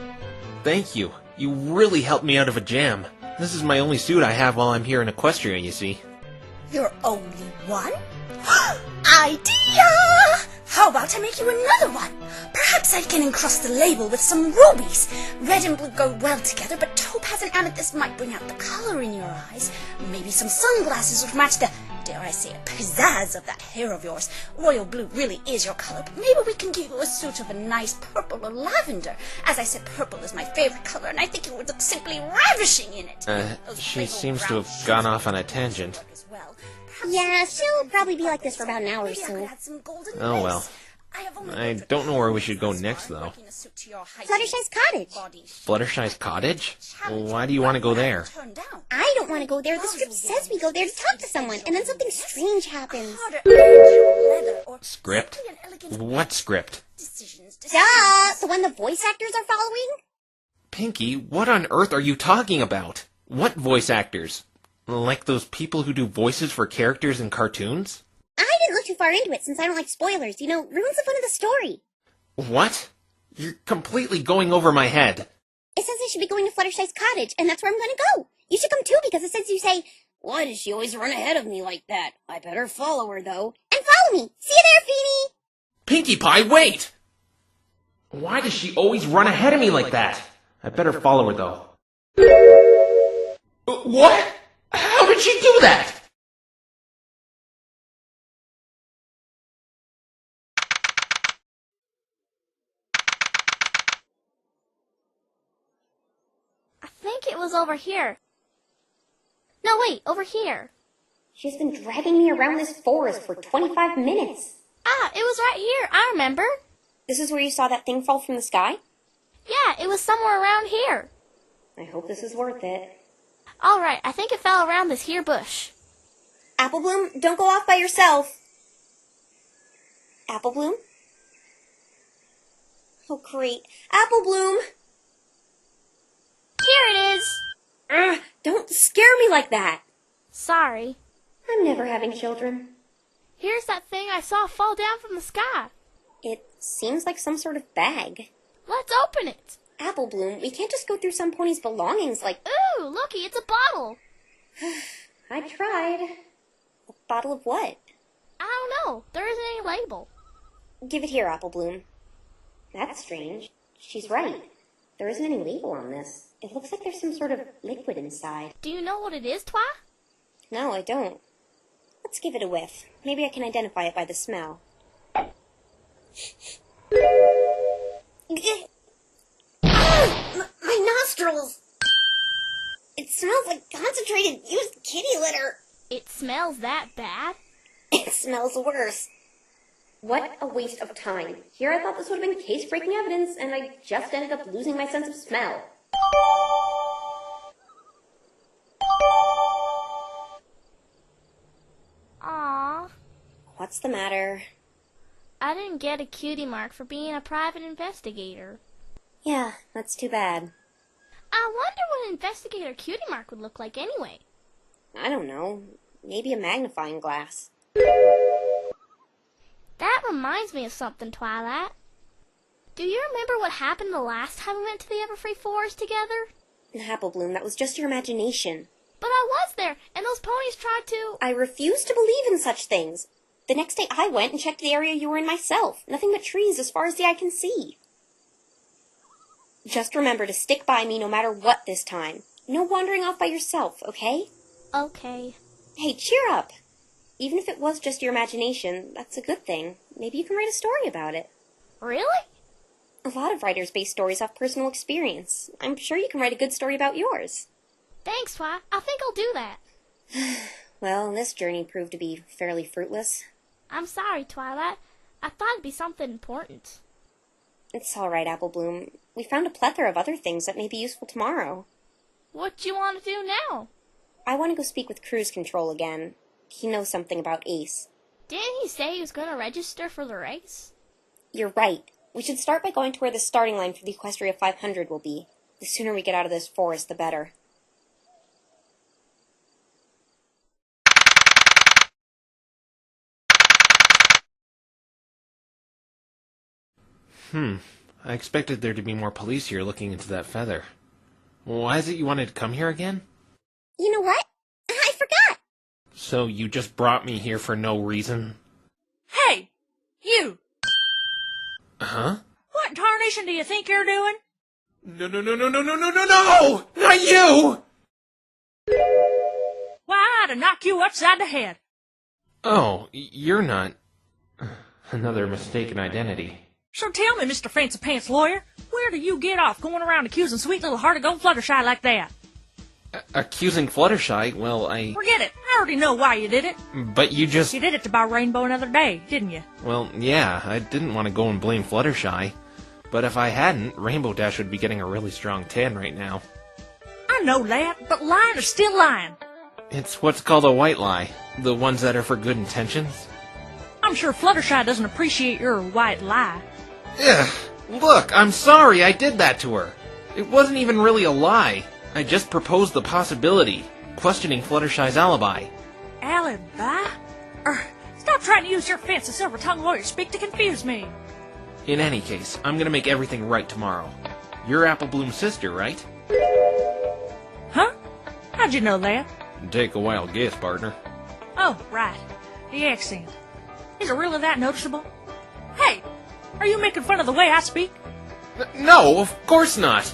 Thank you. You really helped me out of a jam. This is my only suit I have while I'm here in Equestria, you see. Your only one? Idea! How about I make you another one? Perhaps I can encrust the label with some rubies. Red and blue go well together, but topaz and amethyst might bring out the color in your eyes. Maybe some sunglasses would match the, dare I say it, pizzazz of that hair of yours. Royal blue really is your color, but maybe we can give you a suit of a nice purple or lavender. As I said, purple is my favorite color, and I think it would look simply ravishing in it. She seems to have gone off on a tangent. Yeah, she'll probably be like this for about an hour or so. Oh well. I don't know where we should go next, though. Fluttershy's cottage. Fluttershy's cottage? Why do you want to go there? I don't want to go there. The script says we go there to talk to someone, and then something strange happens. Script? What script? Duh! The one the voice actors are following? Pinky, what on earth are you talking about? What voice actors? Like those people who do voices for characters in cartoons? I didn't look too far into it since I don't like spoilers. You know, ruins the fun of the story. What? You're completely going over my head. It says I should be going to Fluttershy's cottage, and that's where I'm going to go. You should come too, because it says you say, "Why does she always run ahead of me like that? I better follow her, though." And follow me. See you there, Feeny! Pinkie Pie, wait! Why does she always run ahead of me like that? I better follow her, though. What? How did she do that? I think it was over here. No, wait, over here. She's been dragging me around this forest for 25 minutes. Ah, it was right here. I remember. This is where you saw that thing fall from the sky? Yeah, it was somewhere around here. I hope this is worth it. All right, I think it fell around this here bush. Apple Bloom, don't go off by yourself. Apple Bloom? Oh, great. Apple Bloom! Here it is! Ugh, don't scare me like that. Sorry. I'm never having children. Here's that thing I saw fall down from the sky. It seems like some sort of bag. Let's open it. Apple Bloom, we can't just go through some pony's belongings like... Ooh, looky, it's a bottle. I tried. A bottle of what? I don't know. There isn't any label. Give it here, Apple Bloom. That's strange. She's right. There isn't any label on this. It looks like there's some sort of liquid inside. Do you know what it is, Twi? No, I don't. Let's give it a whiff. Maybe I can identify it by the smell. My nostrils! It smells like concentrated used kitty litter. It smells that bad? It smells worse. What a waste of time. Here I thought this would have been case-breaking evidence, and I just ended up losing my sense of smell. Aww. What's the matter? I didn't get a cutie mark for being a private investigator. Yeah, that's too bad. I wonder what an investigator cutie mark would look like anyway. I don't know. Maybe a magnifying glass. That reminds me of something, Twilight. Do you remember what happened the last time we went to the Everfree Forest together? Apple Bloom, that was just your imagination. But I was there, and those ponies tried to... I refuse to believe in such things. The next day I went and checked the area you were in myself. Nothing but trees as far as the eye can see. Just remember to stick by me no matter what this time. No wandering off by yourself, okay? Okay. Hey, cheer up. Even if it was just your imagination, that's a good thing. Maybe you can write a story about it. Really? A lot of writers base stories off personal experience. I'm sure you can write a good story about yours. Thanks, Twi. I think I'll do that. Well, this journey proved to be fairly fruitless. I'm sorry, Twilight. I thought it'd be something important. It's all right, Apple Bloom. We found a plethora of other things that may be useful tomorrow. What do you want to do now? I want to go speak with Cruise Control again. He knows something about Ace. Didn't he say he was going to register for the race? You're right. We should start by going to where the starting line for the Equestria 500 will be. The sooner we get out of this forest, the better. I expected there to be more police here looking into that feather. Why is it you wanted to come here again? You know what? I forgot! So you just brought me here for no reason? Hey! You! Huh? What in tarnation do you think you're doing? No! Not you! Why, I ought to knock you upside the head. Oh, you're not... Another mistaken identity. So tell me, Mr. Fancy Pants Lawyer, where do you get off going around accusing sweet little heart of gold Fluttershy like that? Accusing Fluttershy? Well, Forget it. I already know why you did it. But you just... You did it to buy Rainbow another day, didn't you? Well, yeah, I didn't want to go and blame Fluttershy. But if I hadn't, Rainbow Dash would be getting a really strong tan right now. I know that, but lying is still lying. It's what's called a white lie. The ones that are for good intentions. I'm sure Fluttershy doesn't appreciate your white lie. Ugh, look, I'm sorry I did that to her. It wasn't even really a lie. I just proposed the possibility, questioning Fluttershy's alibi. Alibi? Stop trying to use your fancy silver-tongued lawyer speak to confuse me. In any case, I'm gonna make everything right tomorrow. You're Apple Bloom's sister, right? Huh? How'd you know that? Take a wild guess, partner. Oh, right. The accent. Is it really that noticeable? Hey! Are you making fun of the way I speak? No, of course not!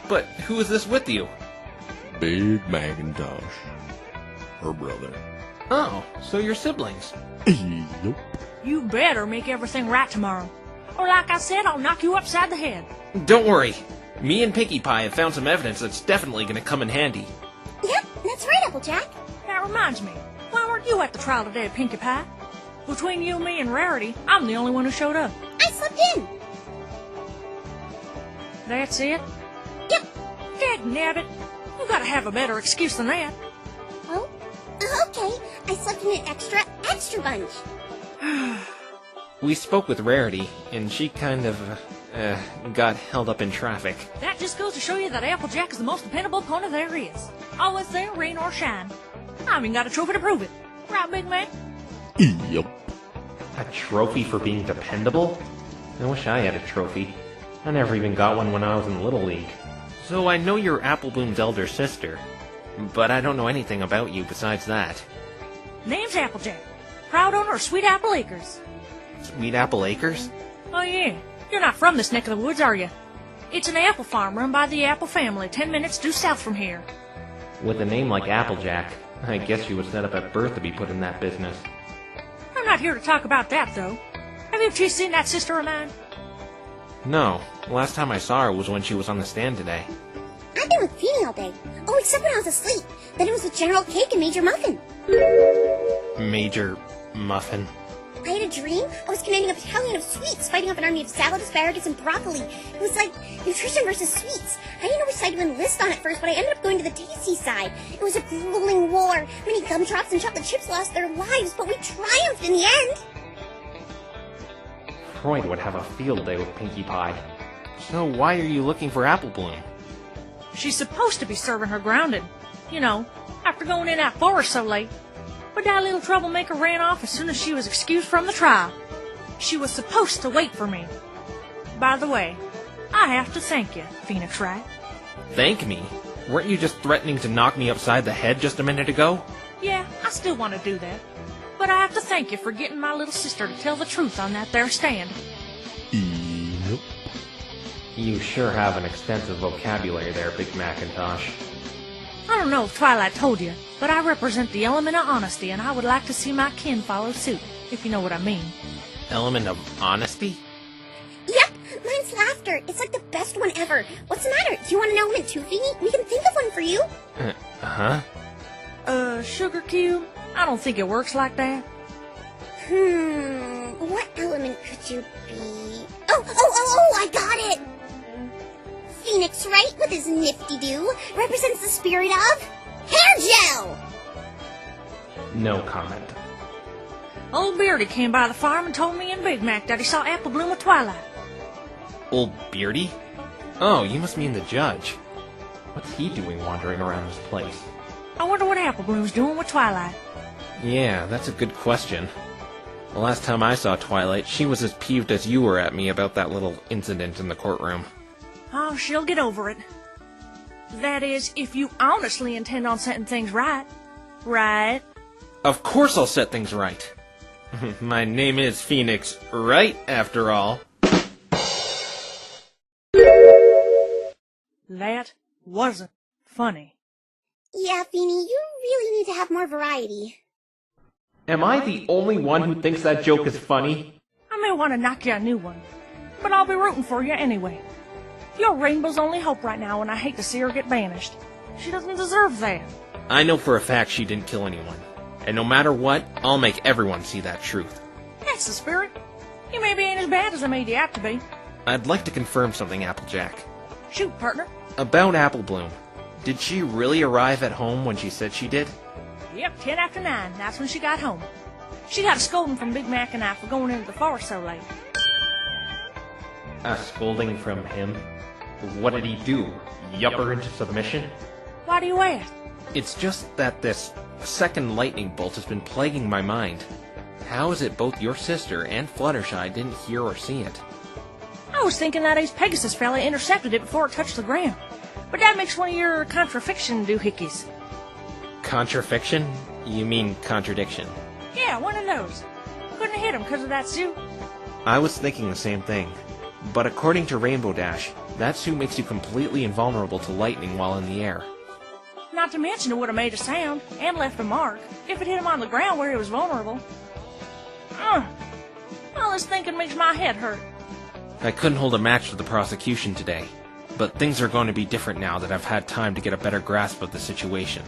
But who is this with you? Big Macintosh. Her brother. Oh, so you're siblings. Yup. You better make everything right tomorrow. Or like I said, I'll knock you upside the head. Don't worry. Me and Pinkie Pie have found some evidence that's definitely gonna come in handy. Yep, that's right, Applejack. That reminds me. Why weren't you at the trial today, Pinkie Pie? Between you, me, and Rarity, I'm the only one who showed up. I slept in. That's it? Yep. Dagnabbit. You gotta have a better excuse than that. Well, Okay, I slept in an extra bunch. We spoke with Rarity, and she kind of, got held up in traffic. That just goes to show you that Applejack is the most dependable pony there is. Always there, rain or shine. I even got a trophy to prove it. Right, big man? Yep. A trophy for being dependable? I wish I had a trophy. I never even got one when I was in Little League. So I know you're Apple Bloom's elder sister, but I don't know anything about you besides that. Name's Applejack. Proud owner of Sweet Apple Acres. Sweet Apple Acres? Oh yeah, you're not from this neck of the woods, are you? It's an apple farm run by the Apple family, 10 minutes due south from here. With a name like Applejack, I guess you was set up at birth to be put in that business. I'm not here to talk about that, though. Have you two seen that sister of mine? No, the last time I saw her was when she was on the stand today. I've been with Feeny all day. Oh, except when I was asleep. Then it was with General Cake and Major Muffin. Major Muffin. I had a dream. I was commanding a battalion of sweets fighting off an army of salad, asparagus, and broccoli. It was like nutrition versus sweets. I didn't know which side to enlist on at first, but I ended up going to the tasty side. It was a grueling war. Many gumdrops and chocolate chips lost their lives, but we triumphed in the end. Freud would have a field day with Pinkie Pie. So why are you looking for Apple Bloom? She's supposed to be serving her grounded. You know, after going in that forest so late. But that little troublemaker ran off as soon as she was excused from the trial. She was supposed to wait for me. By the way, I have to thank you, Phoenix Wright. Thank me? Weren't you just threatening to knock me upside the head just a minute ago? Yeah, I still want to do that. But I have to thank you for getting my little sister to tell the truth on that there stand. Yep. You sure have an extensive vocabulary there, Big Macintosh. I don't know if Twilight told you, but I represent the element of honesty, and I would like to see my kin follow suit, if you know what I mean. Element of honesty? Yep, mine's laughter. It's like the best one ever. What's the matter? Do you want an element too, Feeny? We can think of one for you. Huh? Sugar cube? I don't think it works like that. What element could you be? Oh, I got it! Phoenix Wright, with his nifty-do, represents the spirit of hair gel! No comment. Old Beardy came by the farm and told me and Big Mac that he saw Apple Bloom with Twilight. Old Beardy? Oh, you must mean the judge. What's he doing wandering around this place? I wonder what Apple Bloom's doing with Twilight. Yeah, that's a good question. The last time I saw Twilight, she was as peeved as you were at me about that little incident in the courtroom. Oh, she'll get over it. That is, if you honestly intend on setting things right. Right? Of course I'll set things right. My name is Phoenix Wright, after all. That wasn't funny. Yeah, Feeny, you really need to have more variety. Am I the only one who thinks that joke is funny? I may want to knock you a new one, but I'll be rooting for you anyway. You're Rainbow's only hope right now, and I hate to see her get banished. She doesn't deserve that. I know for a fact she didn't kill anyone. And no matter what, I'll make everyone see that truth. That's the spirit. You maybe ain't as bad as I made you out to be. I'd like to confirm something, Applejack. Shoot, partner. About Apple Bloom. Did she really arrive at home when she said she did? Yep, 10 after 9. That's when she got home. She got a scolding from Big Mac and I for going into the forest so late. A scolding from him? What did he do? Yup her into submission? Why do you ask? It's just that this second lightning bolt has been plaguing my mind. How is it both your sister and Fluttershy didn't hear or see it? I was thinking that ace Pegasus fella intercepted it before it touched the ground. But that makes one of your contrafiction doohickeys. Contrafiction? You mean contradiction? Yeah, one of those. Couldn't hit him because of that suit. I was thinking the same thing. But according to Rainbow Dash, that suit makes you completely invulnerable to lightning while in the air. Not to mention it would have made a sound and left a mark if it hit him on the ground where he was vulnerable. All this thinking makes my head hurt. I couldn't hold a match for the prosecution today, but things are going to be different now that I've had time to get a better grasp of the situation.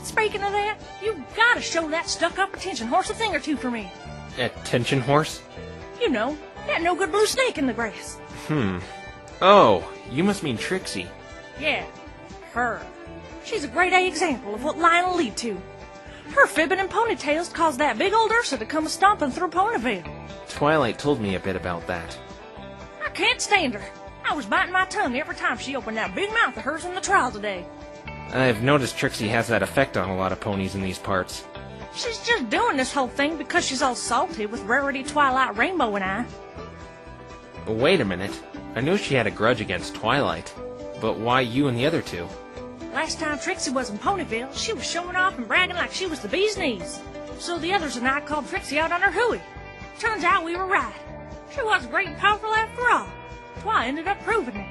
Speaking of that, you gotta show that stuck-up attention horse a thing or two for me. Attention horse? You know, that no-good blue snake in the grass. Oh, you must mean Trixie. Yeah, her. She's a grade A example of what lying will lead to. Her fibbing and ponytails caused that big old Ursa to come a-stomping through Ponyville. Twilight told me a bit about that. I can't stand her. I was biting my tongue every time she opened that big mouth of hers in the trial today. I've noticed Trixie has that effect on a lot of ponies in these parts. She's just doing this whole thing because she's all salty with Rarity, Twilight, Rainbow, and I. Wait a minute. I knew she had a grudge against Twilight. But why you and the other two? Last time Trixie was in Ponyville, she was showing off and bragging like she was the bee's knees. So the others and I called Trixie out on her hooey. Turns out we were right. She was great and powerful after all. Twi ended up proving it.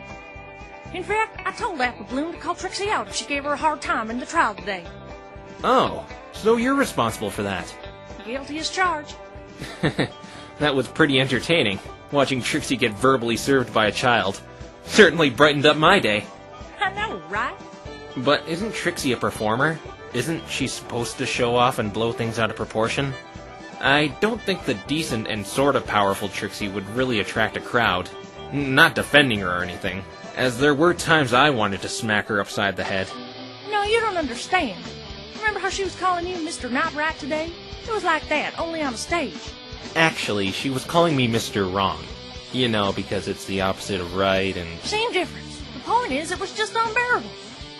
In fact, I told Apple Bloom to call Trixie out if she gave her a hard time in the trial today. Oh, so you're responsible for that. Guilty as charged. That was pretty entertaining, watching Trixie get verbally served by a child. Certainly brightened up my day. I know, right? But isn't Trixie a performer? Isn't she supposed to show off and blow things out of proportion? I don't think the decent and sort of powerful Trixie would really attract a crowd. Not defending her or anything, as there were times I wanted to smack her upside the head. No, you don't understand. Remember how she was calling you Mr. Not Right today? It was like that, only on the stage. Actually, she was calling me Mr. Wrong. You know, because it's the opposite of right and... Same difference. The point is, it was just unbearable.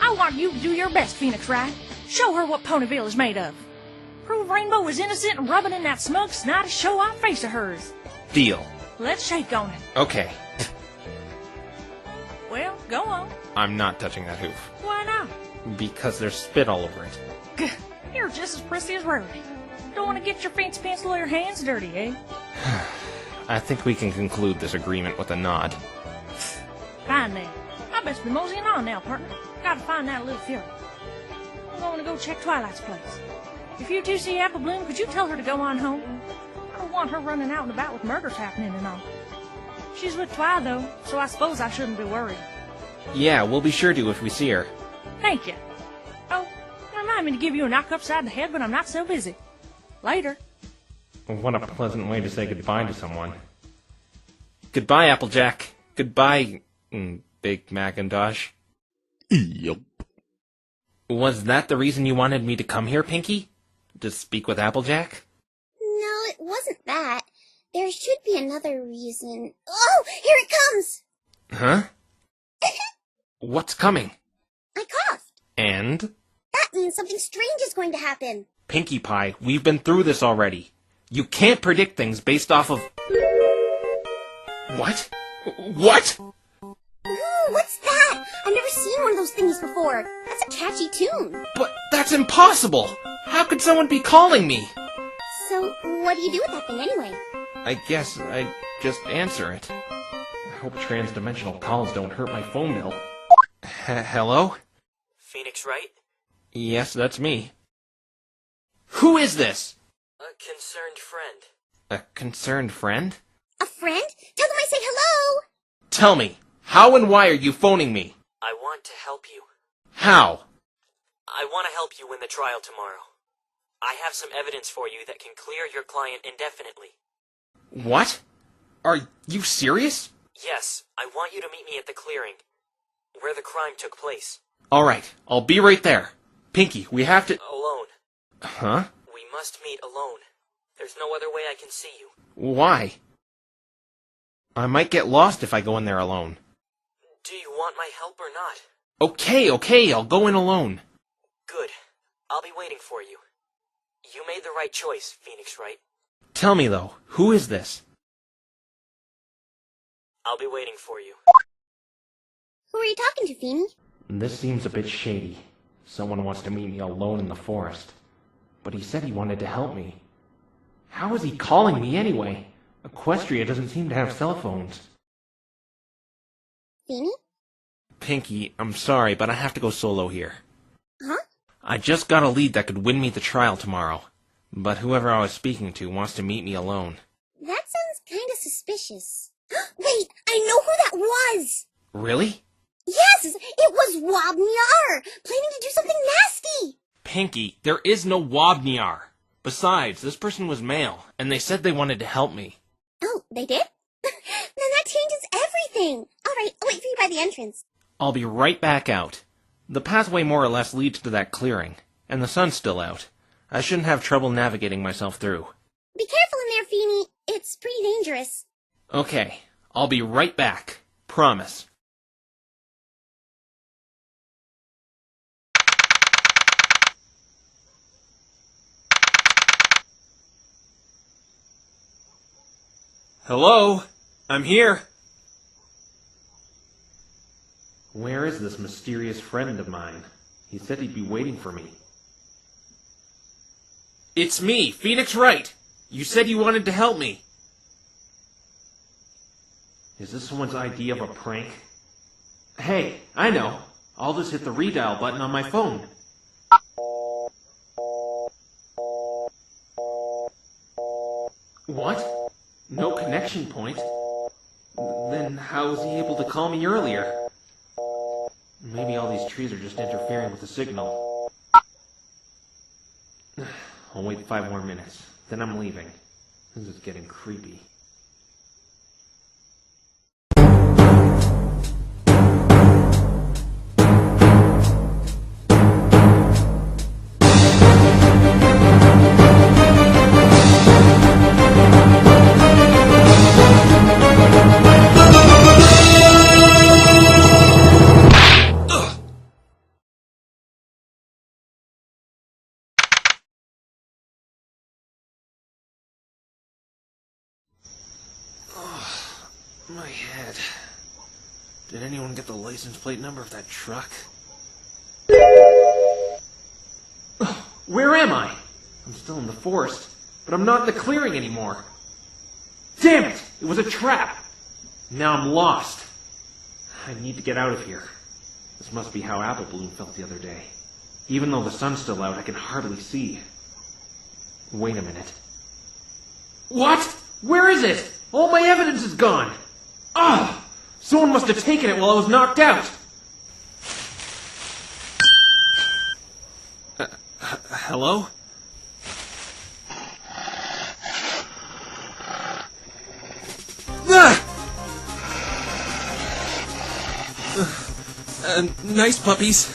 I want you to do your best, Phoenix Wright. Show her what Ponyville is made of. Prove Rainbow is innocent and rub it in that smug, snotty, show-off face of hers. Deal. Let's shake on it. Okay. Well, go on. I'm not touching that hoof. Why not? Because there's spit all over it. You're just as prissy as Rarity. Don't want to get your fancy pants lawyer hands dirty, eh? I think we can conclude this agreement with a nod. Fine then. I best be moseying on now, partner. Gotta find that little fury. I'm going to go check Twilight's place. If you two see Apple Bloom, could you tell her to go on home? I don't want her running out and about with murders happening and all. She's with Twi, though, so I suppose I shouldn't be worried. Yeah, we'll be sure to if we see her. Thank you. Oh, remind me to give you a knock upside the head when I'm not so busy. Later. What a pleasant way to say goodbye to someone. Goodbye, Applejack. Goodbye, Big Macintosh. Yup. Was that the reason you wanted me to come here, Pinky? To speak with Applejack? No, it wasn't that. There should be another reason. Oh, here it comes! Huh? What's coming? I coughed. And? That means something strange is going to happen. Pinkie Pie, we've been through this already. You can't predict things based off of... What? What? Ooh, what's that? I've never seen one of those things before. That's a catchy tune. But that's impossible! How could someone be calling me? So, what do you do with that thing anyway? I guess I just answer it. I hope trans-dimensional calls don't hurt my phone bill. Hello? Phoenix Wright? Yes, that's me. Who is this? A concerned friend. A concerned friend? A friend? Tell them I say hello! Tell me, how and why are you phoning me? I want to help you. How? I want to help you win the trial tomorrow. I have some evidence for you that can clear your client indefinitely. What? Are you serious? Yes, I want you to meet me at the clearing, where the crime took place. Alright, I'll be right there. Pinky, we have to... Alone. Huh? We must meet alone. There's no other way I can see you. Why? I might get lost if I go in there alone. Do you want my help or not? Okay, I'll go in alone. Good. I'll be waiting for you. You made the right choice, Phoenix Wright. Tell me, though, who is this? I'll be waiting for you. Who are you talking to, Feeny? This seems a bit shady. Someone wants to meet me alone in the forest. But he said he wanted to help me. How is he calling me anyway? Equestria doesn't seem to have cell phones. Feeny? Pinky, I'm sorry, but I have to go solo here. Huh? I just got a lead that could win me the trial tomorrow. But whoever I was speaking to wants to meet me alone. That sounds kind of suspicious. Wait, I know who that was! Really? Yes, it was Wobniar, planning to do something nasty! Pinky, there is no Wobniar. Besides, this person was male, and they said they wanted to help me. Oh, they did? Then that changes everything! Alright, I'll wait for you by the entrance. I'll be right back out. The pathway more or less leads to that clearing, and the sun's still out. I shouldn't have trouble navigating myself through. Be careful in there, Feeny. It's pretty dangerous. Okay, I'll be right back. Promise. Hello? I'm here. Where is this mysterious friend of mine? He said he'd be waiting for me. It's me, Phoenix Wright. You said you wanted to help me. Is this someone's idea of a prank? Hey, I know. I'll just hit the redial button on my phone. What? No connection point? Then how was he able to call me earlier? Maybe all these trees are just interfering with the signal. I'll wait 5 more minutes. Then I'm leaving. This is getting creepy. My head. Did anyone get the license plate number of that truck? Where am I? I'm still in the forest, but I'm not in the clearing anymore. Damn it! It was a trap! Now I'm lost. I need to get out of here. This must be how Apple Bloom felt the other day. Even though the sun's still out, I can hardly see. Wait a minute. What? Where is it? All my evidence is gone! Ah! Someone must have taken it while I was knocked out! Hello? Nice puppies.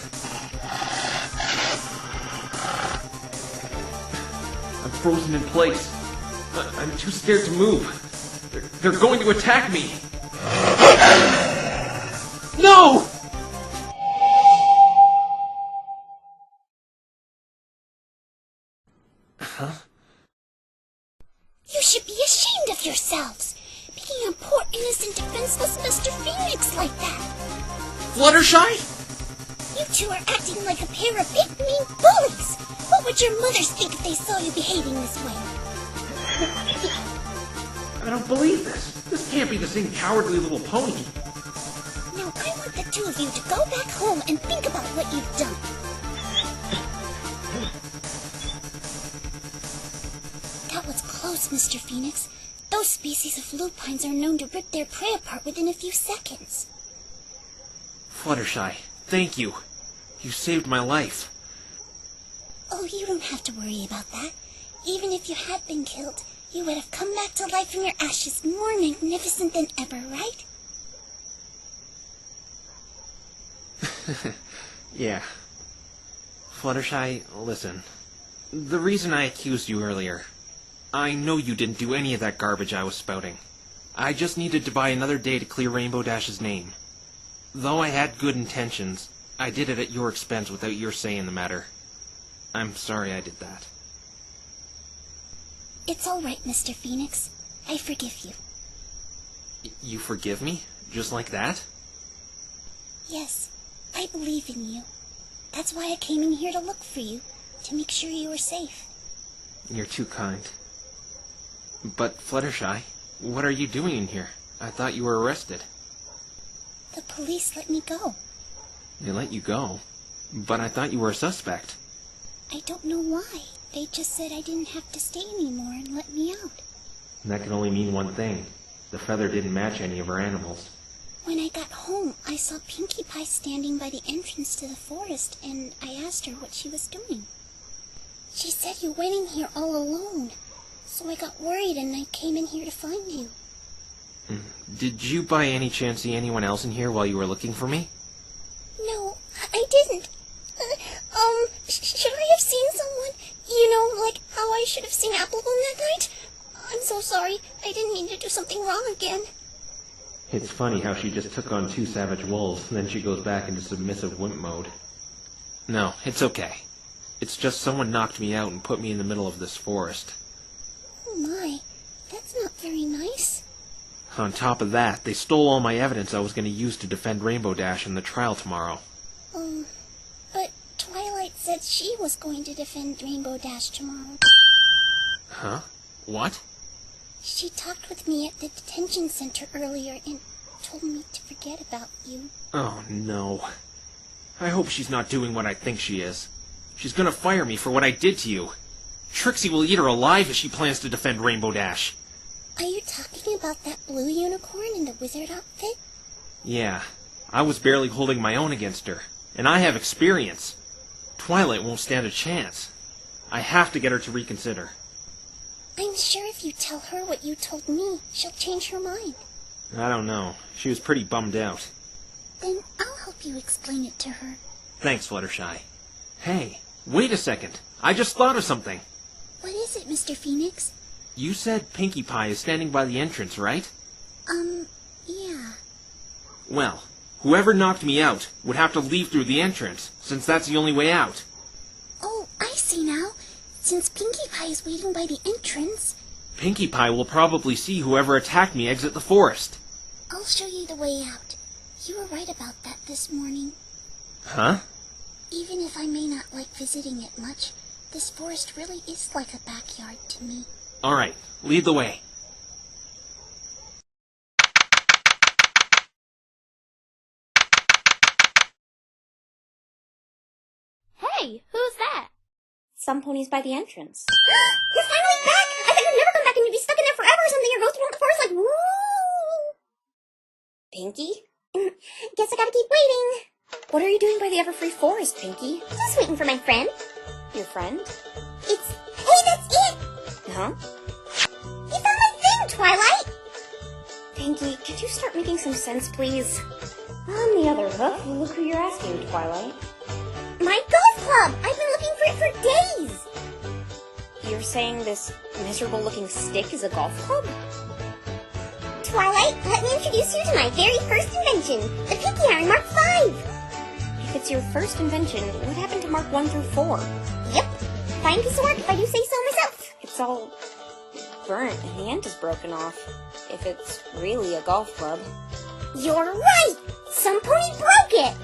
I'm frozen in place. I'm too scared to move. They're going to attack me. No! Huh? You should be ashamed of yourselves, picking on poor innocent defenseless Mr. Phoenix like that. Fluttershy? You two are acting like a pair of big mean bullies. What would your mothers think if they saw you behaving this way? I don't believe this. This can't be the same cowardly little pony. Now I want the two of you to go back home and think about what you've done. That was close, Mr. Phoenix. Those species of lupines are known to rip their prey apart within a few seconds. Fluttershy, thank you. You saved my life. Oh, you don't have to worry about that. Even if you had been killed, you would have come back to life from your ashes more magnificent than ever, right? Yeah. Fluttershy, listen. The reason I accused you earlier, I know you didn't do any of that garbage I was spouting. I just needed to buy another day to clear Rainbow Dash's name. Though I had good intentions, I did it at your expense without your say in the matter. I'm sorry I did that. It's all right, Mr. Phoenix. I forgive you. You forgive me? Just like that? Yes, I believe in you. That's why I came in here to look for you, to make sure you were safe. You're too kind. But, Fluttershy, what are you doing in here? I thought you were arrested. The police let me go. They let you go? But I thought you were a suspect. I don't know why. They just said I didn't have to stay anymore and let me out. That can only mean one thing. The feather didn't match any of our animals. When I got home, I saw Pinkie Pie standing by the entrance to the forest, and I asked her what she was doing. She said you went in here all alone, so I got worried and I came in here to find you. Did you by any chance see anyone else in here while you were looking for me? No, I didn't. Should I have seen someone? You know, like how I should have seen Applebloom that night? I'm so sorry. I didn't mean to do something wrong again. It's funny how she just took on 2 savage wolves, and then she goes back into submissive wimp mode. No, it's okay. It's just someone knocked me out and put me in the middle of this forest. Oh my, that's not very nice. On top of that, they stole all my evidence I was going to use to defend Rainbow Dash in the trial tomorrow. But Twilight said she was going to defend Rainbow Dash tomorrow. Huh? What? She talked with me at the detention center earlier and told me to forget about you. Oh, no. I hope she's not doing what I think she is. She's gonna fire me for what I did to you. Trixie will eat her alive if she plans to defend Rainbow Dash. Are you talking about that blue unicorn in the wizard outfit? Yeah, I was barely holding my own against her, and I have experience. Twilight won't stand a chance. I have to get her to reconsider. I'm sure if you tell her what you told me, she'll change her mind. I don't know. She was pretty bummed out. Then I'll help you explain it to her. Thanks, Fluttershy. Hey, wait a second. I just thought of something. What is it, Mr. Phoenix? You said Pinkie Pie is standing by the entrance, right? Yeah. Well, whoever knocked me out would have to leave through the entrance, since that's the only way out. Oh, I see now. Since Pinkie Pie is waiting by the entrance... Pinkie Pie will probably see whoever attacked me exit the forest. I'll show you the way out. You were right about that this morning. Huh? Even if I may not like visiting it much, this forest really is like a backyard to me. Alright, lead the way. Hey, who's that? Some ponies by the entrance. You're finally back! I thought you'd never come back and you'd be stuck in there forever or something, or go through the forest like, woo! Pinkie? Guess I gotta keep waiting. What are you doing by the Everfree Forest, Pinkie? Just waiting for my friend. Your friend? Hey, that's it! Huh? You found my thing, Twilight! Pinkie, could you start making some sense, please? On the other hoof, look who you're asking, Twilight. My golf club! I've been looking for it for days! You're saying this miserable-looking stick is a golf club? Twilight, let me introduce you to my very first invention, the Pinkie Iron Mark V! If it's your first invention, what happened to Mark 1 through 4? Yep. Fine piece of work if I do say so myself. It's all burnt and the end is broken off. If it's really a golf club. You're right! Some pony broke it!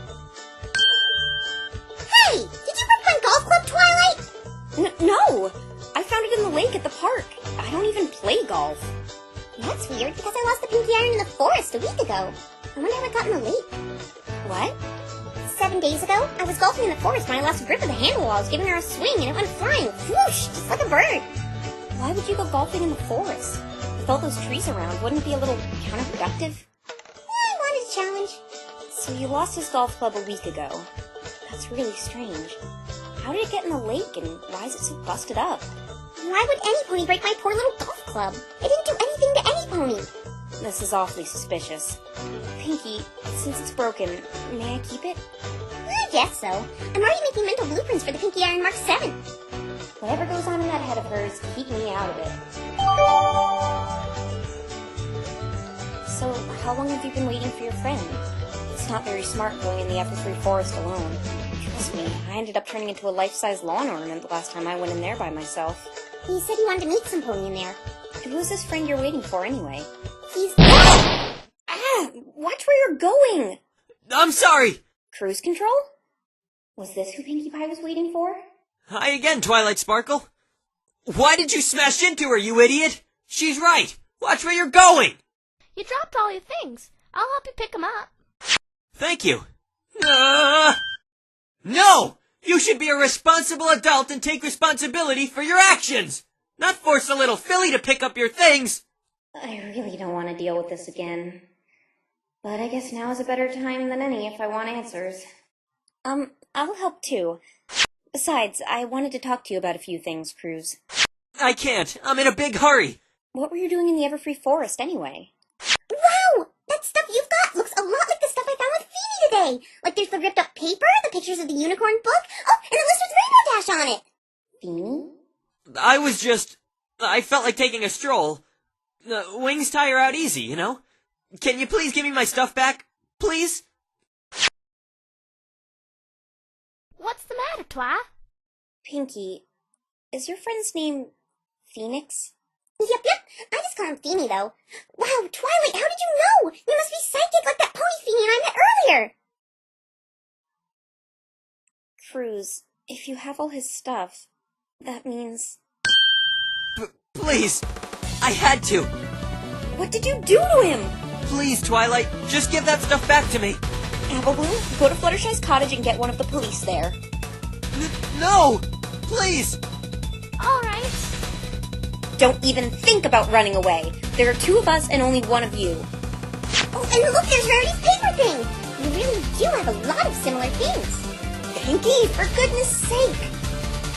Hey! Did you break my golf club, Twilight? No! I found it in the lake at the park. I don't even play golf. That's weird, because I lost the Pinkie Iron in the forest a week ago. I wonder how it got in the lake. What? 7 days ago, I was golfing in the forest when I lost grip of the handle while I was giving her a swing, and it went flying, whoosh, just like a bird. Why would you go golfing in the forest? With all those trees around, wouldn't it be a little counterproductive? I wanted a challenge. So you lost his golf club a week ago. That's really strange. How did it get in the lake, and why is it so busted up? Why would any pony break my poor little golf club? It didn't do anything to any pony. This is awfully suspicious. Pinkie, since it's broken, may I keep it? I guess so. I'm already making mental blueprints for the Pinkie Iron Mark 7. Whatever goes on in that head of hers, keep me out of it. So, how long have you been waiting for your friend? It's not very smart going in the Everfree Forest alone. Trust me, I ended up turning into a life-size lawn ornament the last time I went in there by myself. He said he wanted to meet some pony in there. Who's this friend you're waiting for anyway? He's... Watch where you're going! I'm sorry! Cruise control? Was this who Pinkie Pie was waiting for? Hi again, Twilight Sparkle. Why did you smash into her, you idiot? She's right. Watch where you're going. You dropped all your things. I'll help you pick them up. Thank you. No! You should be a responsible adult and take responsibility for your actions! Not force a little filly to pick up your things! I really don't want to deal with this again. But I guess now is a better time than any if I want answers. I'll help too. Besides, I wanted to talk to you about a few things, Cruise. I can't. I'm in a big hurry. What were you doing in the Everfree Forest anyway? Wow! That stuff you've got looks a lot like the stuff I found with Phoebe today. Like there's the ripped up paper, the pictures of the unicorn book, oh, and a list with Rainbow Dash on it. Phoebe? I felt like taking a stroll. Wings tire out easy, you know? Can you please give me my stuff back? Please? What's the matter, Twi? Pinky, is your friend's name Phoenix? Yep. I just call him Feeny, though. Wow, Twilight, how did you know? You must be psychic like that pony Feeny and I met earlier. Cruise, if you have all his stuff, that means... Please! I had to! What did you do to him? Please, Twilight, just give that stuff back to me! Apple Bloom, go to Fluttershy's cottage and get one of the police there. No! Please! Alright. Don't even think about running away. There are 2 of us and only 1 of you. Oh, and look, there's Rarity's paper thing! You really do have a lot of similar things. Pinky, for goodness sake!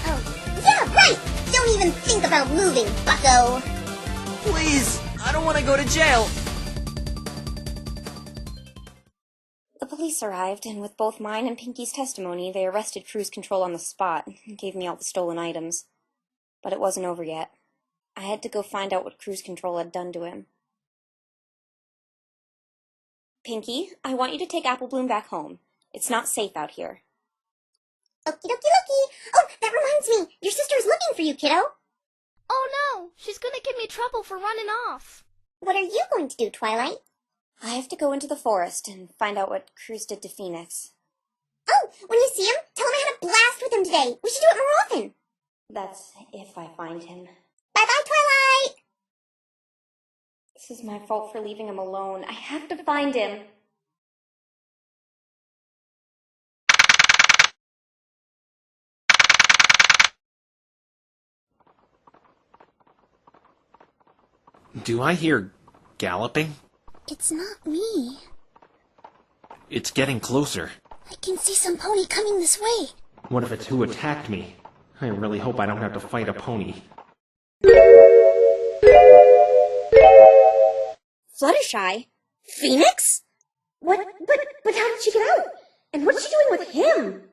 Oh, yeah, right! Don't even think about moving, bucko! Please! I don't want to go to jail! The police arrived, and with both mine and Pinky's testimony, they arrested Cruise Control on the spot and gave me all the stolen items. But it wasn't over yet. I had to go find out what Cruise Control had done to him. Pinky, I want you to take Apple Bloom back home. It's not safe out here. Okie dokie dokie! Oh, that reminds me! Your sister is looking for you, kiddo! Oh no! She's gonna give me trouble for running off. What are you going to do, Twilight? I have to go into the forest and find out what Cruise did to Phoenix. Oh, when you see him, tell him I had a blast with him today. We should do it more often. That's if I find him. Bye-bye, Twilight! This is my fault for leaving him alone. I have to find him. Do I hear galloping? It's not me. It's getting closer. I can see some pony coming this way. What if it's who attacked me? I really hope I don't have to fight a pony. Fluttershy? Phoenix? But how did she get out? And what's she doing with him?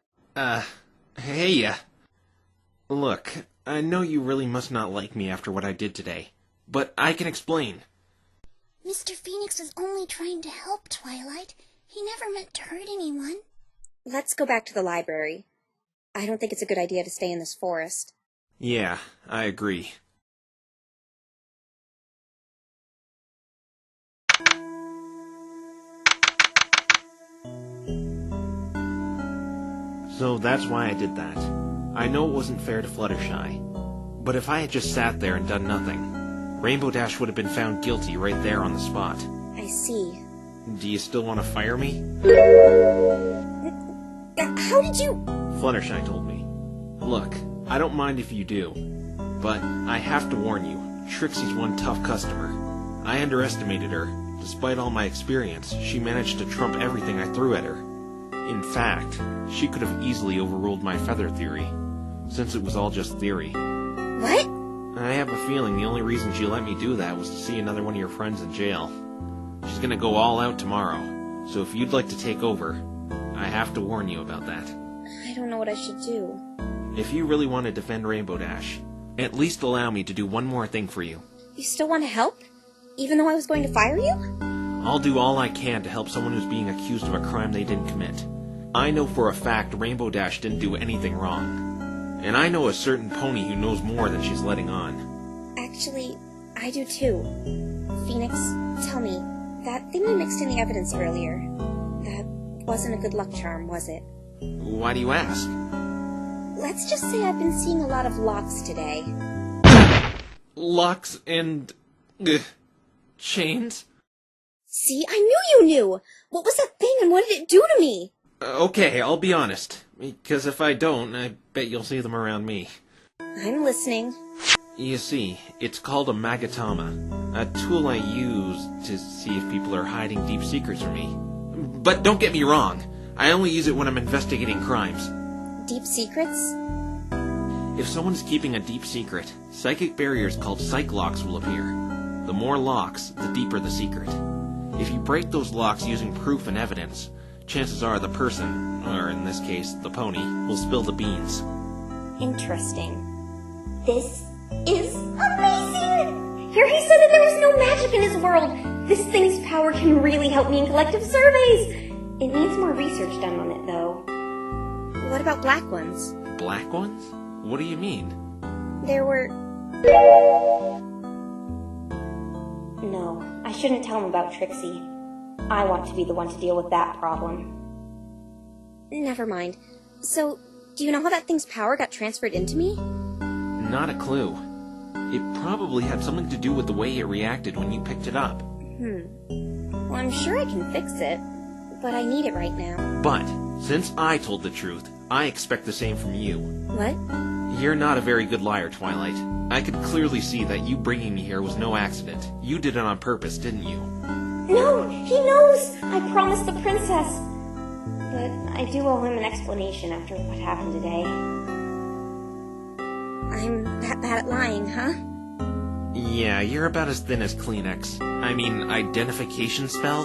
Hey, look, I know you really must not like me after what I did today, but I can explain. Mr. Phoenix was only trying to help, Twilight. He never meant to hurt anyone. Let's go back to the library. I don't think it's a good idea to stay in this forest. Yeah, I agree. So that's why I did that. I know it wasn't fair to Fluttershy, but if I had just sat there and done nothing, Rainbow Dash would have been found guilty right there on the spot. I see. Do you still want to fire me? How did you... Fluttershy told me. Look, I don't mind if you do, but I have to warn you, Trixie's one tough customer. I underestimated her. Despite all my experience, she managed to trump everything I threw at her. In fact, she could have easily overruled my feather theory, since it was all just theory. What? I have a feeling the only reason she let me do that was to see another one of your friends in jail. She's gonna go all out tomorrow, so if you'd like to take over, I have to warn you about that. I don't know what I should do. If you really want to defend Rainbow Dash, at least allow me to do one more thing for you. You still want to help? Even though I was going to fire you? I'll do all I can to help someone who's being accused of a crime they didn't commit. I know for a fact Rainbow Dash didn't do anything wrong. And I know a certain pony who knows more than she's letting on. Actually, I do too. Phoenix, tell me, that thing you mixed in the evidence earlier, that wasn't a good luck charm, was it? Why do you ask? Let's just say I've been seeing a lot of locks today. Locks and... chains? See, I knew you knew! What was that thing and what did it do to me? Okay, I'll be honest. Because if I don't, I bet you'll see them around me. I'm listening. You see, it's called a magatama. A tool I use to see if people are hiding deep secrets from me. But don't get me wrong. I only use it when I'm investigating crimes. Deep secrets? If someone's keeping a deep secret, psychic barriers called psych locks will appear. The more locks, the deeper the secret. If you break those locks using proof and evidence, chances are the person, or in this case, the pony, will spill the beans. Interesting. This is amazing! Here he said that there was no magic in his world. This thing's power can really help me in collective surveys. It needs more research done on it, though. What about black ones? Black ones? What do you mean? There were... No, I shouldn't tell him about Trixie. I want to be the one to deal with that problem. Never mind. So, do you know how that thing's power got transferred into me? Not a clue. It probably had something to do with the way it reacted when you picked it up. Well, I'm sure I can fix it, but I need it right now. But, since I told the truth, I expect the same from you. What? You're not a very good liar, Twilight. I could clearly see that you bringing me here was no accident. You did it on purpose, didn't you? No, he knows! I promised the princess. But I do owe him an explanation after what happened today. I'm that bad at lying, huh? Yeah, you're about as thin as Kleenex. I mean, identification spell?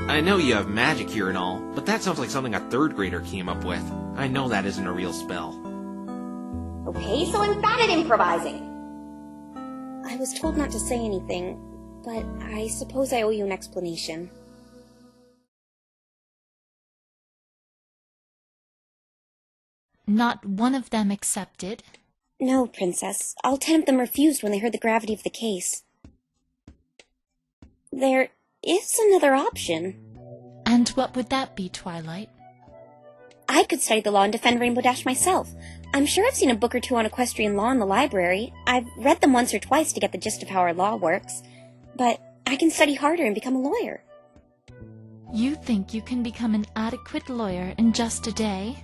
I know you have magic here and all, but that sounds like something a third grader came up with. I know that isn't a real spell. Okay, so I'm bad at improvising. I was told not to say anything, but I suppose I owe you an explanation. Not one of them accepted? No, Princess. All 10 of them refused when they heard the gravity of the case. There is another option. And what would that be, Twilight? I could study the law and defend Rainbow Dash myself. I'm sure I've seen a book or two on equestrian law in the library. I've read them once or twice to get the gist of how our law works. But I can study harder and become a lawyer. You think you can become an adequate lawyer in just a day?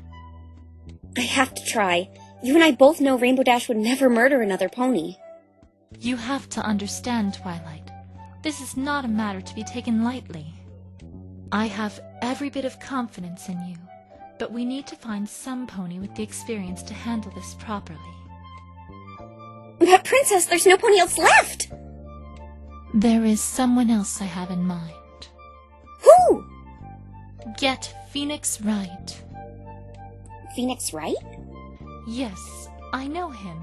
I have to try. You and I both know Rainbow Dash would never murder another pony. You have to understand, Twilight. This is not a matter to be taken lightly. I have every bit of confidence in you, but we need to find some pony with the experience to handle this properly. But Princess, there's no pony else left! There is someone else I have in mind. Who? Get Phoenix Wright. Phoenix Wright? Yes, I know him.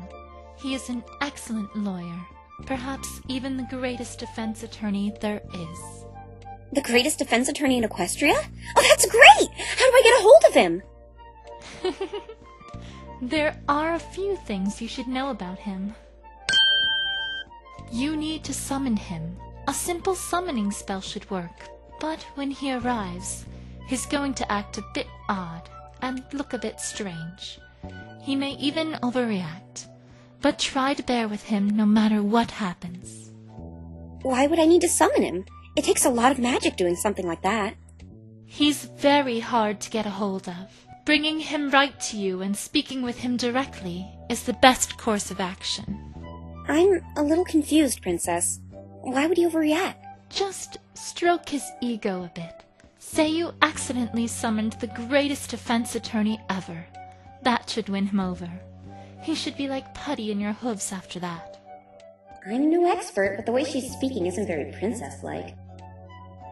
He is an excellent lawyer, perhaps even the greatest defense attorney there is. The greatest defense attorney in Equestria? Oh, that's great! How do I get a hold of him? There are a few things you should know about him. You need to summon him. A simple summoning spell should work, but when he arrives, he's going to act a bit odd and look a bit strange. He may even overreact, but try to bear with him no matter what happens. Why would I need to summon him? It takes a lot of magic doing something like that. He's very hard to get a hold of. Bringing him right to you and speaking with him directly is the best course of action. I'm a little confused, Princess. Why would he overreact? Just stroke his ego a bit. Say you accidentally summoned the greatest defense attorney ever. That should win him over. He should be like putty in your hooves after that. I'm no expert, but the way she's speaking isn't very princess-like.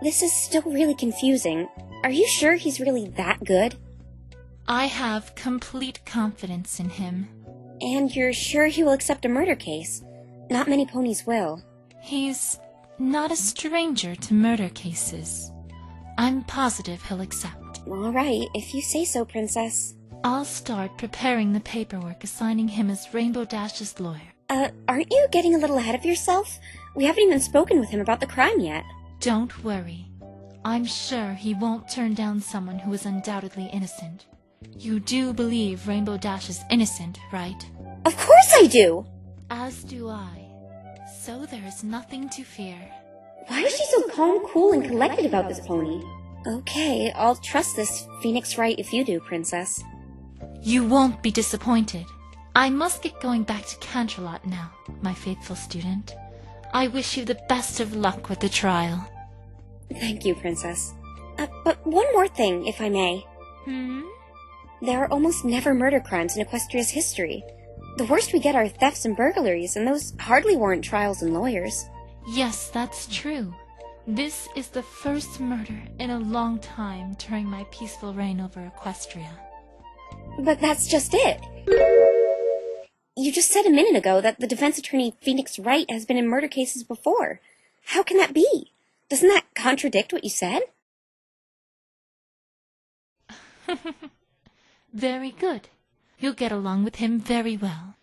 This is still really confusing. Are you sure he's really that good? I have complete confidence in him. And you're sure he will accept a murder case? Not many ponies will. He's not a stranger to murder cases. I'm positive he'll accept. All right, if you say so, Princess. I'll start preparing the paperwork assigning him as Rainbow Dash's lawyer. Aren't you getting a little ahead of yourself? We haven't even spoken with him about the crime yet. Don't worry. I'm sure he won't turn down someone who is undoubtedly innocent. You do believe Rainbow Dash is innocent, right? Of course I do! As do I. So there is nothing to fear. Why is she so calm, cool, and collected about this pony? Okay, I'll trust this Phoenix Wright if you do, Princess. You won't be disappointed. I must get going back to Canterlot now, my faithful student. I wish you the best of luck with the trial. Thank you, Princess. But one more thing, if I may. There are almost never murder crimes in Equestria's history. The worst we get are thefts and burglaries, and those hardly warrant trials and lawyers. Yes, that's true. This is the first murder in a long time during my peaceful reign over Equestria. But that's just it. You just said a minute ago that the defense attorney Phoenix Wright has been in murder cases before. How can that be? Doesn't that contradict what you said? Very good. You'll get along with him very well.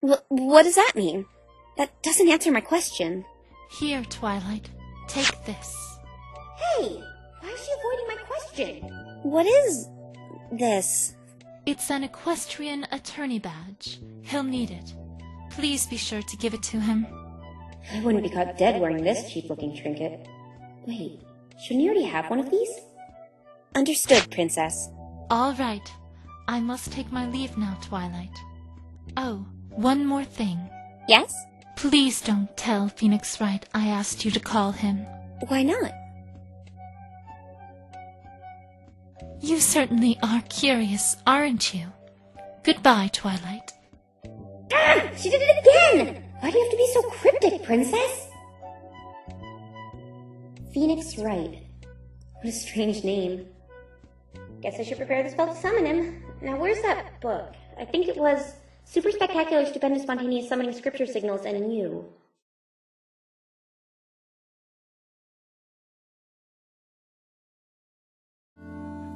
What does that mean? That doesn't answer my question. Here, Twilight. Take this. Hey! Why is she avoiding my question? What is this? It's an equestrian attorney badge. He'll need it. Please be sure to give it to him. I wouldn't be caught dead wearing this cheap-looking trinket. Wait, shouldn't you already have one of these? Understood, Princess. All right. I must take my leave now, Twilight. Oh, one more thing. Yes? Please don't tell Phoenix Wright I asked you to call him. Why not? You certainly are curious, aren't you? Goodbye, Twilight. Ah! She did it again! Why do you have to be so cryptic, Princess? Phoenix Wright. What a strange name. Guess I should prepare the spell to summon him. Now, where's that book? I think it was Super Spectacular Stupendous Spontaneous Summoning Scripture Signals and You.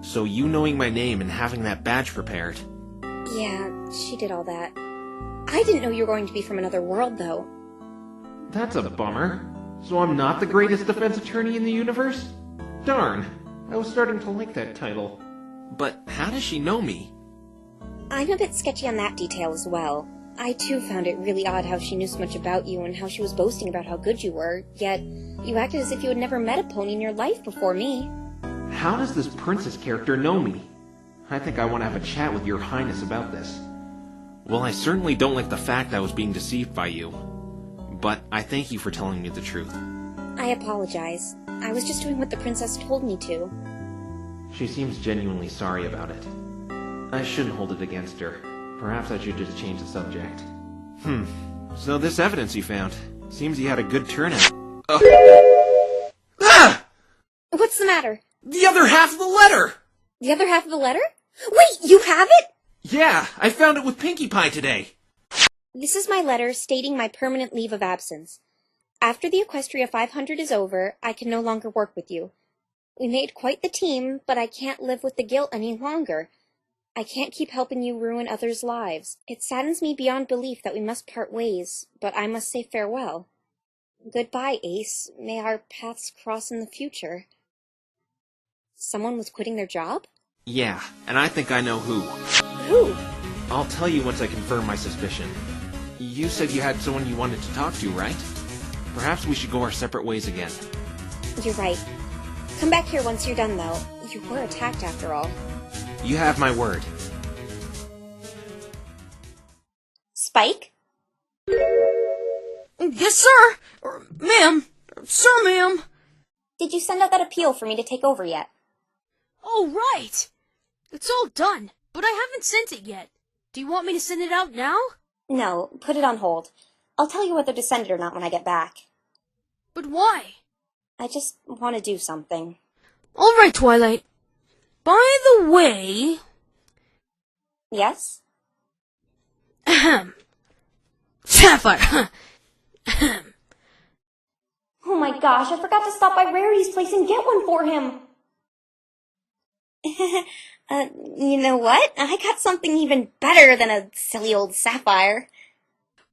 So you knowing my name and having that badge prepared. Yeah, she did all that. I didn't know you were going to be from another world, though. That's a bummer. So I'm not the greatest defense attorney in the universe? Darn, I was starting to like that title. But how does she know me? I'm a bit sketchy on that detail as well. I too found it really odd how she knew so much about you and how she was boasting about how good you were, yet you acted as if you had never met a pony in your life before me. How does this princess character know me? I think I want to have a chat with your highness about this. Well, I certainly don't like the fact I was being deceived by you. But I thank you for telling me the truth. I apologize. I was just doing what the princess told me to. She seems genuinely sorry about it. I shouldn't hold it against her. Perhaps I should just change the subject. So this evidence you found. Seems you had a good turnout. Ah! What's the matter? The other half of the letter! The other half of the letter? Wait, you have it? Yeah, I found it with Pinkie Pie today. This is my letter stating my permanent leave of absence. After the Equestria 500 is over, I can no longer work with you. We made quite the team, but I can't live with the guilt any longer. I can't keep helping you ruin others' lives. It saddens me beyond belief that we must part ways, but I must say farewell. Goodbye, Ace. May our paths cross in the future. Someone was quitting their job? Yeah, and I think I know who. Who? I'll tell you once I confirm my suspicion. You said you had someone you wanted to talk to, right? Perhaps we should go our separate ways again. You're right. Come back here once you're done, though. You were attacked after all. You have my word. Spike? Yes, sir! Ma'am! Sir, ma'am! Did you send out that appeal for me to take over yet? Oh, right! It's all done, but I haven't sent it yet. Do you want me to send it out now? No, put it on hold. I'll tell you whether to send it or not when I get back. But why? I just want to do something. All right, Twilight. By the way... Yes? Ahem. Sapphire! Ahem. Oh my gosh, I forgot to stop by Rarity's place and get one for him! You know what? I got something even better than a silly old sapphire.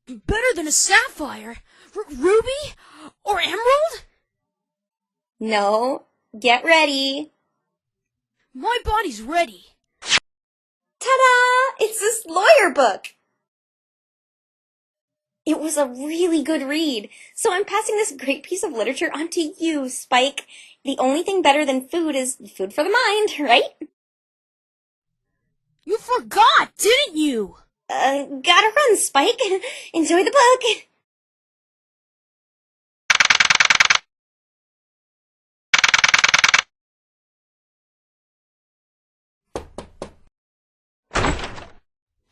Better than a sapphire? Ruby? Or emerald? No. Get ready. My body's ready. Ta-da! It's this lawyer book! It was a really good read, so I'm passing this great piece of literature on to you, Spike. The only thing better than food is food for the mind, right? You forgot, didn't you? Gotta run, Spike. Enjoy the book.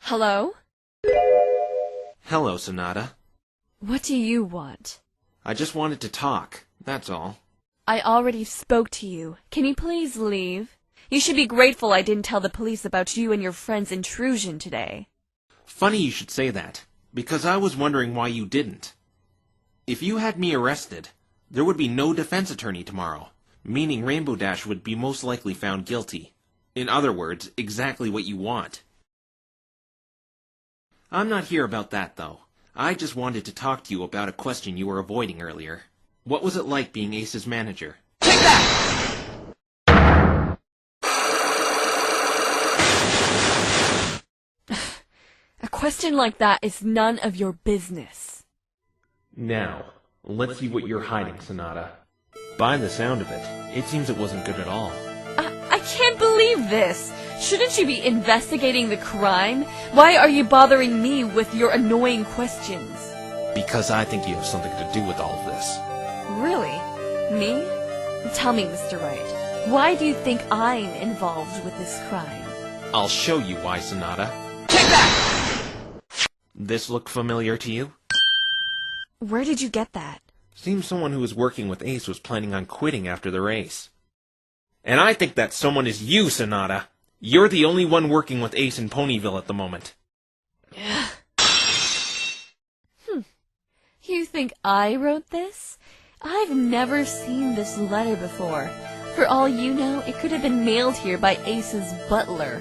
Hello? Hello, Sonata. What do you want? I just wanted to talk, that's all. I already spoke to you. Can you please leave? You should be grateful I didn't tell the police about you and your friend's intrusion today. Funny you should say that, because I was wondering why you didn't. If you had me arrested, there would be no defense attorney tomorrow, meaning Rainbow Dash would be most likely found guilty. In other words, exactly what you want. I'm not here about that, though. I just wanted to talk to you about a question you were avoiding earlier. What was it like being Ace's manager? A question like that is none of your business. Now, let's see what you're hiding, Sonata. By the sound of it, it seems it wasn't good at all. I can't believe this! Shouldn't you be investigating the crime? Why are you bothering me with your annoying questions? Because I think you have something to do with all of this. Really? Me? Tell me, Mr. Wright. Why do you think I'm involved with this crime? I'll show you why, Sonata. Take that! This look familiar to you? Where did you get that? Seems someone who was working with Ace was planning on quitting after the race. And I think that someone is you, Sonata. You're the only one working with Ace in Ponyville at the moment. You think I wrote this? I've never seen this letter before. For all you know, it could have been mailed here by Ace's butler.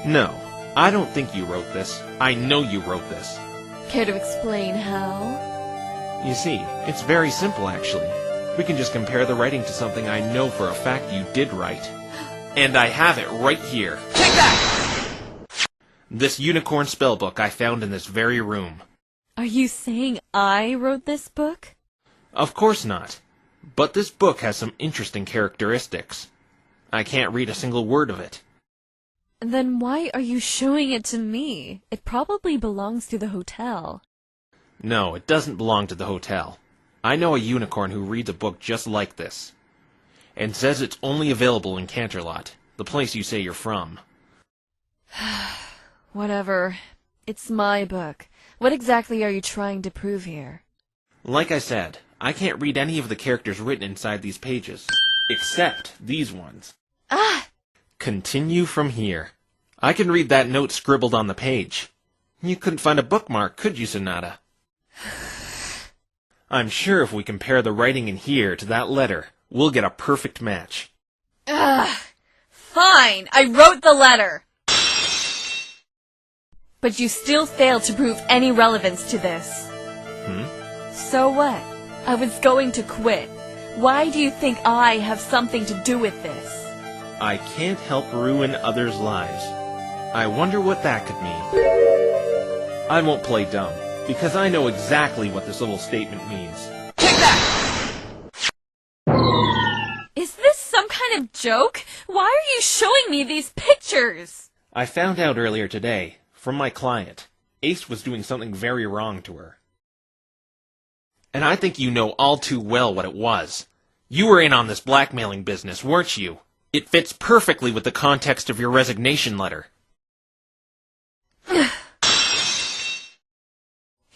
No, I don't think you wrote this. I know you wrote this. Care to explain how? You see, it's very simple, actually. We can just compare the writing to something I know for a fact you did write. And I have it right here. Take that! This unicorn spellbook I found in this very room. Are you saying I wrote this book? Of course not. But this book has some interesting characteristics. I can't read a single word of it. Then why are you showing it to me? It probably belongs to the hotel. No, it doesn't belong to the hotel. I know a unicorn who reads a book just like this. And says it's only available in Canterlot, the place you say you're from. Whatever. It's my book. What exactly are you trying to prove here? Like I said, I can't read any of the characters written inside these pages. Except these ones. Ah! Continue from here. I can read that note scribbled on the page. You couldn't find a bookmark, could you, Sonata? I'm sure if we compare the writing in here to that letter, we'll get a perfect match. Ugh! Fine! I wrote the letter! But you still failed to prove any relevance to this. So what? I was going to quit. Why do you think I have something to do with this? I can't help ruin others' lives. I wonder what that could mean. I won't play dumb, because I know exactly what this little statement means. Take that! Is this some kind of joke? Why are you showing me these pictures? I found out earlier today, from my client, Ace was doing something very wrong to her. And I think you know all too well what it was. You were in on this blackmailing business, weren't you? It fits perfectly with the context of your resignation letter.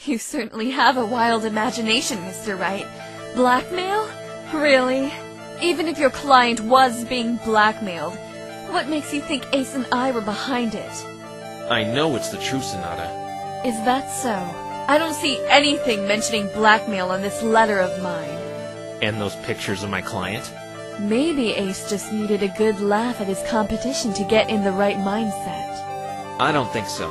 You certainly have a wild imagination, Mr. Wright. Blackmail? Really? Even if your client was being blackmailed, what makes you think Ace and I were behind it? I know it's the truth, Sonata. Is that so? I don't see anything mentioning blackmail on this letter of mine. And those pictures of my client? Maybe Ace just needed a good laugh at his competition to get in the right mindset. I don't think so.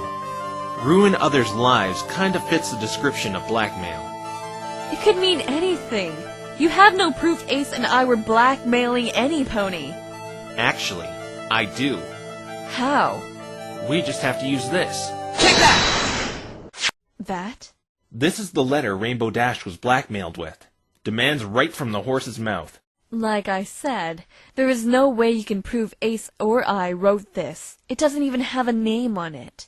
Ruin others' lives kind of fits the description of blackmail. It could mean anything. You have no proof Ace and I were blackmailing any pony. Actually, I do. How? We just have to use this. Take that! That? This is the letter Rainbow Dash was blackmailed with. Demands right from the horse's mouth. Like I said, there is no way you can prove Ace or I wrote this. It doesn't even have a name on it.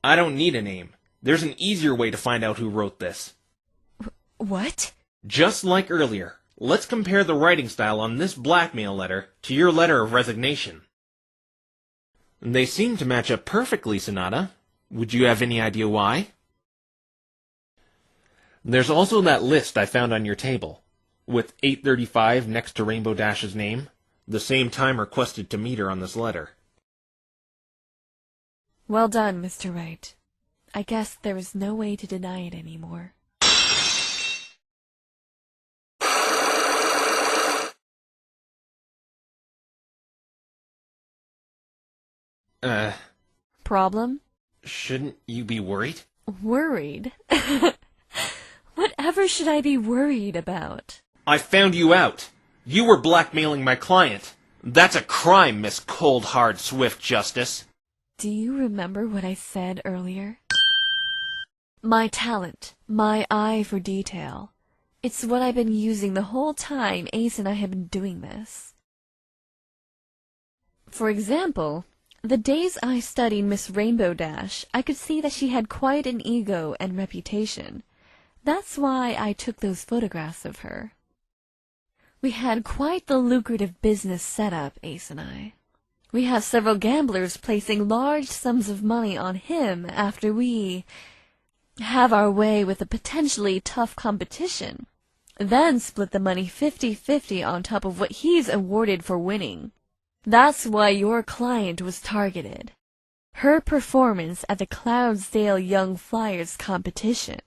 I don't need a name. There's an easier way to find out who wrote this. What? Just like earlier, let's compare the writing style on this blackmail letter to your letter of resignation. They seem to match up perfectly, Sonata. Would you have any idea why? There's also that list I found on your table, with 8:35 next to Rainbow Dash's name, the same time requested to meet her on this letter. Well done, Mr. Wright. I guess there was no way to deny it anymore. Problem? Shouldn't you be worried? Worried? Whatever should I be worried about? I found you out. You were blackmailing my client. That's a crime, Miss Cold Hard Swift Justice. Do you remember what I said earlier? My talent, my eye for detail. It's what I've been using the whole time Ace and I have been doing this. For example, the days I studied Miss Rainbow Dash, I could see that she had quite an ego and reputation. That's why I took those photographs of her. We had quite the lucrative business set up, Ace and I. We have several gamblers placing large sums of money on him after we have our way with a potentially tough competition, then split the money 50-50 on top of what he's awarded for winning. That's why your client was targeted. Her performance at the Cloudsdale Young Flyers competition.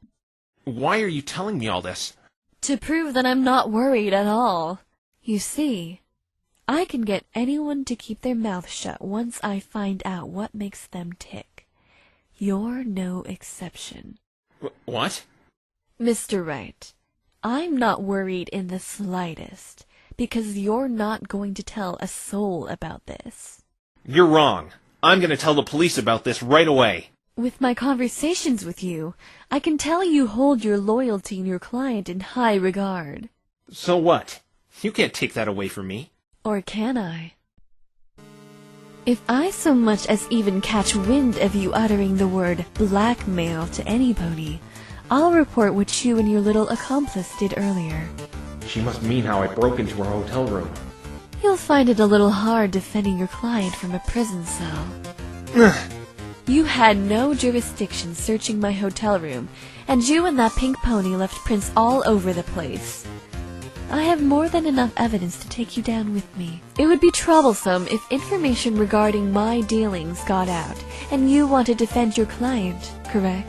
Why are you telling me all this? To prove that I'm not worried at all. You see, I can get anyone to keep their mouth shut once I find out what makes them tick. You're no exception. What? Mr. Wright, I'm not worried in the slightest, because you're not going to tell a soul about this. You're wrong. I'm going to tell the police about this right away. With my conversations with you, I can tell you hold your loyalty and your client in high regard. So what? You can't take that away from me. Or can I? If I so much as even catch wind of you uttering the word blackmail to anybody, I'll report what you and your little accomplice did earlier. She must mean how I broke into her hotel room. You'll find it a little hard defending your client from a prison cell. You had no jurisdiction searching my hotel room, and you and that pink pony left prints all over the place. I have more than enough evidence to take you down with me. It would be troublesome if information regarding my dealings got out, and you want to defend your client, correct?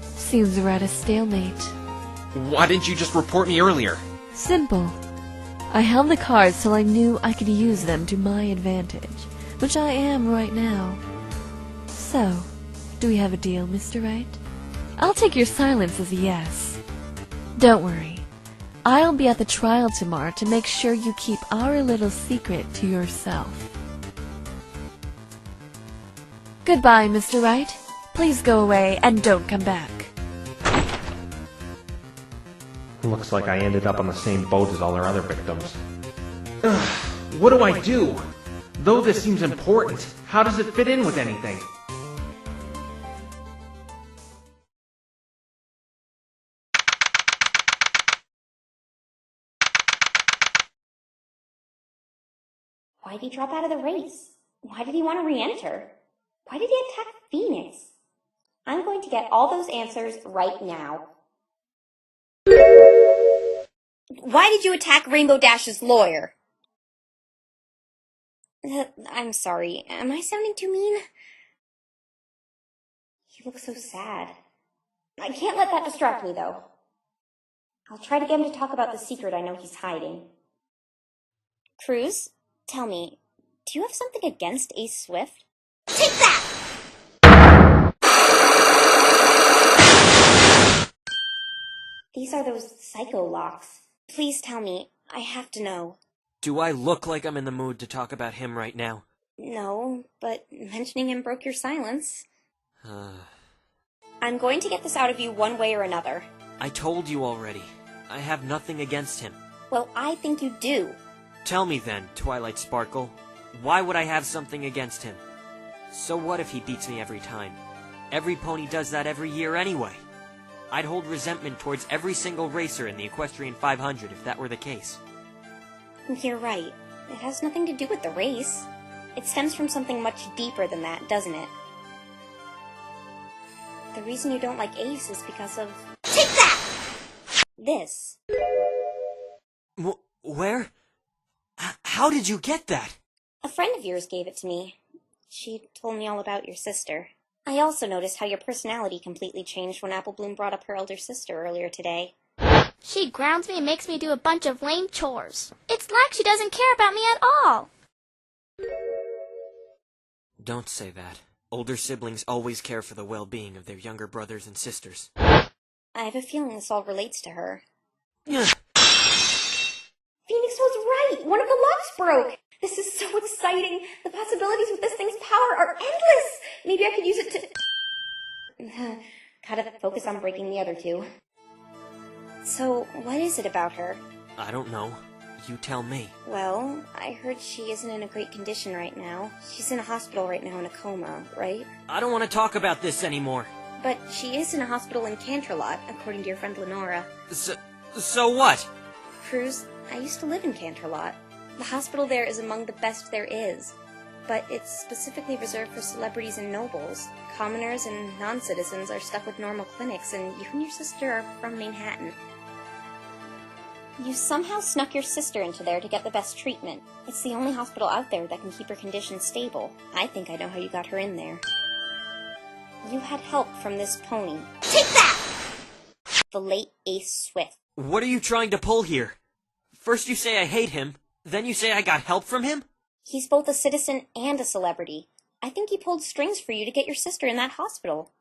Seems we're at a stalemate. Why didn't you just report me earlier? Simple. I held the cards till I knew I could use them to my advantage, which I am right now. So, do we have a deal, Mr. Wright? I'll take your silence as a yes. Don't worry. I'll be at the trial tomorrow to make sure you keep our little secret to yourself. Goodbye, Mr. Wright. Please go away and don't come back. Looks like I ended up on the same boat as all our other victims. Ugh, what do I do? Though this seems important, how does it fit in with anything? Why did he drop out of the race? Why did he want to re-enter? Why did he attack Phoenix? I'm going to get all those answers right now. Why did you attack Rainbow Dash's lawyer? I'm sorry. Am I sounding too mean? He looks so sad. I can't let that distract me, though. I'll try to get him to talk about the secret I know he's hiding. Cruise, tell me, do you have something against Ace Swift? Take that! These are those psycho locks. Please tell me. I have to know. Do I look like I'm in the mood to talk about him right now? No, but mentioning him broke your silence. I'm going to get this out of you one way or another. I told you already. I have nothing against him. Well, I think you do. Tell me then, Twilight Sparkle. Why would I have something against him? So what if he beats me every time? Every pony does that every year anyway. I'd hold resentment towards every single racer in the Equestrian 500 if that were the case. You're right. It has nothing to do with the race. It stems from something much deeper than that, doesn't it? The reason you don't like Ace is because of... Take that! This. Where? How did you get that? A friend of yours gave it to me. She told me all about your sister. I also noticed how your personality completely changed when Apple Bloom brought up her elder sister earlier today. She grounds me and makes me do a bunch of lame chores. It's like she doesn't care about me at all. Don't say that. Older siblings always care for the well-being of their younger brothers and sisters. I have a feeling this all relates to her. Phoenix was right! One of the locks broke! This is so exciting! The possibilities with this thing's power are endless! Maybe I could use it to... Gotta focus on breaking the other two. So, what is it about her? I don't know. You tell me. Well, I heard she isn't in a great condition right now. She's in a hospital right now in a coma, right? I don't want to talk about this anymore. But she is in a hospital in Canterlot, according to your friend Lenora. So what? Cruise, I used to live in Canterlot. The hospital there is among the best there is. But it's specifically reserved for celebrities and nobles. Commoners and non-citizens are stuck with normal clinics, and you and your sister are from Manhattan. You somehow snuck your sister into there to get the best treatment. It's the only hospital out there that can keep her condition stable. I think I know how you got her in there. You had help from this pony. Take that! The late Ace Swift. What are you trying to pull here? First you say I hate him, then you say I got help from him? He's both a citizen and a celebrity. I think he pulled strings for you to get your sister in that hospital.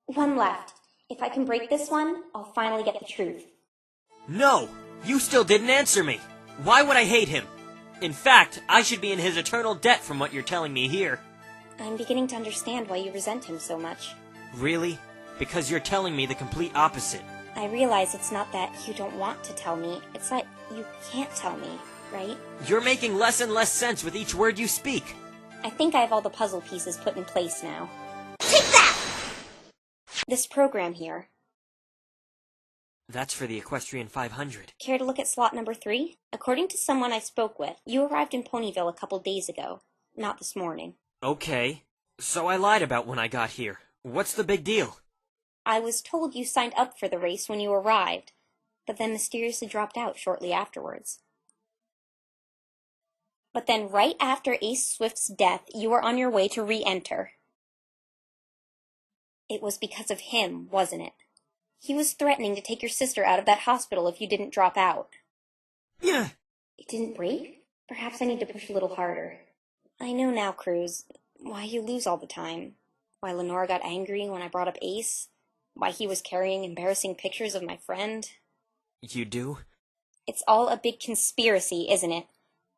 One left. If I can break this one, I'll finally get the truth. No! You still didn't answer me! Why would I hate him? In fact, I should be in his eternal debt from what you're telling me here. I'm beginning to understand why you resent him so much. Really? Because you're telling me the complete opposite. I realize it's not that you don't want to tell me, it's that you can't tell me, right? You're making less and less sense with each word you speak. I think I have all the puzzle pieces put in place now. Take that! This program here. That's for the Equestrian 500. Care to look at slot number 3? According to someone I spoke with, you arrived in Ponyville a couple days ago. Not this morning. Okay. So I lied about when I got here. What's the big deal? I was told you signed up for the race when you arrived, but then mysteriously dropped out shortly afterwards. But then right after Ace Swift's death, you were on your way to re-enter. It was because of him, wasn't it? He was threatening to take your sister out of that hospital if you didn't drop out. Yeah. It didn't break? Perhaps I need to push a little harder. I know now, Cruz, why you lose all the time. Why Lenora got angry when I brought up Ace. Why he was carrying embarrassing pictures of my friend. You do? It's all a big conspiracy, isn't it?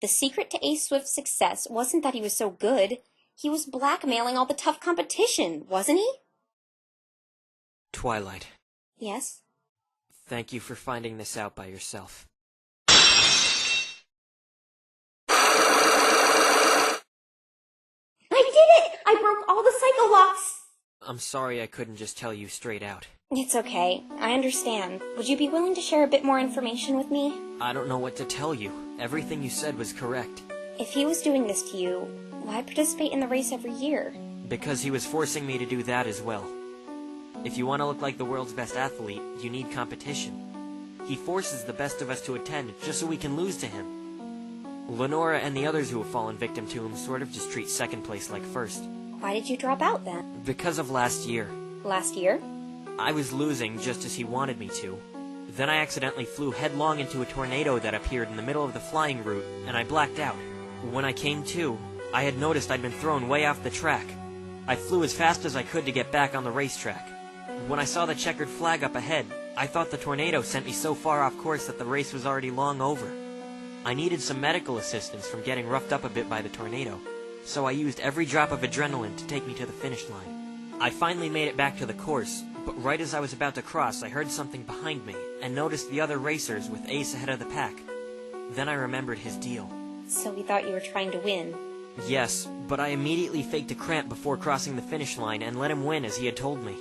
The secret to Ace Swift's success wasn't that he was so good. He was blackmailing all the tough competition, wasn't he? Twilight. Yes? Thank you for finding this out by yourself. I did it! I broke all the psycho locks! I'm sorry I couldn't just tell you straight out. It's okay. I understand. Would you be willing to share a bit more information with me? I don't know what to tell you. Everything you said was correct. If he was doing this to you, why participate in the race every year? Because he was forcing me to do that as well. If you want to look like the world's best athlete, you need competition. He forces the best of us to attend just so we can lose to him. Lenora and the others who have fallen victim to him sort of just treat second place like first. Why did you drop out then? Because of last year. Last year? I was losing just as he wanted me to. Then I accidentally flew headlong into a tornado that appeared in the middle of the flying route, and I blacked out. When I came to, I had noticed I'd been thrown way off the track. I flew as fast as I could to get back on the racetrack. When I saw the checkered flag up ahead, I thought the tornado sent me so far off course that the race was already long over. I needed some medical assistance from getting roughed up a bit by the tornado, so I used every drop of adrenaline to take me to the finish line. I finally made it back to the course, but right as I was about to cross, I heard something behind me, and noticed the other racers with Ace ahead of the pack. Then I remembered his deal. So he thought you were trying to win? Yes, but I immediately faked a cramp before crossing the finish line and let him win as he had told me.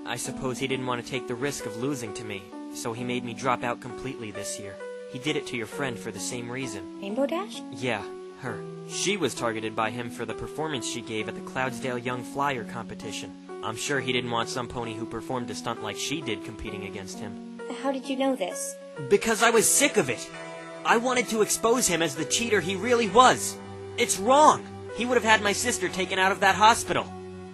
I suppose he didn't want to take the risk of losing to me, so he made me drop out completely this year. He did it to your friend for the same reason. Rainbow Dash? Yeah, her. She was targeted by him for the performance she gave at the Cloudsdale Young Flyer competition. I'm sure he didn't want some pony who performed a stunt like she did competing against him. How did you know this? Because I was sick of it. I wanted to expose him as the cheater he really was. It's wrong. he would have had my sister taken out of that hospital.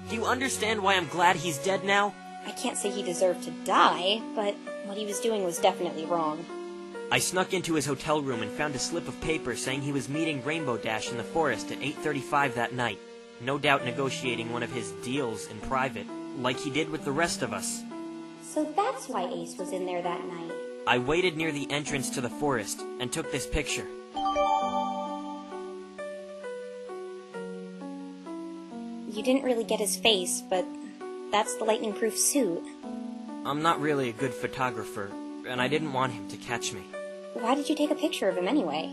Do you understand why I'm glad he's dead now? I can't say he deserved to die, but what he was doing was definitely wrong. I snuck into his hotel room and found a slip of paper saying he was meeting Rainbow Dash in the forest at 8:35 that night. No doubt negotiating one of his deals in private, like he did with the rest of us. So that's why Ace was in there that night. I waited near the entrance to the forest and took this picture. You didn't really get his face, but that's the lightning-proof suit. I'm not really a good photographer, and I didn't want him to catch me. Why did you take a picture of him anyway?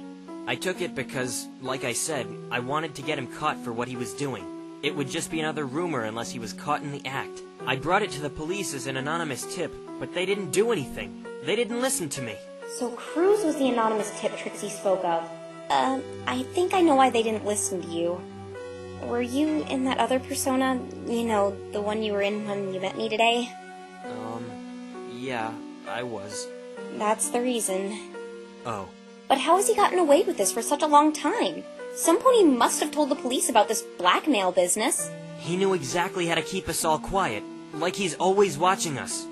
I took it because, like I said, I wanted to get him caught for what he was doing. It would just be another rumor unless he was caught in the act. I brought it to the police as an anonymous tip, but they didn't do anything. They didn't listen to me. So Cruise was the anonymous tip Trixie spoke of. I think I know why they didn't listen to you. Were you in that other persona? You know, the one you were in when you met me today? Yeah, I was. That's the reason. Oh. But how has he gotten away with this for such a long time? Some pony must have told the police about this blackmail business. He knew exactly how to keep us all quiet, like he's always watching us.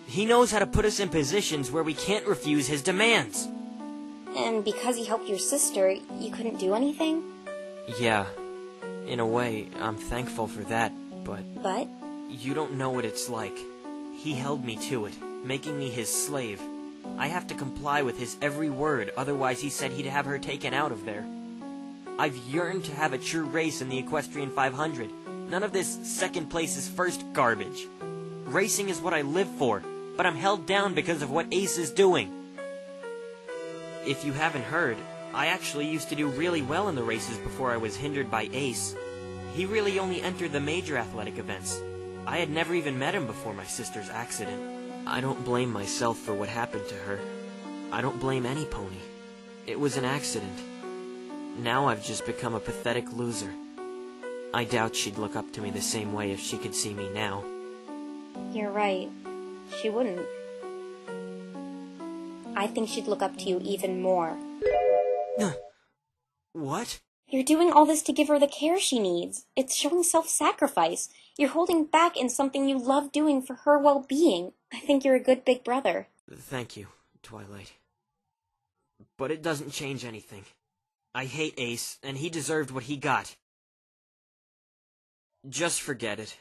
He knows how to put us in positions where we can't refuse his demands. And because he helped your sister, you couldn't do anything? Yeah. In a way, I'm thankful for that, but... But? You don't know what it's like. He held me to it, making me his slave. I have to comply with his every word, otherwise he said he'd have her taken out of there. I've yearned to have a true race in the Equestrian 500. None of this second place is first garbage. Racing is what I live for, but I'm held down because of what Ace is doing. If you haven't heard, I actually used to do really well in the races before I was hindered by Ace. He really only entered the major athletic events. I had never even met him before my sister's accident. I don't blame myself for what happened to her. I don't blame any pony. It was an accident. Now I've just become a pathetic loser. I doubt she'd look up to me the same way if she could see me now. You're right. She wouldn't. I think she'd look up to you even more. What? You're doing all this to give her the care she needs. It's showing self-sacrifice. You're holding back in something you love doing for her well-being. I think you're a good big brother. Thank you, Twilight. But it doesn't change anything. I hate Ace, and he deserved what he got. Just forget it.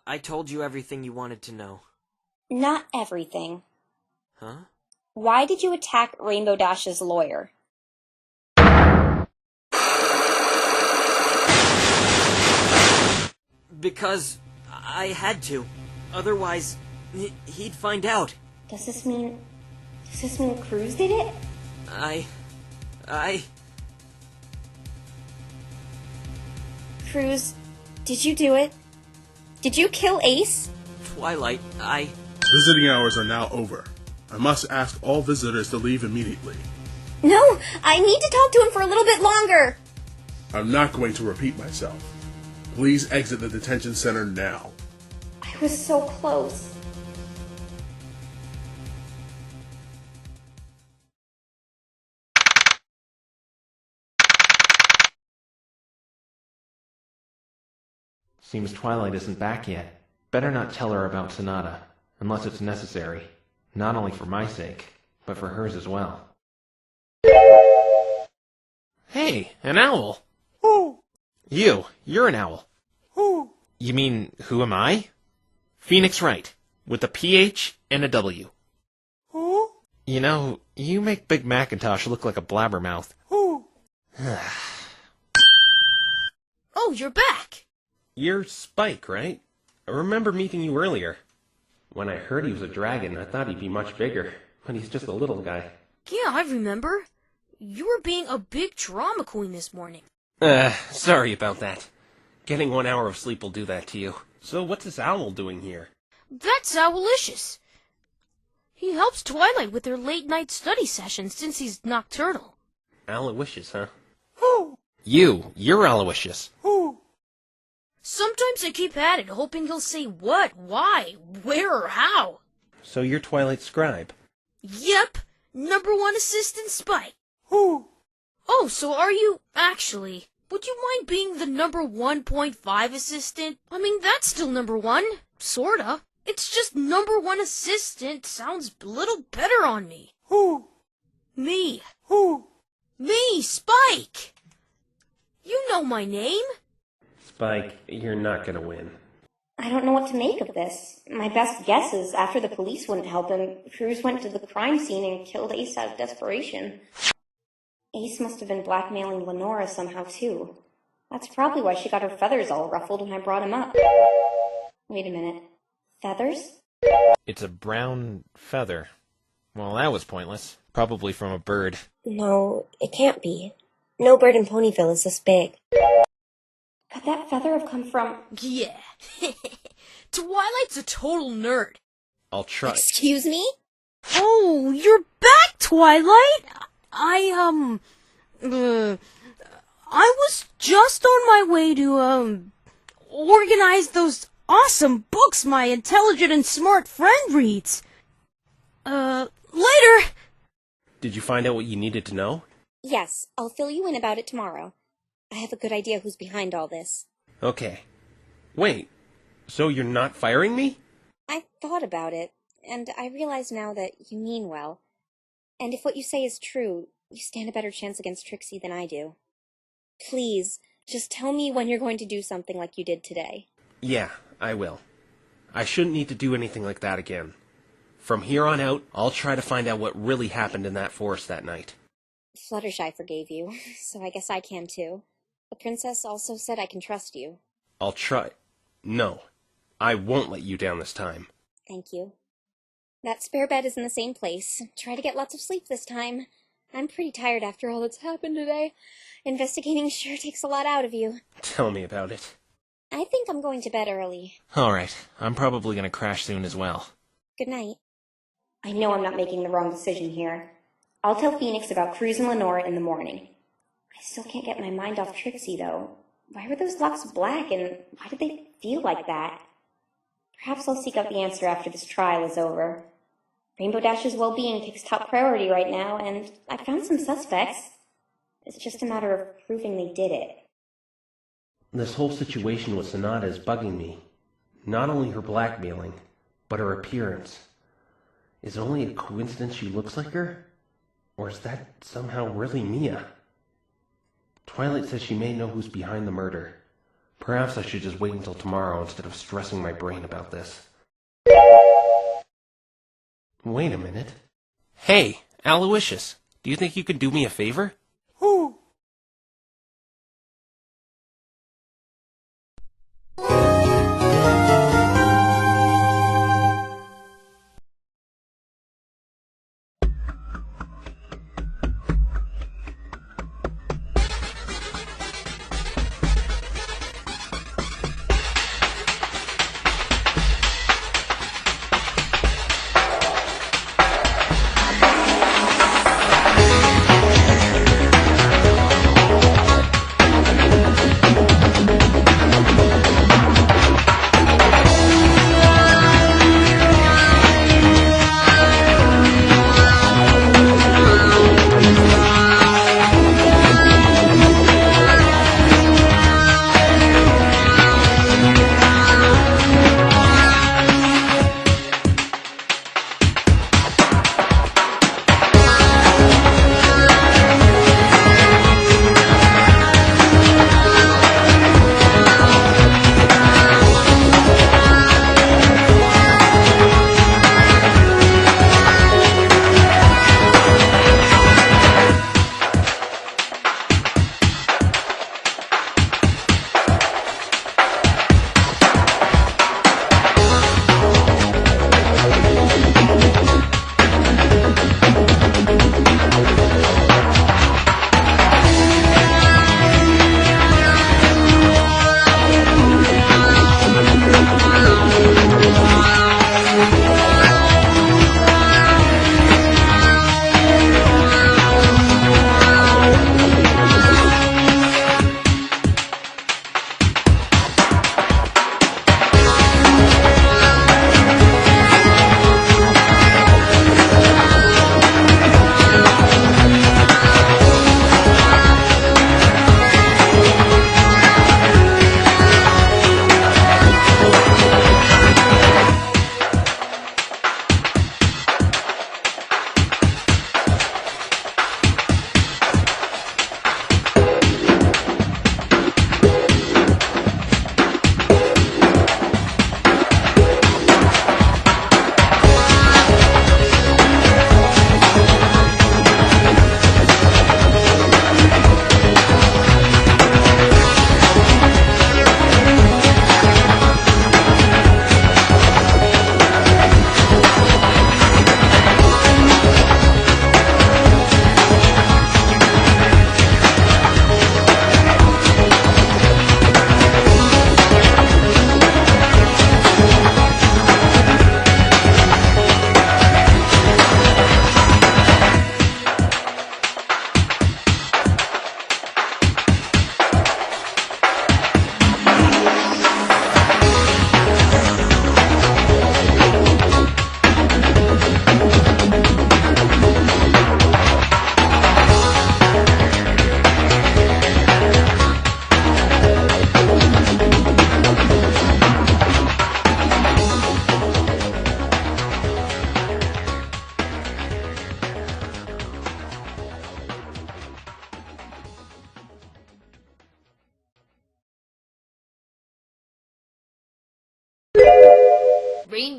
I told you everything you wanted to know. Not everything. Huh? Why did you attack Rainbow Dash's lawyer? Because I had to. Otherwise, he'd find out. Does this mean Cruise did it? Cruise, did you do it? Did you kill Ace? Twilight, Visiting hours are now over. I must ask all visitors to leave immediately. No, I need to talk to him for a little bit longer. I'm not going to repeat myself. Please exit the detention center now. I was so close. Seems Twilight isn't back yet. Better not tell her about Sonata, unless it's necessary. Not only for my sake, but for hers as well. Hey, an owl! Who? You're an owl. Who? You mean, who am I? Phoenix Wright, with a PH and a W. Who? You know, you make Big Macintosh look like a blabbermouth. Who? Oh, you're back! You're Spike, right? I remember meeting you earlier. When I heard he was a dragon, I thought he'd be much bigger, but he's just a little guy. Yeah, I remember. You were being a big drama queen this morning. Sorry about that. Getting 1 hour of sleep will do that to you. So what's this owl doing here? That's Owlicious. He helps Twilight with her late-night study sessions since he's nocturnal. Aloysius, huh? Who? You're Aloysius. Who? Sometimes I keep at it, hoping he'll say what, why, where, or how. So you're Twilight's scribe. Yep, #1 assistant Spike. Who? Oh, so are you, actually? Would you mind being the number 1.5 assistant? I mean, that's still number 1. Sorta. It's just number 1 assistant sounds a little better on me. Who? Me. Who? Me, Spike! You know my name. Spike, you're not gonna win. I don't know what to make of this. My best guess is after the police wouldn't help him, Cruise went to the crime scene and killed Ace out of desperation. Ace must have been blackmailing Lenora somehow, too. That's probably why she got her feathers all ruffled when I brought him up. Wait a minute. Feathers? It's a brown feather. Well, that was pointless. Probably from a bird. No, it can't be. No bird in Ponyville is this big. Could that feather have come from... Yeah. Twilight's a total nerd. I'll try. Excuse me? Oh, you're back, Twilight! I was just on my way to, organize those awesome books my intelligent and smart friend reads. Later! Did you find out what you needed to know? Yes, I'll fill you in about it tomorrow. I have a good idea who's behind all this. Okay. Wait, so you're not firing me? I thought about it, and I realize now that you mean well. And if what you say is true, you stand a better chance against Trixie than I do. Please, just tell me when you're going to do something like you did today. Yeah, I will. I shouldn't need to do anything like that again. From here on out, I'll try to find out what really happened in that forest that night. Fluttershy forgave you, so I guess I can too. The princess also said I can trust you. I'll try. No, I won't let you down this time. Thank you. That spare bed is in the same place. Try to get lots of sleep this time. I'm pretty tired after all that's happened today. Investigating sure takes a lot out of you. Tell me about it. I think I'm going to bed early. Alright, I'm probably gonna crash soon as well. Good night. I know I'm not making the wrong decision here. I'll tell Phoenix about Cruise and Lenora in the morning. I still can't get my mind off Trixie, though. Why were those locks black, and why did they feel like that? Perhaps I'll seek out the answer after this trial is over. Rainbow Dash's well-being takes top priority right now, and I found some suspects. It's just a matter of proving they did it. This whole situation with Sonata is bugging me. Not only her blackmailing, but her appearance. Is it only a coincidence she looks like her? Or is that somehow really Mia? Twilight says she may know who's behind the murder. Perhaps I should just wait until tomorrow instead of stressing my brain about this. Wait a minute. Hey, Aloysius, do you think you could do me a favor? Who?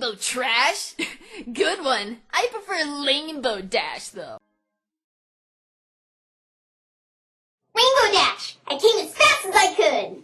Rainbow Trash? Good one. I prefer Rainbow Dash, though. Rainbow Dash! I came as fast as I could!